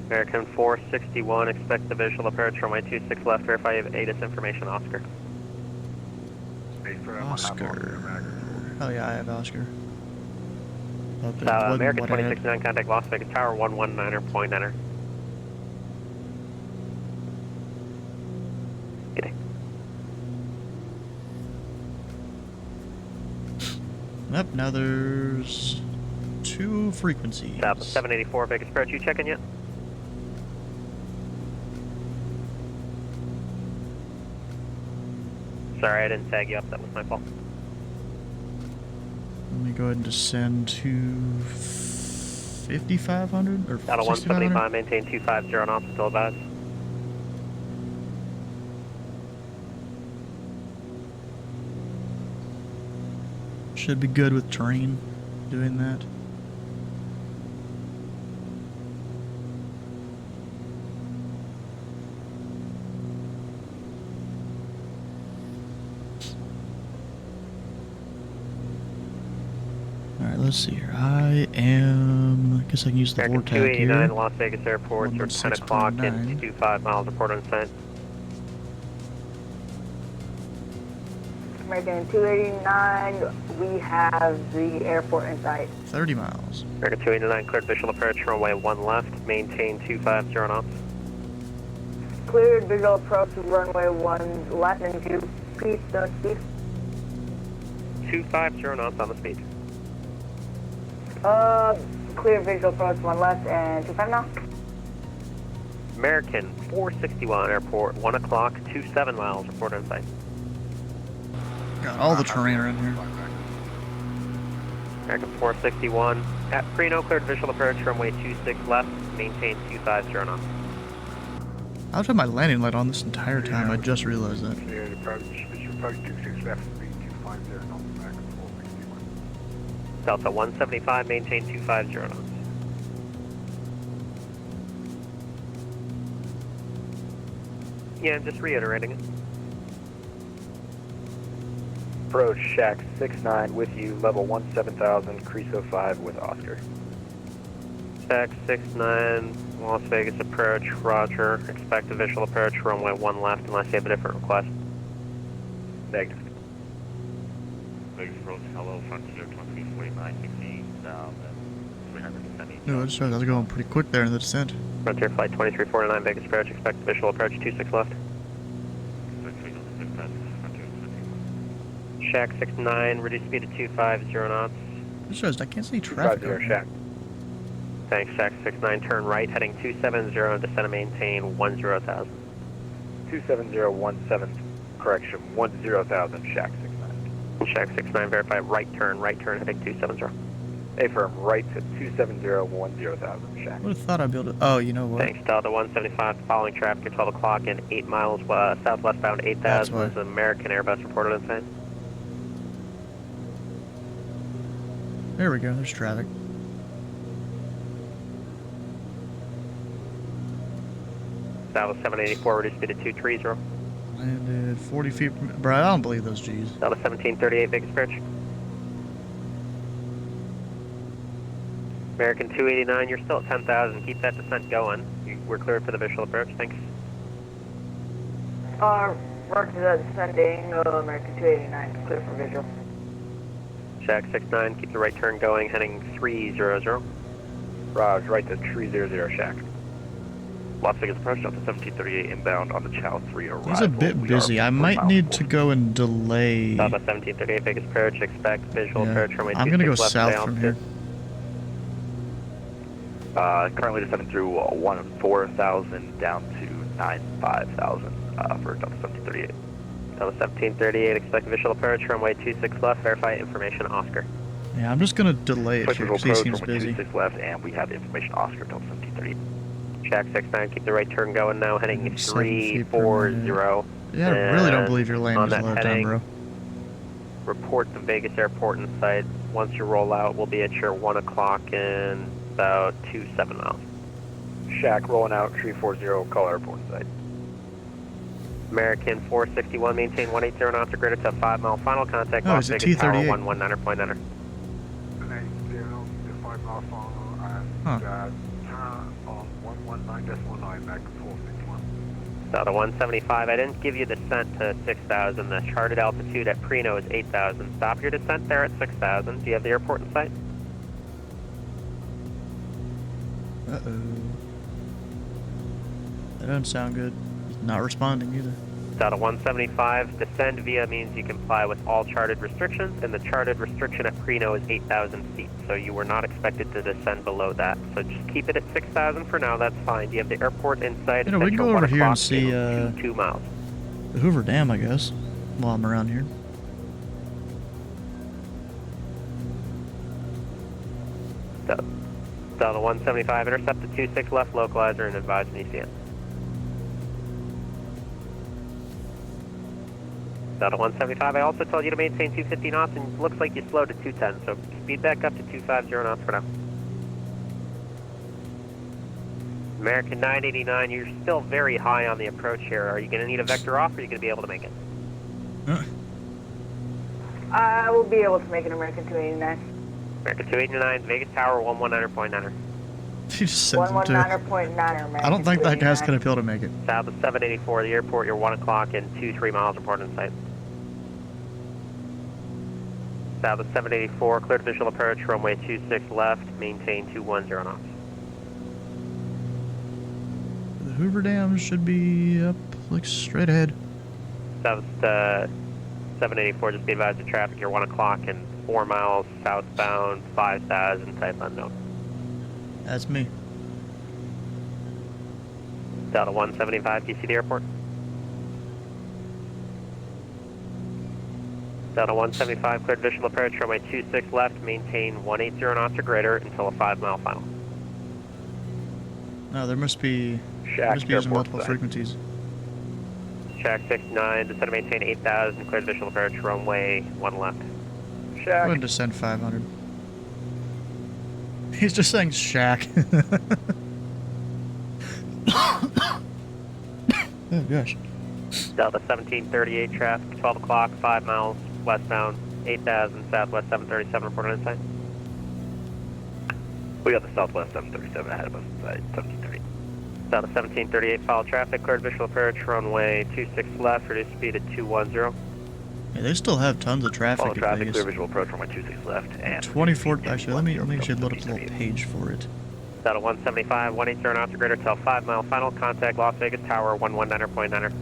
American 461, expect the visual approach runway 26 left, verify you have ATIS information, Oscar. Oscar. Oh yeah, I have Oscar. American 2069, contact Las Vegas Tower 119.9er. Yep, now there's 2 frequencies. 784 Vegas approach, you checking yet? Sorry, I didn't tag you up, that was my fault. Let me go ahead and descend to 5,500 or 6,500. 175, maintain 250 knots until advised. Should be good with terrain doing that. Alright, let's see here. I guess I can use the American vortex here. 289 Las Vegas Airport, or 10 o'clock and 25 miles reported in sight. American 289, we have the airport in sight. 30 miles. American 289, cleared visual approach, runway 1 left, maintain 250 knots. Cleared visual approach, runway 1 left, and 2 speed, no speed. 250 knots on the speed. Clear visual approach 1 left and 25 now. American 461 Airport, 1 o'clock, 27 miles reported in sight. Got all the terrain in here. American 461, at Preno, cleared visual approach, runway 26 left, maintain 250 knots. I've had my landing light on this entire time, I just realized that. Cleared approach, visual approach 26 left, speed 250 knots, American 461. Delta 175, maintain 250 knots. Yeah, I'm just reiterating it. Approach Shack 69 with you, level 17000, Creaso 5 with Oscar. Shack 69, Las Vegas approach, roger. Expect a visual approach, runway 1 left unless you have a different request. Negative. Vegas approach, hello, Frontier 2349, 16 down, 370. No, I just realized I was going pretty quick there in the descent. Frontier flight 2349, Vegas approach, expect a visual approach, 26 left. Shack 69, reduce speed to 250 knots. I just realized I can't see traffic. 250 Shack. Thanks, Shack 69, turn right, heading 270, descend and maintain 10,000. 27017, correction, 10,000, Shack 69. Shack 69, verify right turn, heading 270. Affirm, right to 27010,000, Shack. Would have thought I'd be able to. Oh, you know what? Thanks, Delta 175, following traffic at 12 o'clock and 8 miles southwestbound 8000 why. was American Airbus reported inside. There we go. There's traffic. Southwest 784, reduced speed to 230. Landed 40 feet from. Bro, I don't believe those G's. Delta 1738, Vegas approach. American 289, you're still at 10,000. Keep that descent going. We're cleared for the visual approach. Thanks. Roger that, descending, American 289, clear for visual. Shack 69, keep the right turn going, heading 300. Raj, right to 300, Shack. Las Vegas approach, Delta 1738 inbound on the Chow 3 arrival. He's a bit busy. I might need to go and delay. Delta 1738, Vegas approach, expect visual approach from I'm gonna go south from here. Currently descending through 14,000 down to 95,000 for Delta 1738. Delta 1738, expect visual approach, runway 26 left, verify information, Oscar. Yeah, I'm just gonna delay it here because he seems busy. 26 left, and we have the information, Oscar, Delta 1738. Shack 69, keep the right turn going now, heading 340. Yeah, I really don't believe your landing on is that low heading, down, bro. Report to Vegas Airport in sight. Once you roll out, we'll be at your 1 o'clock in about 27 miles. Shack rolling out 340, call airport in sight. American 461, maintain 180 knots or greater to 5 mile final contact. Oh, is it Vegas Tower T-38? 119.9. The 5 mile final and turn on 119.9 back to 461. Delta 175, I didn't give you descent to 6,000. The charted altitude at Preno is 8,000. Stop your descent there at 6,000. Do you have the airport in sight? Uh-oh. That doesn't sound good. He's not responding either. Delta 175, descend via means you comply with all charted restrictions, and the charted restriction at Preno is 8,000 feet, so you were not expected to descend below that. So just keep it at 6,000 for now, that's fine. You have the airport in sight. You know, we can go over here and see, 2 miles. The Hoover Dam, I guess, while I'm around here. Delta 175, intercept the 26 left localizer and advise an ECN. Delta 175, I also told you to maintain 250 knots, and it looks like you slowed to 210, so speed back up to 250 knots for now. American 989, you're still very high on the approach here. Are you going to need a vector off, or are you going to be able to make it? I will be able to make an American 289. American 289, Vegas Tower 119.9. He just sends him to. 119.9, American. I don't think that guy's gonna be able to make it. South of 784, the airport, you're 1 o'clock and 23 miles reported in sight. South of 784, cleared visual approach, runway 26 left, maintain 210 knots. The Hoover Dam should be up, like, straight ahead. South 784, just be advised of traffic, you're 1 o'clock and 4 miles southbound, 5,000, type unknown. That's me. Delta 175, do you see the airport? Delta 175, cleared visual approach, runway 26 left, maintain 180 knots or greater until a 5 mile final. No, there must be. Shack Must be using airport multiple side. frequencies. Shack 69, descend to maintain 8,000, cleared visual approach, runway 1 left. Go Shack. ahead and descend 500. He's just saying shack. Oh gosh. Delta 1738 traffic, 12 o'clock, 5 miles westbound, 8,000 southwest 737 reported in sight. We got the southwest 737 ahead of us inside 1738. Delta 1738, follow traffic, cleared visual approach, runway 26 left, reduce speed at 210. Yeah, they still have tons of traffic Follow at traffic, Vegas. clear visual approach, runway 26 left, and 24. Actually, let me actually load up a little page for it. Delta 175, 180 knots or greater till 5 mile final contact, Las Vegas Tower 119.9.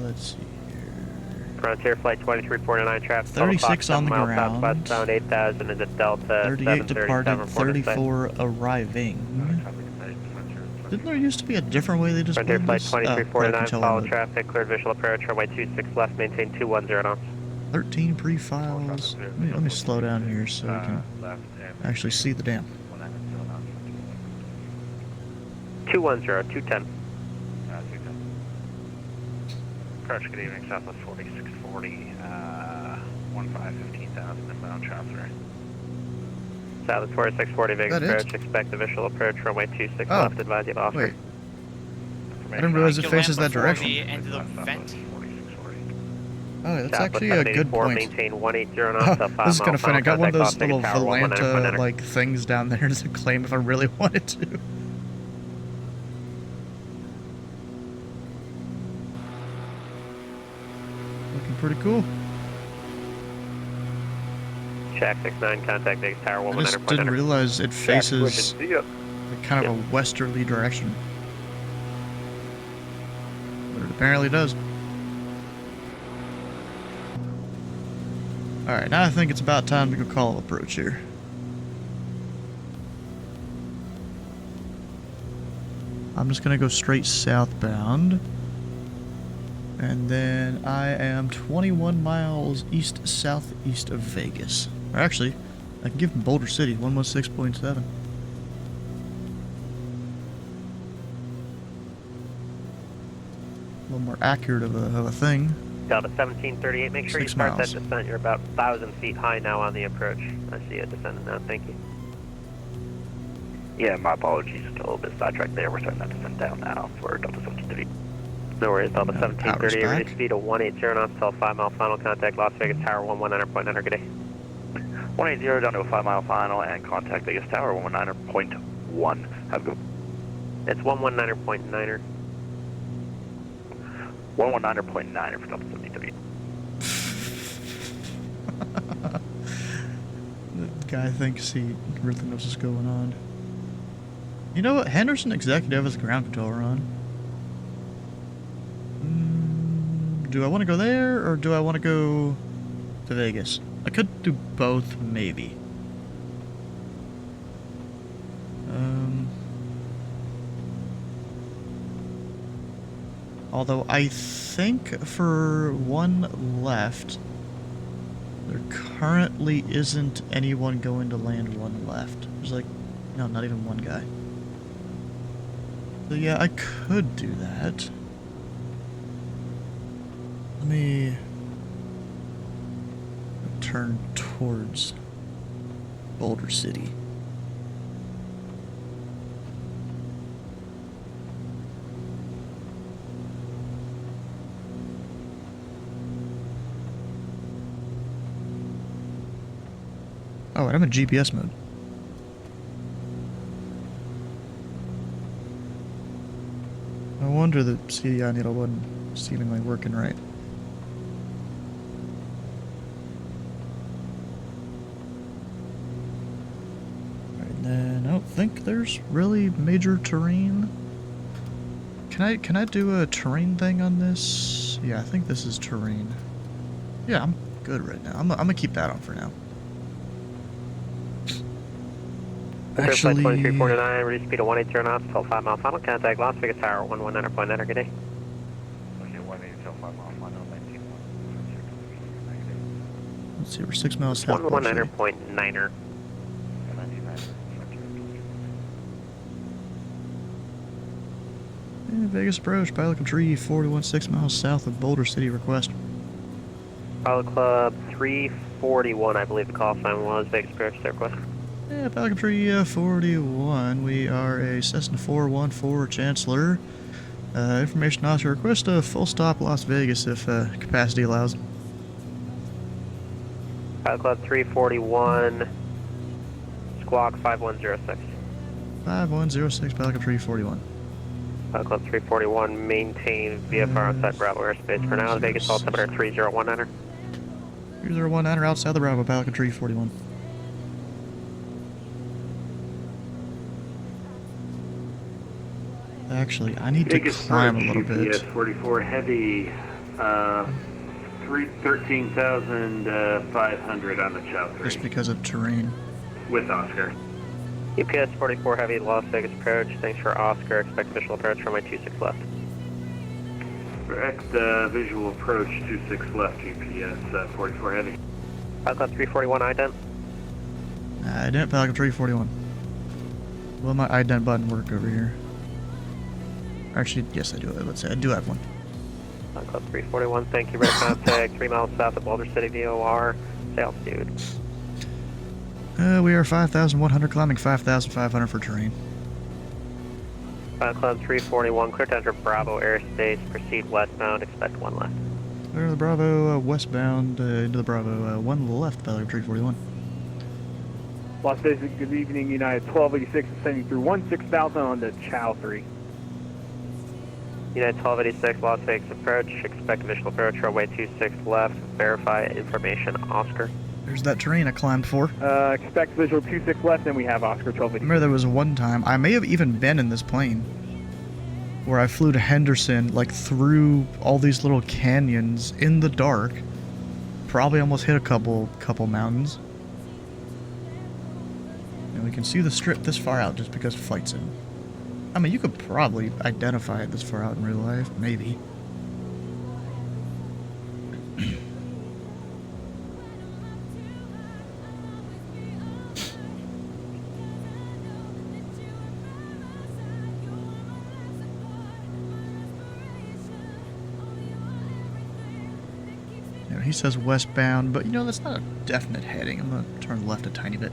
Let's see here. Frontier Flight 2349 traffic. 36 on the ground. Southwestbound 8,000 is at Delta 38 departed, 737 34 arriving. Didn't there used to be a different way they just Frontier moved Flight this? 2349, controller follow mode. traffic, cleared visual approach, runway 26 left, maintain 210 knots. 13 pre-files. Let me slow down here so I can actually see the damn. 210, 210. 210. Approach, good evening, Southwest 4640, 15,000 inbound child 3. Southwest 4640, Vegas approach, expect official approach, runway 26 left, advise you of offer. Wait. I didn't realize it faces that direction. The end of the vent. Oh, that's actually a good point. Maintain 180 knots, This is kind of fun. I got one of those little Volanta like things down there to claim if I really wanted to. Looking pretty cool. Shack 69, contact Vegas Tower 119. I just didn't realize it faces kind of a westerly direction. But it apparently does. Alright, now I think it's about time to go call approach here. I'm just gonna go straight southbound. And then I am 21 miles east-southeast of Vegas. Or actually, I can give them Boulder City, 116.7. A little more accurate of a thing. Delta 1738, make sure you start that descent. You're about 1,000 feet high now on the approach. I see it descending now, thank you. Yeah, my apologies, a little bit sidetracked there. We're starting that descent down now for Delta 1738. No worries, Delta 1738, ready speed of 180 knots till 5 mile final, contact Las Vegas Tower 119.9, good day. 180 down to a 5 mile final and contact Vegas Tower 119.1. Have a good. It's 119.9er. 119.9 for Delta 1738. The guy thinks he really knows what's going on. You know what? Henderson Executive has ground controller on. Do I want to go there, or do I want to go to Vegas? I could do both, maybe. Although I think for one left, there currently isn't anyone going to land one left. There's like, no, not even one guy. So yeah, I could do that. Let me turn towards Boulder City. Oh, and I'm in GPS mode. No wonder the CDI needle wasn't seemingly working right. And then I don't think there's really major terrain. Can I do a terrain thing on this? Yeah, I think this is terrain. Yeah, I'm good right now. I'm gonna keep that on for now. Actually, 2349, ready speed of 180 knots till 5 mile final, contact Las Vegas Tower 119.9, good day. Okay, 180 till 5 mile final, 19. Let's see, we're 6 miles south. 119.9er. Vegas approach, Pilot Club 341, 6 miles south of Boulder City, request. Pilot Club 341, I believe the call sign was. Vegas approach, their request. Yeah, Pilot Club 341, we are a Cessna 414 Chancellor. Information officer, request a full stop Las Vegas if capacity allows. Pilot Club 341, squawk 5106. 5106, Pilot Club 341. Pilot Club 341, maintain VFR outside Bravo airspace for now. Vegas altimeter 3019er. 3019er outside the Bravo, Pilot Club 341. Actually, I need to climb a little bit. 44 heavy, 13,500 on the Chow 3. Just because of terrain. With Oscar. UPS 44 heavy, Las Vegas approach. Thanks for Oscar. Expect official approach from my 26 left. Correct, visual approach 26 left, GPS 44 heavy. Pilot 341 ident. Ident, Pelican 341. Will my ident button work over here? Actually, yes I do. Let's say I do have one. Pilot 341, thank you. Red contact, 3 miles south of Boulder City VOR. Stay altitude. We are 5,100 climbing 5,500 for terrain. Pilot Club 341, clear to enter Bravo airspace. Proceed westbound, expect 1 left. Clear the Bravo, westbound into the Bravo, 1 left, Pelican 341. Las Vegas, good evening, United 1286 ascending through 16,000 on the Chow 3. United 1286, Las Vegas approach, expect visual approach, runway 26 left, verify information, Oscar. There's that terrain I climbed for. Expect visual 26 left, then we have Oscar 1286. Remember there was one time, I may have even been in this plane, where I flew to Henderson, like through all these little canyons in the dark. Probably almost hit a couple mountains. And we can see the strip this far out just because flight's in. I mean, you could probably identify it this far out in real life, maybe. He says westbound, but you know, that's not a definite heading. I'm going to turn left a tiny bit.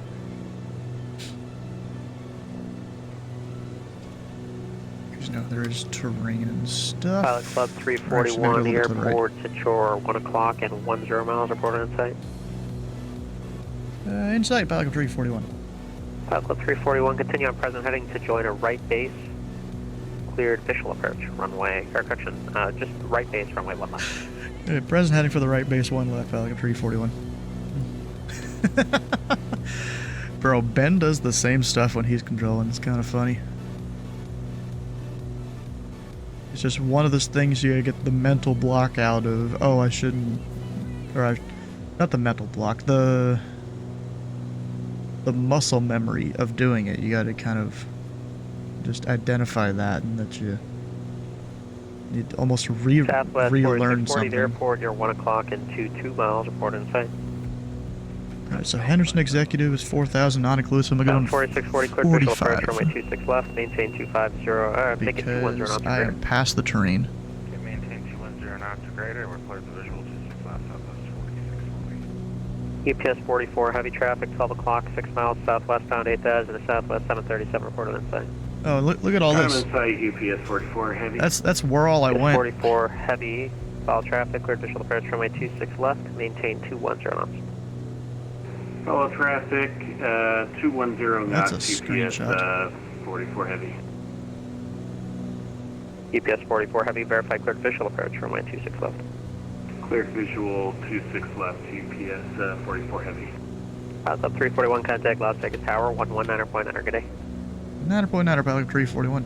Because, you know, there is terrain and stuff. Pilot Club 341, the airport to shore 1 o'clock and 10 miles, reported in sight. In sight, Pilot Club 341. Pilot Club 341, continue on present heading to join a right base. Cleared visual approach, runway, or correction, just right base, runway 1 left. Present heading for the right base, 1 left, Pelican 341. Bro, Ben does the same stuff when he's controlling. It's kind of funny. It's just one of those things you get the mental block out of, oh, I shouldn't, or not the mental block, the muscle memory of doing it. You gotta kind of just identify that, and that you need to almost relearn something. The airport, you're 1 o'clock and 2 miles, reported in sight. Alright, so Henderson Executive is 4,000 non-inclusive. I'm going 4640, clear visual approach, runway 26 left, maintain 250, make it 210 knots I am past the terrain. Okay, maintain 210 knots to greater, we're clear the visual 26 left, southwest 4640. UPS 44, heavy traffic, 12 o'clock, 6 miles southwestbound 8000, and southwest 737, reported in sight. Oh, look at all this. I'm in sight, UPS 44 heavy. That's where all I went. 44 heavy, follow traffic, clear visual approach, runway 26 left, maintain 210 knots. Follow traffic, 210 knots, UPS 44 heavy. UPS 44 heavy, verify cleared visual approach, runway 26 left. Clear visual 26 left, UPS 44 heavy. Up 341, contact Las Vegas Tower, 119.9, good day. 9.9, Pelican 341.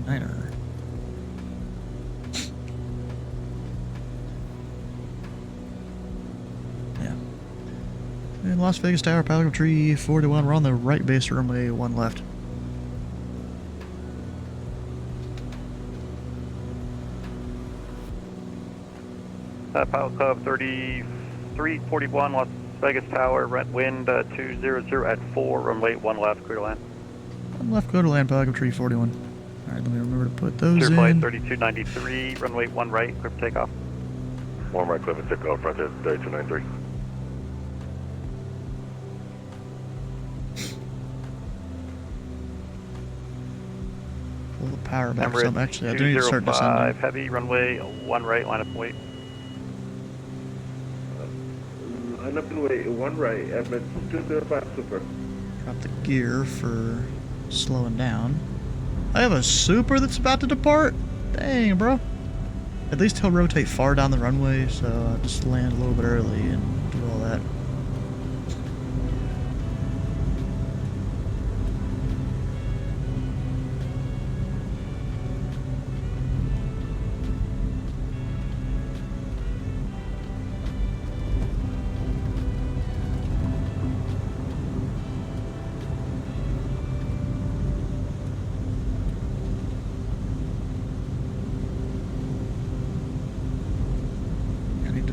.9er. Yeah. And Las Vegas Tower, Pelican 341. We're on the right base, runway 1 left. Pilot Club 3341, Las Vegas Tower, wind 200 at 4, runway 1 left, clear to land. 1 left, go to land, Pelican 341. Alright, let me remember to put those Clear in. flight 3293, runway 1 right, clear for takeoff. 1 right, clear for takeoff, Frontier 3293. Pull the power back some. Actually, I do need to start descending. 205, heavy, runway 1 right, line up and wait. Line up and wait, 1 right, admit 205 super. Drop the gear for slowing down. I have a super that's about to depart? Dang, bro. At least he'll rotate far down the runway, so I'll just land a little bit early and do all that.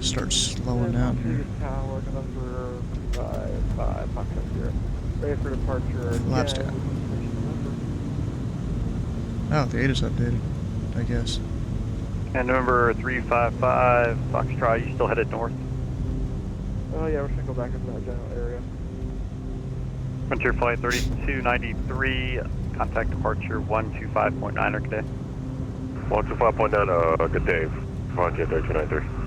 to start slowing down here. Tower, November 5, Foxtrot 0. Ready for departure. Flaps down. Oh, the 8 is updated, I guess. And November 355, Foxtrot, you still headed north? Oh yeah, we're just gonna go back into that general area. Frontier Flight 3293, contact departure 125.9 good day. 125.9, good day. Frontier 3293.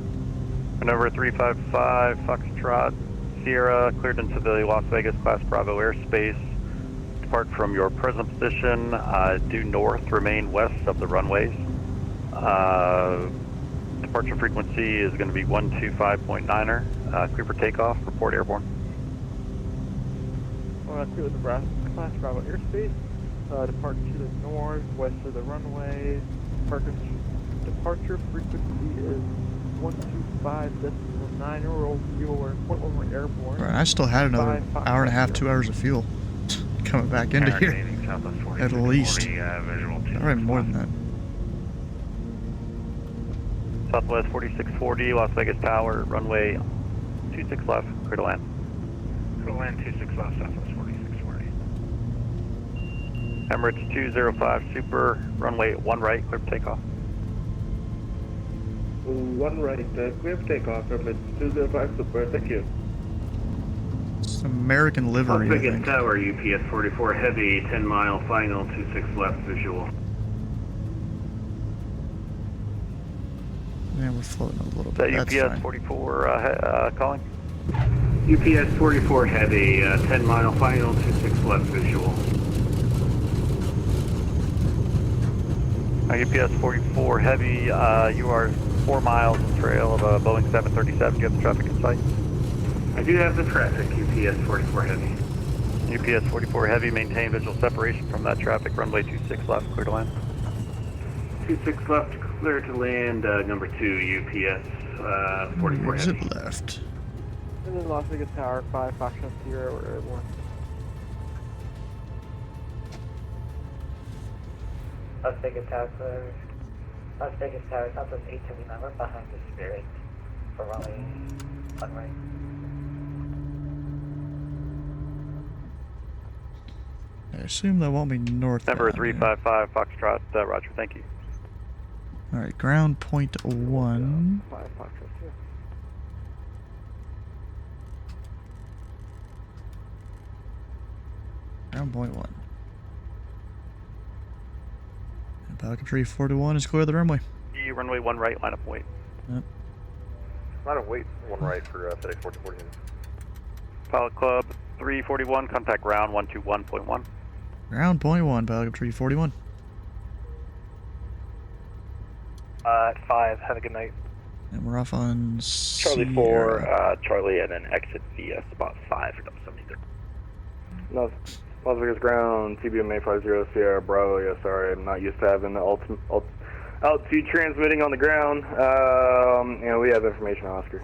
November 355, Foxtrot, Sierra, cleared into the Las Vegas Class Bravo airspace. Depart from your present position, due north, remain west of the runways. Departure frequency is going to be 125.9er. Clear for takeoff, report airborne. Clear with Nebraska Class Bravo airspace. Depart to the north, west of the runways. Departure frequency is 125.9er. We're in Point Loma airborne. Right, I still had another hour and a half, 2 hours of fuel coming back into here. At least. Probably more than that. Southwest 4640, Las Vegas Tower, runway 26 left, clear to land. Clear to land 26 left, Southwest 4640. Emirates 205 Super, runway 1 right, clear for takeoff. 1 right, clear for takeoff, Emirates 205 Super, thank you. It's American livery, I Las Vegas think. Tower, UPS 44 Heavy, 10 mile final, 26 left visual. Yeah, we're floating a little Is bit. that That's UPS fine. 44 calling? UPS 44 Heavy, 10 mile final, 26 left visual. UPS 44 Heavy, you are 4 miles trail of a Boeing 737. Do you have the traffic in sight? I do have the traffic, UPS 44 Heavy. UPS 44 Heavy, maintain visual separation from that traffic, runway 26 left, clear to land. 26 left, clear to land, number 2, UPS 44 Heavy. Exit left. And then Las Vegas Tower, 5 Foxtrot 0, we're airborne. Las Vegas Tower, Las Vegas Tower, Southwest 879, we're behind the Spirit for runway 1 right. I assume that won't be north. Number 355 Foxtrot, roger, thank you. Alright, ground point 1. 5 Foxtrot 0. Ground point 1. And Pelican Tree 41 is clear of the runway. Runway 1 right, line up wait. Yep. Line up wait, 1 right for FedEx 1440. Pilot Club 341, contact ground 121.1. Ground point 1, Pelican Tree 41. 5, have a good night. And we're off on Charlie 4, Charlie, and then exit via spot 5 for 73. No, Las Vegas ground, TBMA 50 Sierra Bravo. Yeah, sorry, I'm not used to having the altitude transmitting on the ground. We have information on Oscar.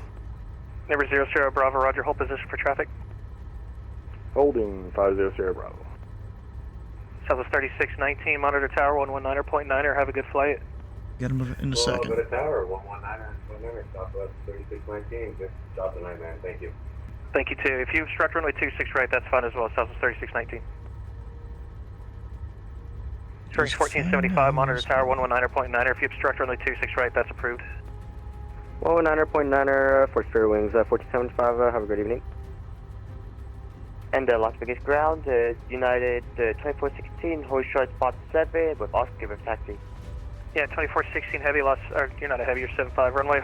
Number 0 Sierra Bravo, roger, hold position for traffic. Holding 50 Sierra Bravo. Southwest 3619, monitor tower 119.9er, have a good flight. Get him in a second. Go to tower 119, Southwest 3619, good job tonight, man, thank you. Thank you too. If you obstruct runway 26 right, that's fine as well, Southwest 3619. Springs 1475, monitor tower 119.9er, if you obstruct runway 26 right, that's approved. 119.9er, for Spirit Wings, 1475, have a good evening. And Las Vegas ground, United 2416, hold short spot 7 with Oscar with taxi. Yeah, 2416 heavy, or you're not a heavy, you're 75 runway.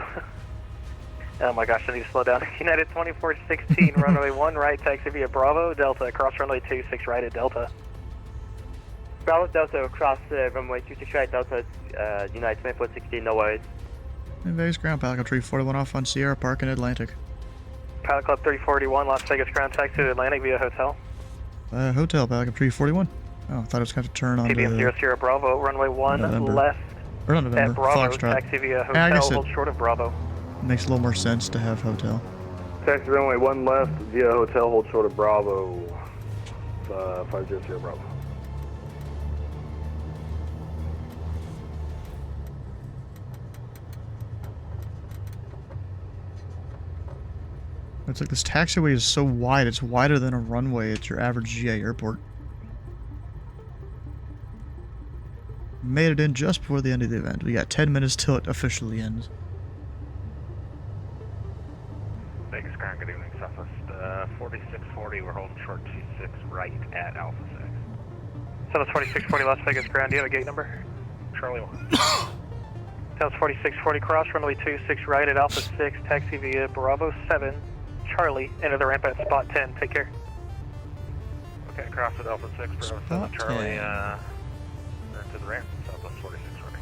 Oh my gosh, I need to slow down. United 2416, runway 1 right, taxi via Bravo, Delta, cross runway 26 right at Delta. Bravo Delta, across runway 26 right, Delta, United 2416, no worries. And Vegas ground, Pelican Tree 41 off on Sierra Park in Atlantic. Pilot Club 341, Las Vegas ground, taxi to Atlantic via hotel. Hotel, Pelican Tree 41. Oh, I thought it was going to turn on TBM 0 Sierra Bravo, runway 1 November. left Or not November, at Bravo, Foxtrot. taxi via Yeah, I hotel, guess it hold short of Bravo. makes a little more sense to have hotel. Taxi runway 1 left via hotel, hold short of Bravo. 50 Sierra Bravo. It's like this taxiway is so wide, it's wider than a runway at your average GA airport. Made it in just before the end of the event. We got 10 minutes till it officially ends. Vegas ground, good evening, Southwest 4640, we're holding short 26 right at Alpha 6. Southwest 4640 Las Vegas ground, do you have a gate number? Charlie 1. Southwest 4640 cross, runway 26 right at Alpha 6, taxi via Bravo 7, Charlie, enter the ramp at spot 10, take care. Okay, cross at Alpha 6, Bravo 7, Charlie, to the ramp, Southwest 4640.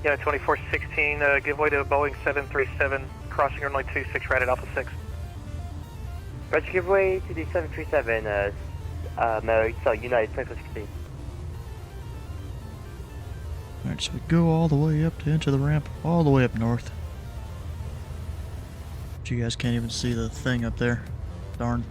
Yeah, 2416, give way to Boeing 737, crossing runway 26 right at Alpha 6. Roger, give way to the 737, so United 2016. Alright, so we go all the way up to enter the ramp, all the way up north. But you guys can't even see the thing up there. Darn.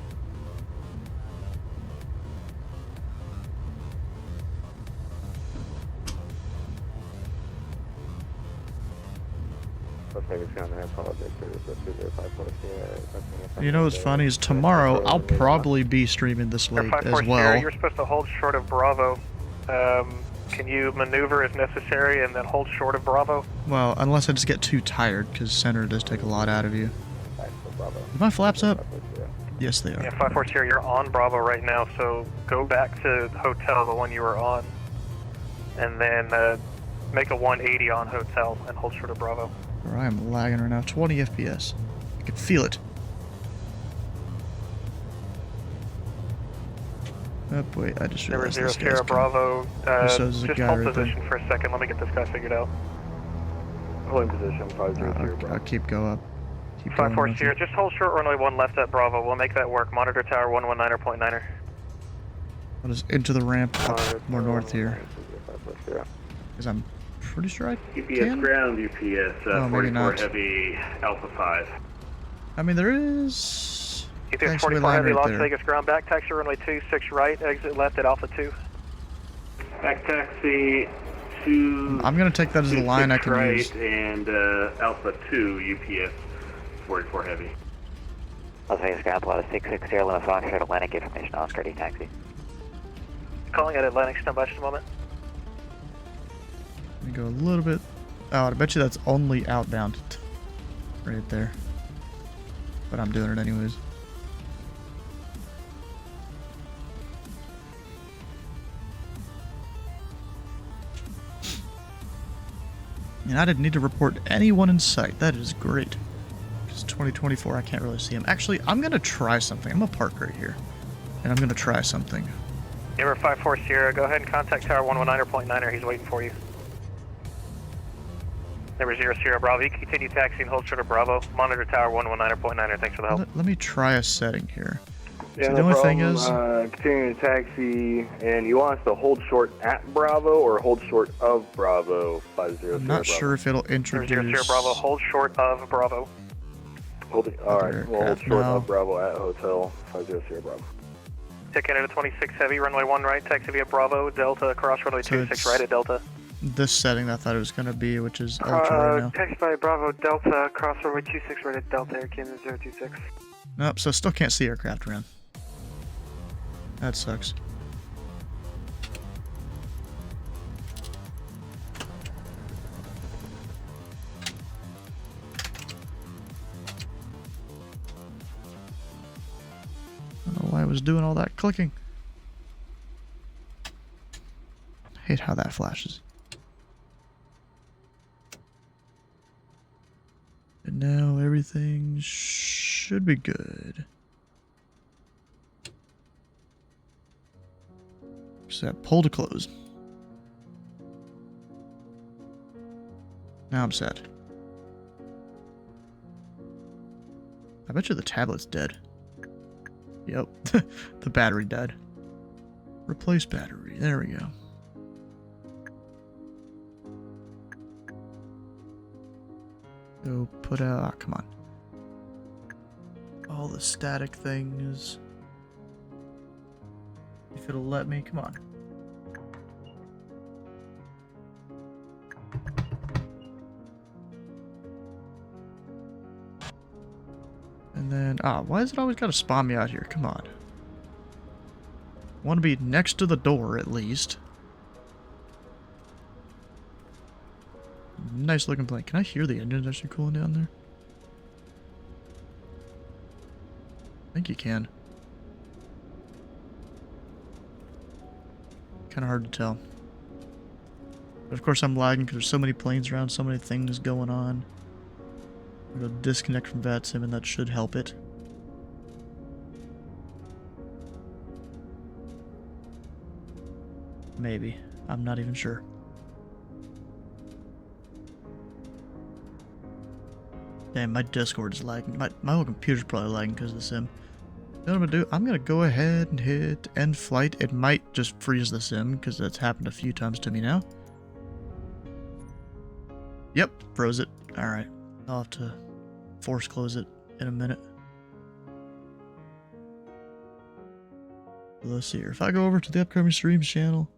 You know what's funny is tomorrow I'll probably be streaming this late as well. You're supposed to hold short of Bravo. Can you maneuver if necessary and then hold short of Bravo? Well, unless I just get too tired, because center does take a lot out of you. Are my flaps up? Yes, they are. Yeah, 540, you're on Bravo right now, so go back to hotel, the one you were on, and then make a 180 on hotel and hold short of Bravo. I am lagging right now, 20 FPS. I can feel it. Oh wait, I just realized this guy's Sierra Bravo, just just hold position for a second, let me get this guy figured out. Holding position, 500. I'll keep go up. Keep 540, just hold short runway 1 left at Bravo, we'll make that work. Monitor tower 119.9er. I'll just into the ramp up more north here. Because I'm pretty sure I can. Ground, UPS, 44 Heavy, Alpha 5. I mean, there is... UPS 44 Heavy, Las Vegas ground, back taxi runway 26 right, exit left at Alpha 2. Back taxi 2... I'm going to take that as a line I can right, use. And Alpha 2, UPS 44 Heavy. Las Vegas ground, Pilatus 660, Lima Foxtrot, Atlantic, information Oscar D taxi. Calling at Atlantic, stand by just a moment. Let me go a little bit out. I bet you that's only outbound. Right there. But I'm doing it anyways. And I didn't need to report anyone in sight. That is great. Because 2024, I can't really see him. Actually, I'm going to try something. I'm going to park right here. And I'm going to try something. Number 54 Sierra, go ahead and contact tower 119.9er. He's waiting for you. Number 0 Sierra Bravo, you can continue taxiing, hold short of Bravo. Monitor tower 119.9er. Thanks for the help. Let me try a setting here. Yeah, so no the only problem. thing is... continuing to taxi, and you want us to hold short at Bravo or hold short of Bravo 50? I'm not sure if it'll introduce... 0 Sierra Bravo, hold short of Bravo. Alright, we'll hold short of Bravo at Hotel 50 Sierra Bravo. Take Canada 26 Heavy, runway 1 right, taxi via Bravo, Delta, cross runway 26 right at Delta. This setting I thought it was going to be, which is Ultra right now. Taxi by Bravo, Delta, cross runway 26 right at Delta, Air Canada 026. Nope, so still can't see aircraft around. That sucks. I don't know why I was doing all that clicking. I hate how that flashes. And now everything should be good. Set pull to close. Now I'm set. I bet you the tablet's dead. Yep, the battery died. Replace battery. There we go. Go put out. Oh, come on. All the static things. If it'll let me, come on. And then, why is it always got to spawn me out here? Come on. Want to be next to the door, at least. Nice looking plane. Can I hear the engines actually cooling down there? I think you can. Kind of hard to tell. But of course I'm lagging because there's so many planes around, so many things going on. I'm going to disconnect from VATSIM and that should help it. Maybe. I'm not even sure. Damn, my Discord is lagging. My whole computer's probably lagging because of the sim. You know what I'm gonna do? I'm gonna go ahead and hit end flight. It might just freeze the sim because that's happened a few times to me now. Yep, froze it. Alright. I'll have to force close it in a minute. Let's see here. If I go over to the upcoming streams channel,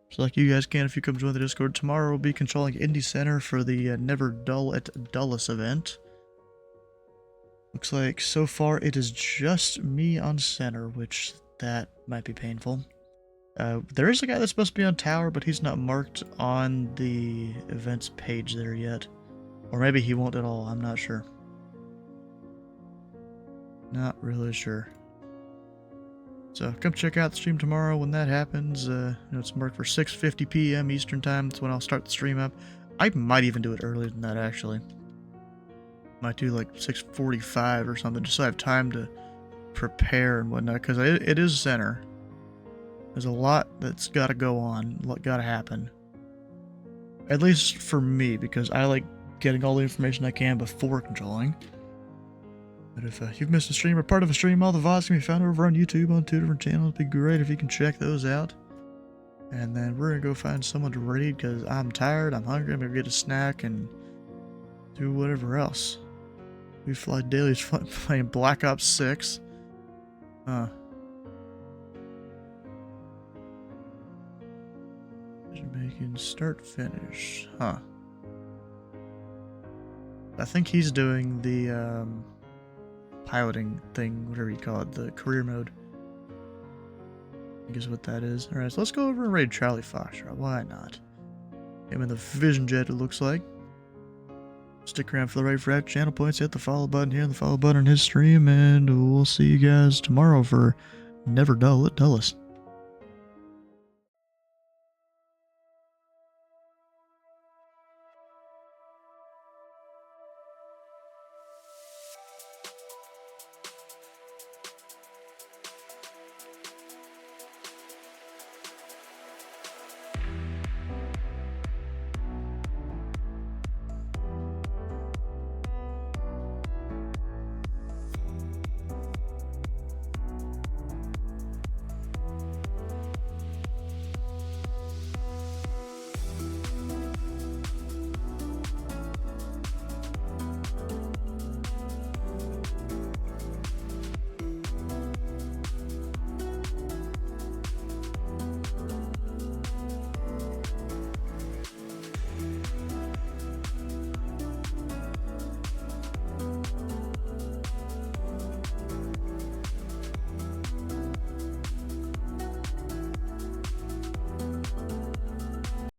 just like you guys can if you come join the Discord, tomorrow we'll be controlling Indie Center for the Never Dull at Dulles event. Looks like so far it is just me on center, which that might be painful. There is a guy that's supposed to be on tower, but he's not marked on the events page there yet. Or maybe he won't at all, I'm not sure. Not really sure. So come check out the stream tomorrow when that happens. It's marked for 6:50 p.m. Eastern Time. That's when I'll start the stream up. I might even do it earlier than that, actually. Might do like 6:45 or something, just so I have time to prepare and whatnot, because it is center. There's a lot that's got to go on, what got to happen. At least for me, because I like getting all the information I can before controlling. But if you've missed a stream or part of a stream, all the VODs can be found over on YouTube on 2 different channels. It'd be great if you can check those out. And then we're going to go find someone to raid because I'm tired, I'm hungry, I'm going to get a snack and do whatever else. We Fly Daily's playing Black Ops 6. Making start finish. I think he's doing the piloting thing, whatever you call it, the career mode. I guess what that is. Alright, so let's go over and raid Charlie Foxtrot. Why not? Him in the Vision Jet, it looks like. Stick around for the raid for that. Channel points, hit the follow button here and the follow button on his stream, and we'll see you guys tomorrow for Never Dull at Dulles.